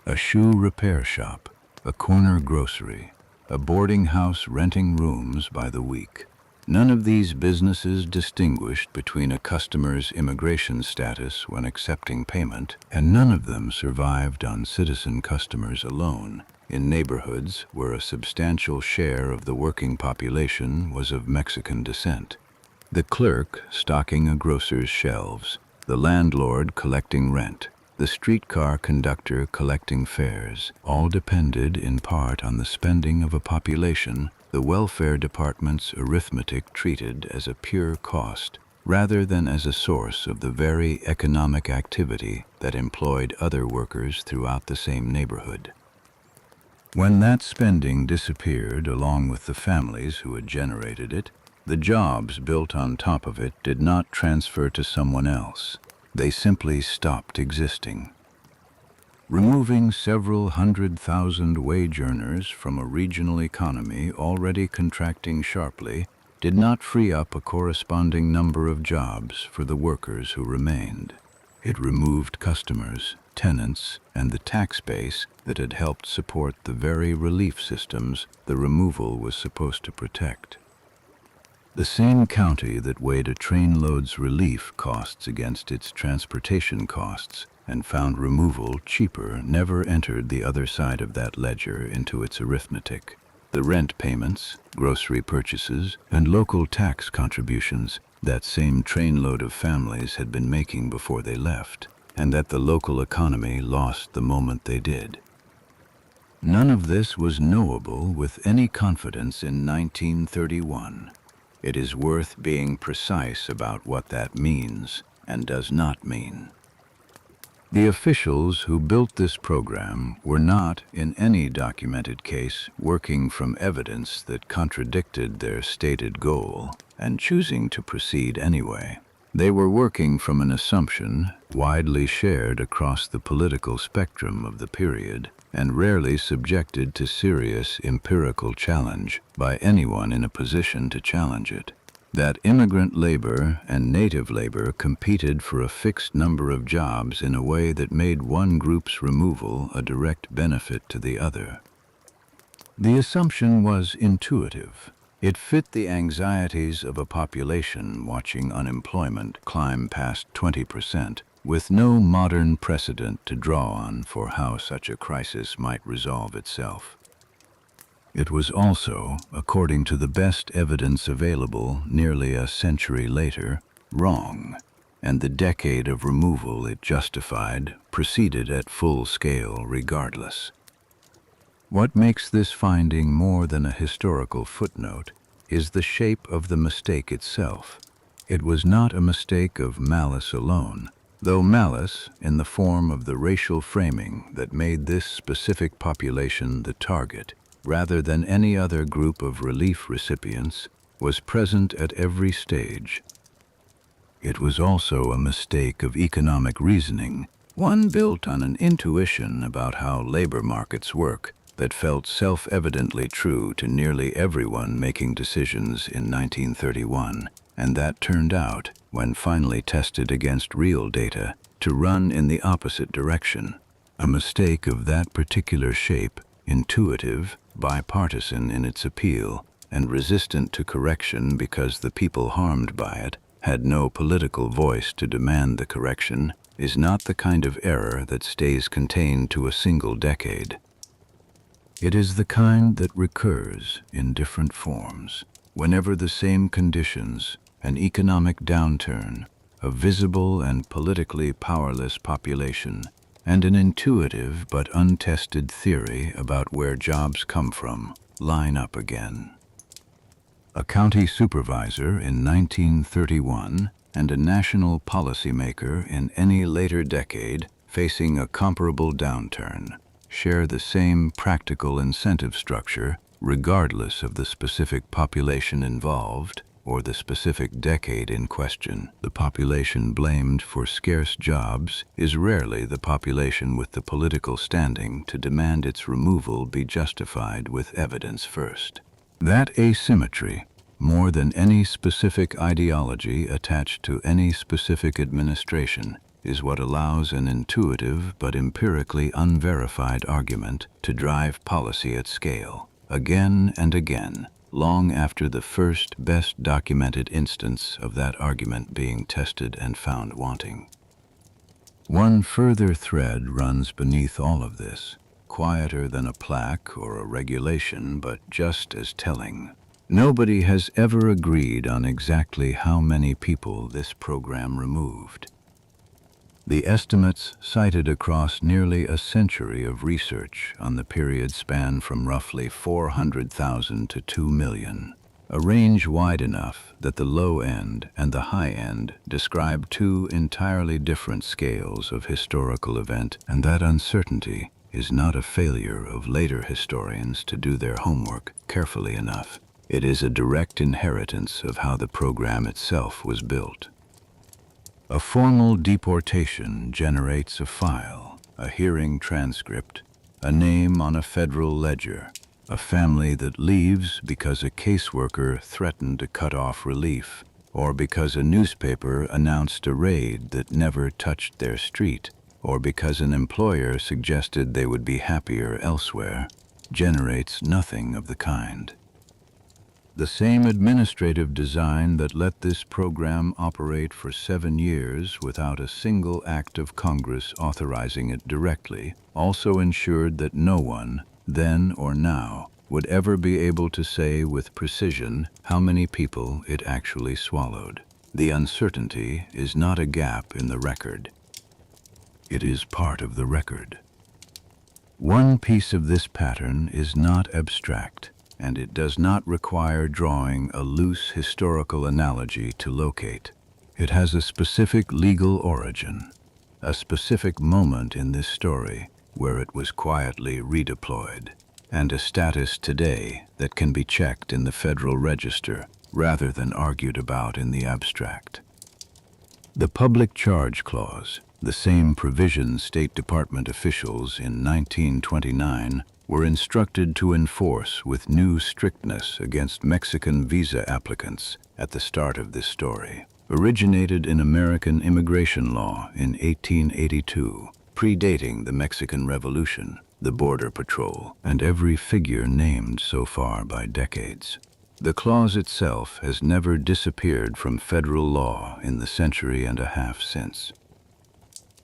A shoe repair shop, a corner grocery, a boarding house renting rooms by the week. None of these businesses distinguished between a customer's immigration status when accepting payment, and none of them survived on citizen customers alone, in neighborhoods where a substantial share of the working population was of Mexican descent. The clerk stocking a grocer's shelves, the landlord collecting rent, the streetcar conductor collecting fares, all depended in part on the spending of a population the welfare department's arithmetic treated as a pure cost, rather than as a source of the very economic activity that employed other workers throughout the same neighborhood. When that spending disappeared along with the families who had generated it, the jobs built on top of it did not transfer to someone else. They simply stopped existing. Removing several 100,000 wage earners from a regional economy already contracting sharply did not free up a corresponding number of jobs for the workers who remained. It removed customers, tenants, and the tax base that had helped support the very relief systems the removal was supposed to protect. The same county that weighed a trainload's relief costs against its transportation costs and found removal cheaper never entered the other side of that ledger into its arithmetic. The rent payments, grocery purchases, and local tax contributions that same trainload of families had been making before they left, and that the local economy lost the moment they did. None of this was knowable with any confidence in 1931. It is worth being precise about what that means and does not mean. The officials who built this program were not, in any documented case, working from evidence that contradicted their stated goal and choosing to proceed anyway. They were working from an assumption widely shared across the political spectrum of the period and rarely subjected to serious empirical challenge by anyone in a position to challenge it. that immigrant labor and native labor competed for a fixed number of jobs in a way that made one group's removal a direct benefit to the other. The assumption was intuitive. It fit the anxieties of a population watching unemployment climb past 20%, with no modern precedent to draw on for how such a crisis might resolve itself. It was also, according to the best evidence available nearly a century later, wrong, and the decade of removal it justified proceeded at full scale regardless. What makes this finding more than a historical footnote is the shape of the mistake itself. It was not a mistake of malice alone, though malice, in the form of the racial framing that made this specific population the target, rather than any other group of relief recipients, was present at every stage. It was also a mistake of economic reasoning, one built on an intuition about how labor markets work that felt self-evidently true to nearly everyone making decisions in 1931, and that turned out, when finally tested against real data, to run in the opposite direction. A mistake of that particular shape, intuitive, bipartisan in its appeal, and resistant to correction because the people harmed by it had no political voice to demand the correction, is not the kind of error that stays contained to a single decade. It is the kind that recurs in different forms, whenever the same conditions, an economic downturn, a visible and politically powerless population, and an intuitive but untested theory about where jobs come from, line up again. A county supervisor in 1931 and a national policymaker in any later decade facing a comparable downturn share the same practical incentive structure regardless of the specific population involved or the specific decade in question. The population blamed for scarce jobs is rarely the population with the political standing to demand its removal be justified with evidence first. That asymmetry, more than any specific ideology attached to any specific administration, is what allows an intuitive but empirically unverified argument to drive policy at scale, again and again, long after the first best documented instance of that argument being tested and found wanting. One further thread runs beneath all of this, quieter than a plaque or a regulation, but just as telling. Nobody has ever agreed on exactly how many people this program removed. The estimates cited across nearly a century of research on the period span from roughly 400,000 to 2 million, a range wide enough that the low end and the high end describe two entirely different scales of historical event, and that uncertainty is not a failure of later historians to do their homework carefully enough. It is a direct inheritance of how the program itself was built. A formal deportation generates a file, a hearing transcript, a name on a federal ledger, a family that leaves because a caseworker threatened to cut off relief, or because a newspaper announced a raid that never touched their street, or because an employer suggested they would be happier elsewhere, generates nothing of the kind. The same administrative design that let this program operate for 7 years without a single act of Congress authorizing it directly also ensured that no one, then or now, would ever be able to say with precision how many people it actually swallowed. The uncertainty is not a gap in the record. It is part of the record. One piece of this pattern is not abstract, and it does not require drawing a loose historical analogy to locate. It has a specific legal origin, a specific moment in this story where it was quietly redeployed, and a status today that can be checked in the Federal Register rather than argued about in the abstract. The Public Charge Clause, The same provisions State Department officials in 1929 were instructed to enforce with new strictness against Mexican visa applicants at the start of this story. Originated in American immigration law in 1882, predating the Mexican Revolution, the Border Patrol, and every figure named so far by decades. The clause itself has never disappeared from federal law in the century and a half since.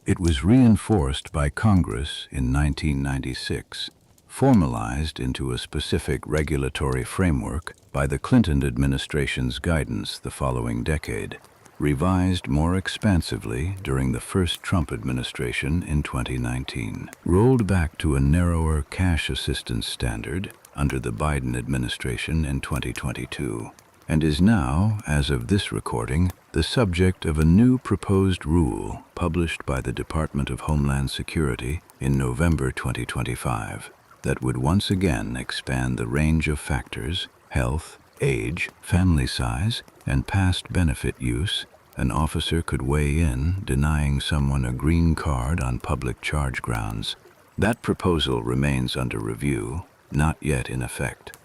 It was reinforced by Congress in 1996, formalized into a specific regulatory framework by the Clinton administration's guidance the following decade, revised more expansively during the first Trump administration in 2019, rolled back to a narrower cash assistance standard under the Biden administration in 2022, and is now, as of this recording, the subject of a new proposed rule published by the Department of Homeland Security in November 2025 that would once again expand the range of factors, health, age, family size, and past benefit use, an officer could weigh in denying someone a green card on public charge grounds. That proposal remains under review, not yet in effect.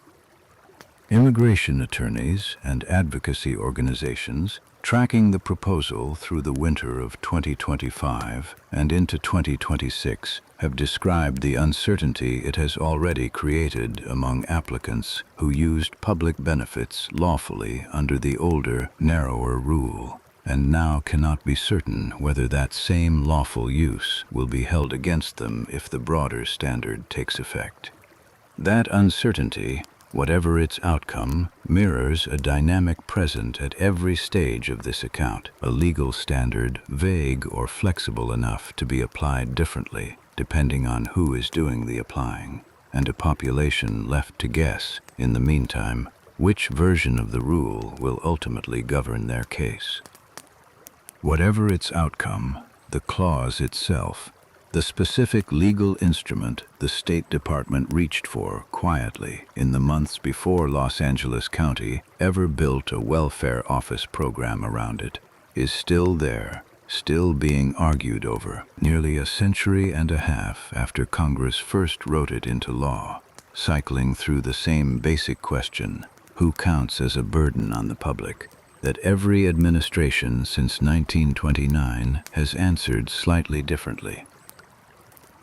Immigration attorneys and advocacy organizations tracking the proposal through the winter of 2025 and into 2026 have described the uncertainty it has already created among applicants who used public benefits lawfully under the older, narrower rule, and now cannot be certain whether that same lawful use will be held against them if the broader standard takes effect. That uncertainty, whatever its outcome, mirrors a dynamic present at every stage of this account, a legal standard vague or flexible enough to be applied differently, depending on who is doing the applying, and a population left to guess, in the meantime, which version of the rule will ultimately govern their case. Whatever its outcome, the clause itself, the specific legal instrument the State Department reached for quietly in the months before Los Angeles County ever built a welfare office program around it, is still there, still being argued over, nearly a century and a half after Congress first wrote it into law, cycling through the same basic question, who counts as a burden on the public, that every administration since 1929 has answered slightly differently.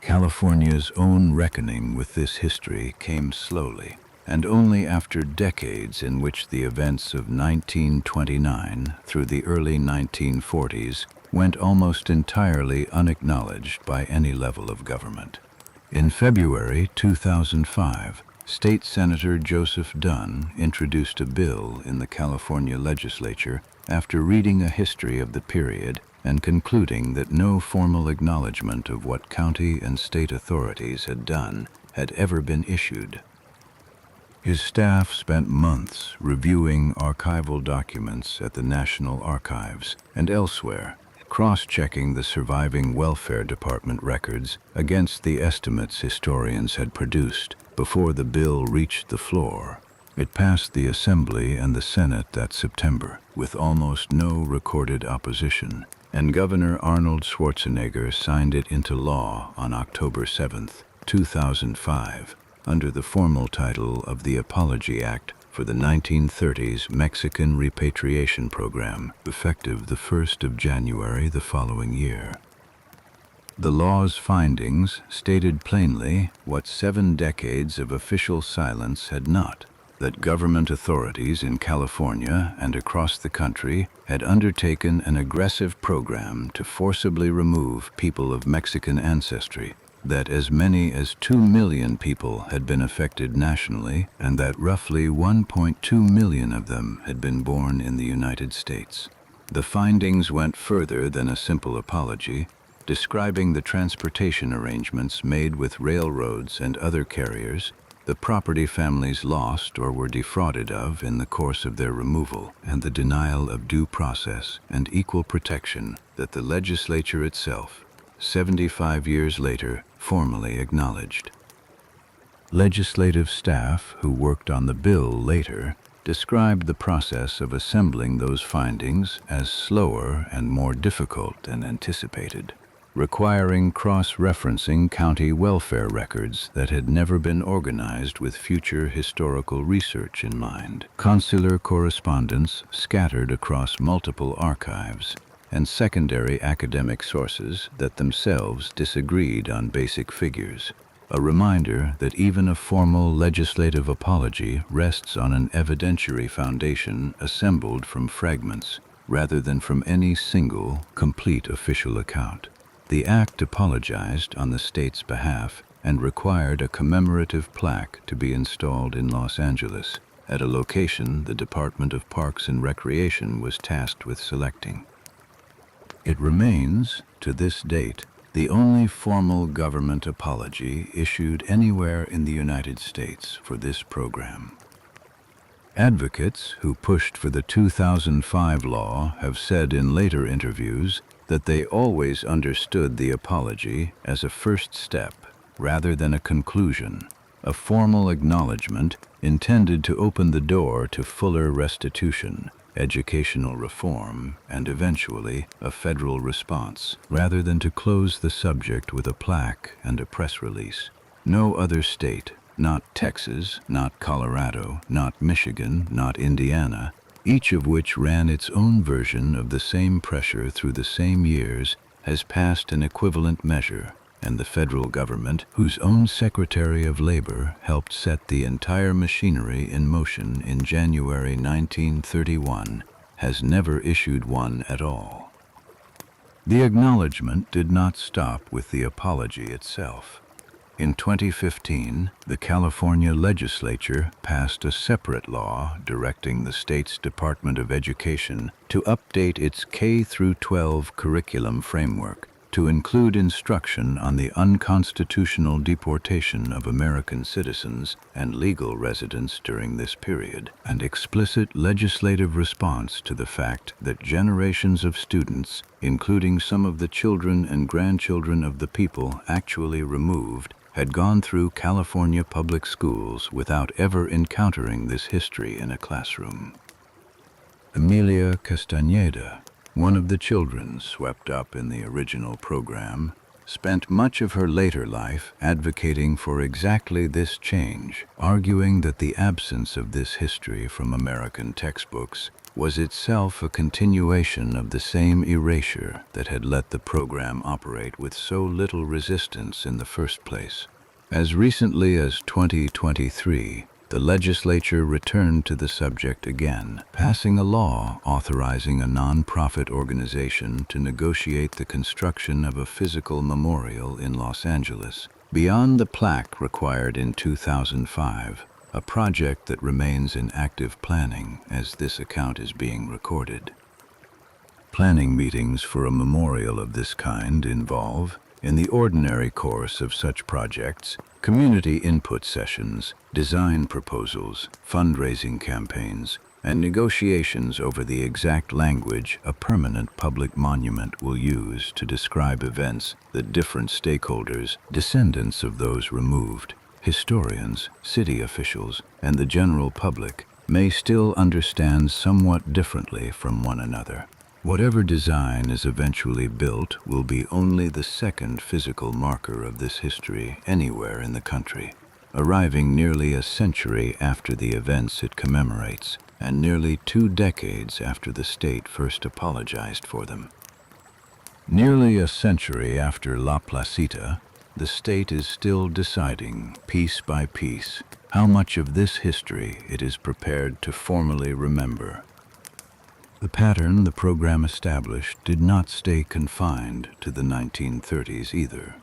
California's own reckoning with this history came slowly, and only after decades in which the events of 1929 through the early 1940s went almost entirely unacknowledged by any level of government. In February 2005, State Senator Joseph Dunn introduced a bill in the California legislature after reading a history of the period and concluding that no formal acknowledgement of what county and state authorities had done had ever been issued. His staff spent months reviewing archival documents at the National Archives and elsewhere, cross-checking the surviving welfare department records against the estimates historians had produced before the bill reached the floor. It passed the Assembly and the Senate that September with almost no recorded opposition, and Governor Arnold Schwarzenegger signed it into law on October 7, 2005, under the formal title of the Apology Act for the 1930s Mexican Repatriation Program, effective the 1st of January the following year. The law's findings stated plainly what 7 decades of official silence had not, that government authorities in California and across the country had undertaken an aggressive program to forcibly remove people of Mexican ancestry, that as many as 2 million people had been affected nationally, and that roughly 1.2 million of them had been born in the United States. The findings went further than a simple apology, describing the transportation arrangements made with railroads and other carriers, the property families lost or were defrauded of in the course of their removal, and the denial of due process and equal protection that the legislature itself, 75 years later, formally acknowledged. Legislative staff who worked on the bill later described the process of assembling those findings as slower and more difficult than anticipated. requiring cross-referencing county welfare records that had never been organized with future historical research in mind. Consular correspondence scattered across multiple archives, and secondary academic sources that themselves disagreed on basic figures. A reminder that even a formal legislative apology rests on an evidentiary foundation assembled from fragments, rather than from any single, complete official account. The act apologized on the state's behalf and required a commemorative plaque to be installed in Los Angeles, at a location the Department of Parks and Recreation was tasked with selecting. It remains, to this date, the only formal government apology issued anywhere in the United States for this program. Advocates who pushed for the 2005 law have said in later interviews that they always understood the apology as a first step rather than a conclusion, a formal acknowledgement intended to open the door to fuller restitution, educational reform, and eventually a federal response, rather than to close the subject with a plaque and a press release. No other state, not Texas, not Colorado, not Michigan, not Indiana, each of which ran its own version of the same pressure through the same years, has passed an equivalent measure, and the federal government, whose own Secretary of Labor helped set the entire machinery in motion in January 1931, has never issued one at all. The acknowledgement did not stop with the apology itself. In 2015, the California legislature passed a separate law directing the state's Department of Education to update its K-12 curriculum framework to include instruction on the unconstitutional deportation of American citizens and legal residents during this period, and explicit legislative response to the fact that generations of students, including some of the children and grandchildren of the people actually removed, had gone through California public schools without ever encountering this history in a classroom. Emilia Castañeda, one of the children swept up in the original program, spent much of her later life advocating for exactly this change, arguing that the absence of this history from American textbooks was itself a continuation of the same erasure that had let the program operate with so little resistance in the first place. As recently as 2023, the legislature returned to the subject again, passing a law authorizing a non-profit organization to negotiate the construction of a physical memorial in Los Angeles, beyond the plaque required in 2005, a project that remains in active planning as this account is being recorded. Planning meetings for a memorial of this kind involve, in the ordinary course of such projects, community input sessions, design proposals, fundraising campaigns, and negotiations over the exact language a permanent public monument will use to describe events that different stakeholders, descendants of those removed, historians, city officials, and the general public, may still understand somewhat differently from one another. Whatever design is eventually built will be only the second physical marker of this history anywhere in the country, arriving nearly a century after the events it commemorates, and nearly 2 decades after the state first apologized for them. Nearly a century after La Placita, the state is still deciding, piece by piece, how much of this history it is prepared to formally remember. The pattern the program established did not stay confined to the 1930s either.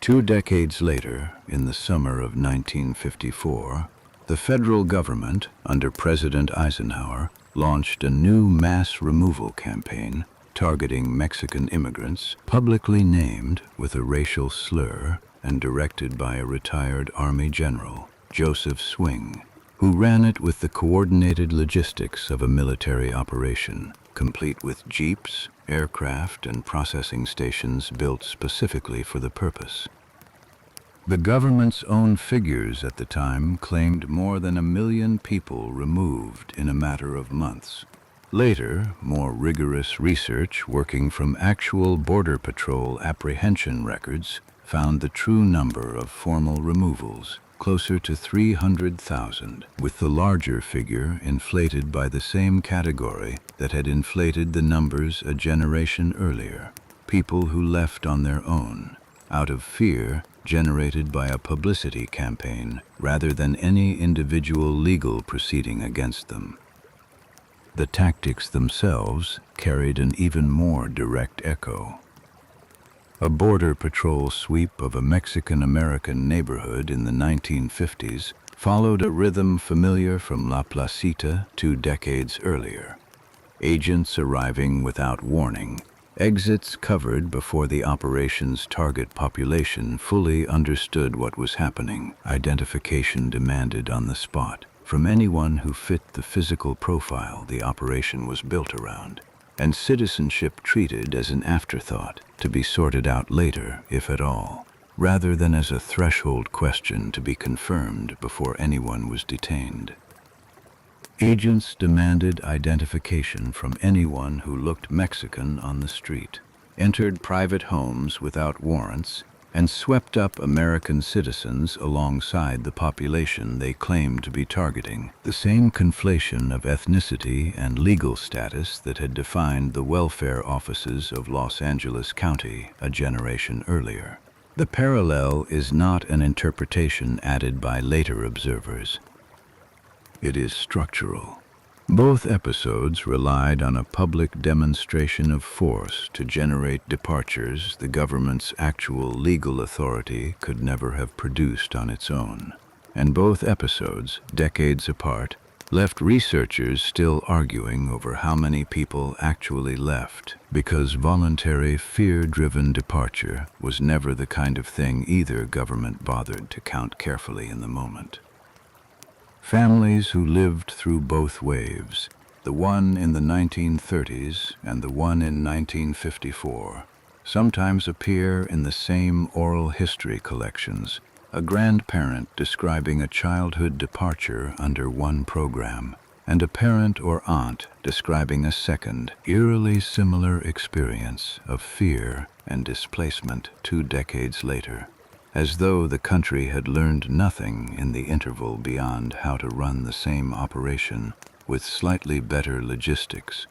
2 decades later, in the summer of 1954, the federal government, under President Eisenhower, launched a new mass removal campaign targeting Mexican immigrants, publicly named with a racial slur and directed by a retired Army general, Joseph Swing, who ran it with the coordinated logistics of a military operation, complete with jeeps, aircraft, and processing stations built specifically for the purpose. The government's own figures at the time claimed more than 1 million people removed in a matter of months, Later, more rigorous research working from actual Border Patrol apprehension records found the true number of formal removals closer to 300,000, with the larger figure inflated by the same category that had inflated the numbers a generation earlier: people who left on their own, out of fear generated by a publicity campaign rather than any individual legal proceeding against them. The tactics themselves carried an even more direct echo. A Border Patrol sweep of a Mexican-American neighborhood in the 1950s followed a rhythm familiar from La Placita 2 decades earlier. Agents arriving without warning, exits covered before the operation's target population fully understood what was happening, identification demanded on the spot from anyone who fit the physical profile the operation was built around, and citizenship treated as an afterthought to be sorted out later, if at all, rather than as a threshold question to be confirmed before anyone was detained. Agents demanded identification from anyone who looked Mexican on the street, entered private homes without warrants, and swept up American citizens alongside the population they claimed to be targeting, the same conflation of ethnicity and legal status that had defined the welfare offices of Los Angeles County a generation earlier. The parallel is not an interpretation added by later observers. It is structural. Both episodes relied on a public demonstration of force to generate departures the government's actual legal authority could never have produced on its own. And both episodes, decades apart, left researchers still arguing over how many people actually left, because voluntary, fear-driven departure was never the kind of thing either government bothered to count carefully in the moment. Families who lived through both waves, the one in the 1930s and the one in 1954, sometimes appear in the same oral history collections, a grandparent describing a childhood departure under one program, and a parent or aunt describing a second, eerily similar experience of fear and displacement 2 decades later, as though the country had learned nothing in the interval beyond how to run the same operation with slightly better logistics.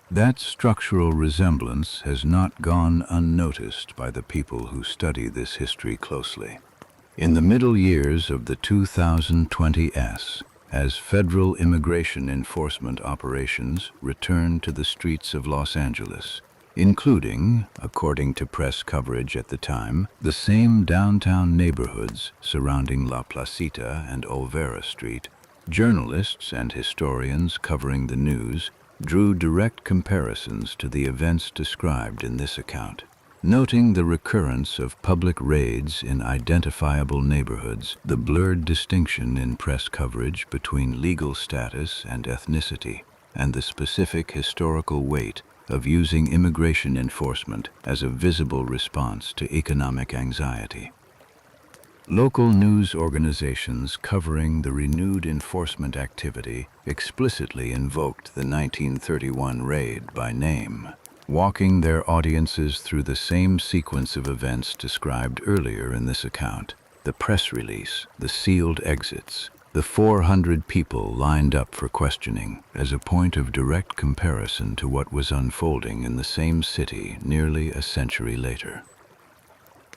That structural resemblance has not gone unnoticed by the people who study this history closely. In the middle years of the 2020s, as federal immigration enforcement operations returned to the streets of Los Angeles, including, according to press coverage at the time, the same downtown neighborhoods surrounding La Placita and Olvera Street, journalists and historians covering the news drew direct comparisons to the events described in this account, noting the recurrence of public raids in identifiable neighborhoods, the blurred distinction in press coverage between legal status and ethnicity, and the specific historical weight of using immigration enforcement as a visible response to economic anxiety. Local news organizations covering the renewed enforcement activity explicitly invoked the 1931 raid by name, walking their audiences through the same sequence of events described earlier in this account: the press release, the sealed exits, the 400 people lined up for questioning, as a point of direct comparison to what was unfolding in the same city nearly a century later.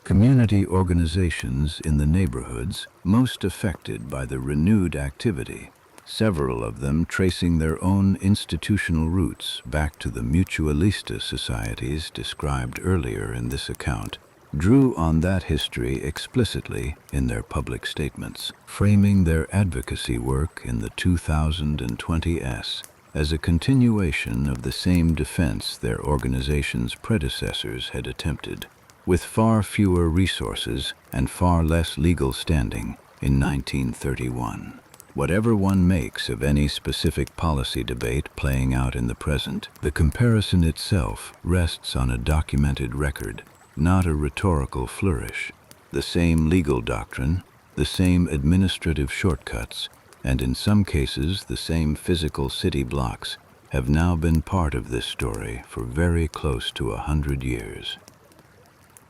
Community organizations in the neighborhoods most affected by the renewed activity, several of them tracing their own institutional roots back to the mutualista societies described earlier in this account, drew on that history explicitly in their public statements, framing their advocacy work in the 2020s as a continuation of the same defense their organization's predecessors had attempted, with far fewer resources and far less legal standing, in 1931. Whatever one makes of any specific policy debate playing out in the present, the comparison itself rests on a documented record, not a rhetorical flourish. The same legal doctrine, the same administrative shortcuts, and in some cases the same physical city blocks have now been part of this story for very close to 100 years.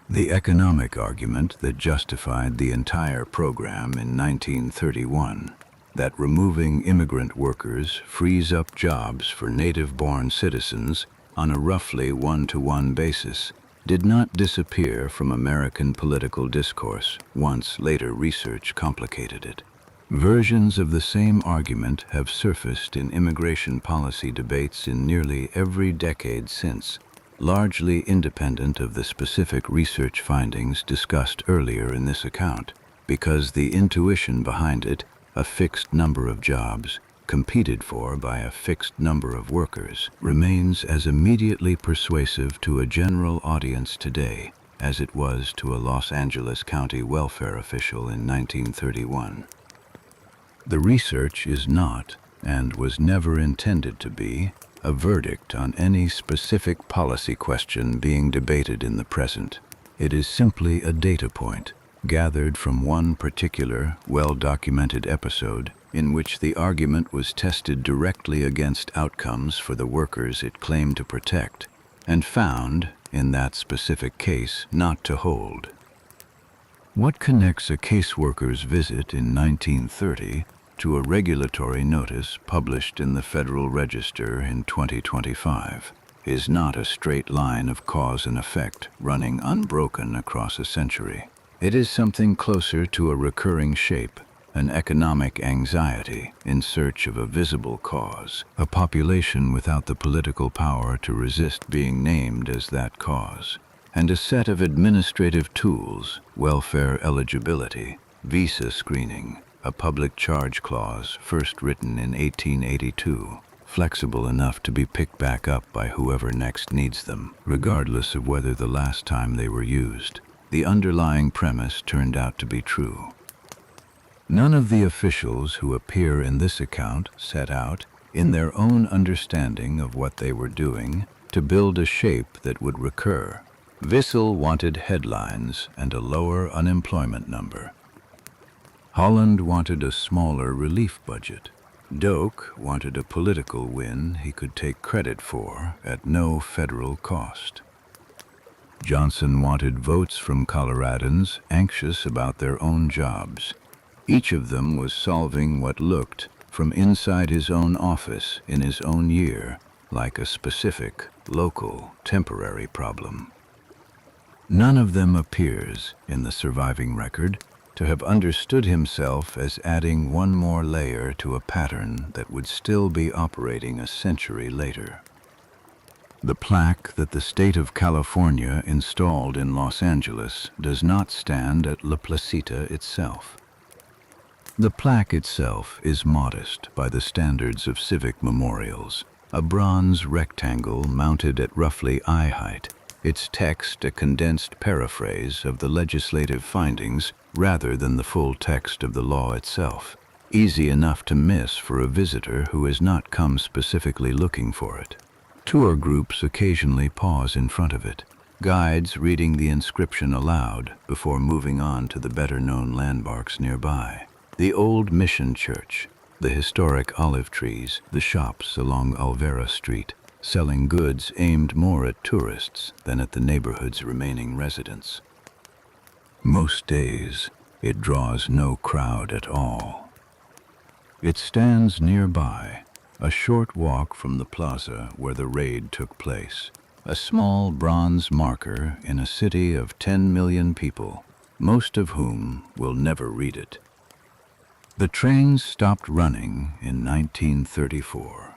The economic argument that justified the entire program in 1931, that removing immigrant workers frees up jobs for native-born citizens on a roughly one-to-one basis, did not disappear from American political discourse once later research complicated it. Versions of the same argument have surfaced in immigration policy debates in nearly every decade since, largely independent of the specific research findings discussed earlier in this account, because the intuition behind it, a fixed number of jobs, competed for by a fixed number of workers, remains as immediately persuasive to a general audience today as it was to a Los Angeles County welfare official in 1931. The research is not, and was never intended to be, a verdict on any specific policy question being debated in the present. It is simply a data point, gathered from one particular, well-documented episode in which the argument was tested directly against outcomes for the workers it claimed to protect, and found, in that specific case, not to hold. What connects a caseworker's visit in 1930 to a regulatory notice published in the Federal Register in 2025 is not a straight line of cause and effect running unbroken across a century. It is something closer to a recurring shape, an economic anxiety in search of a visible cause, a population without the political power to resist being named as that cause, and a set of administrative tools, welfare eligibility, visa screening, a public charge clause first written in 1882, flexible enough to be picked back up by whoever next needs them, regardless of whether the last time they were used. The underlying premise turned out to be true. None of the officials who appear in this account set out, in their own understanding of what they were doing, to build a shape that would recur. Wissel wanted headlines and a lower unemployment number. Holland wanted a smaller relief budget. Doak wanted a political win he could take credit for at no federal cost. Johnson wanted votes from Coloradans anxious about their own jobs. Each of them was solving what looked, from inside his own office in his own year, like a specific, local, temporary problem. None of them appears, in the surviving record, to have understood himself as adding one more layer to a pattern that would still be operating a century later. The plaque that the state of California installed in Los Angeles does not stand at La Placita itself. The plaque itself is modest by the standards of civic memorials, a bronze rectangle mounted at roughly eye height, its text a condensed paraphrase of the legislative findings rather than the full text of the law itself, easy enough to miss for a visitor who has not come specifically looking for it. Tour groups occasionally pause in front of it, guides reading the inscription aloud before moving on to the better-known landmarks nearby. The old mission church, the historic olive trees, the shops along Alvera Street, selling goods aimed more at tourists than at the neighborhood's remaining residents. Most days, it draws no crowd at all. It stands nearby, a short walk from the plaza where the raid took place, a small bronze marker in a city of 10 million people, most of whom will never read it. The trains stopped running in 1934.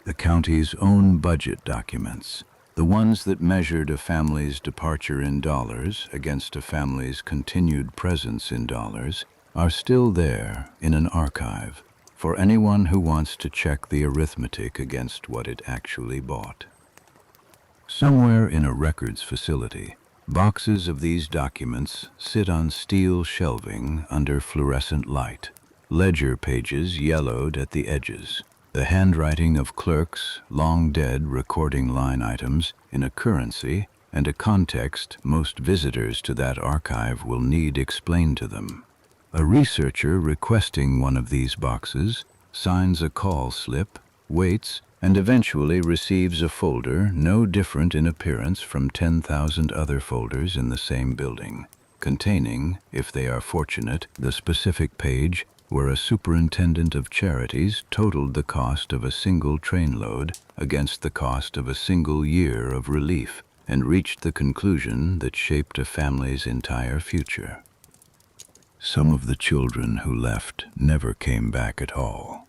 The county's own budget documents, the ones that measured a family's departure in dollars against a family's continued presence in dollars, are still there in an archive for anyone who wants to check the arithmetic against what it actually bought. Somewhere in a records facility, boxes of these documents sit on steel shelving under fluorescent light, ledger pages yellowed at the edges, the handwriting of clerks long dead recording line items in a currency and a context most visitors to that archive will need explained to them. A researcher requesting one of these boxes signs a call slip, waits, and eventually receives a folder no different in appearance from 10,000 other folders in the same building, containing, if they are fortunate, the specific page where a superintendent of charities totaled the cost of a single train load against the cost of a single year of relief and reached the conclusion that shaped a family's entire future. Some of the children who left never came back at all.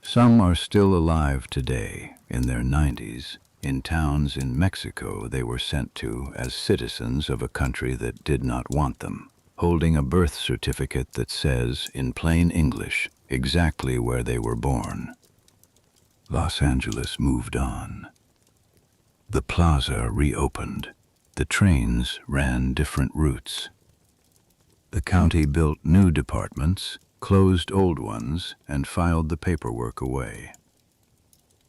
Some are still alive today, in their 90s, in towns in Mexico they were sent to as citizens of a country that did not want them, holding a birth certificate that says, in plain English, exactly where they were born. Los Angeles moved on. The plaza reopened. The trains ran different routes. The county built new departments, closed old ones, and filed the paperwork away.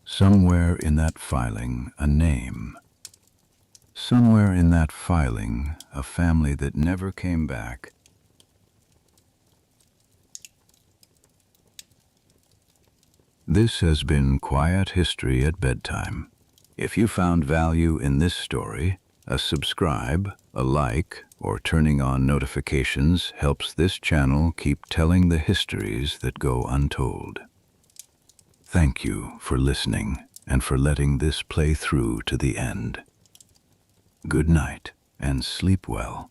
Somewhere in that filing, a name. Somewhere in that filing, a family that never came back. This has been Quiet History at Bedtime. If you found value in this story, a subscribe, a like, or turning on notifications helps this channel keep telling the histories that go untold. Thank you for listening and for letting this play through to the end. Good night and sleep well.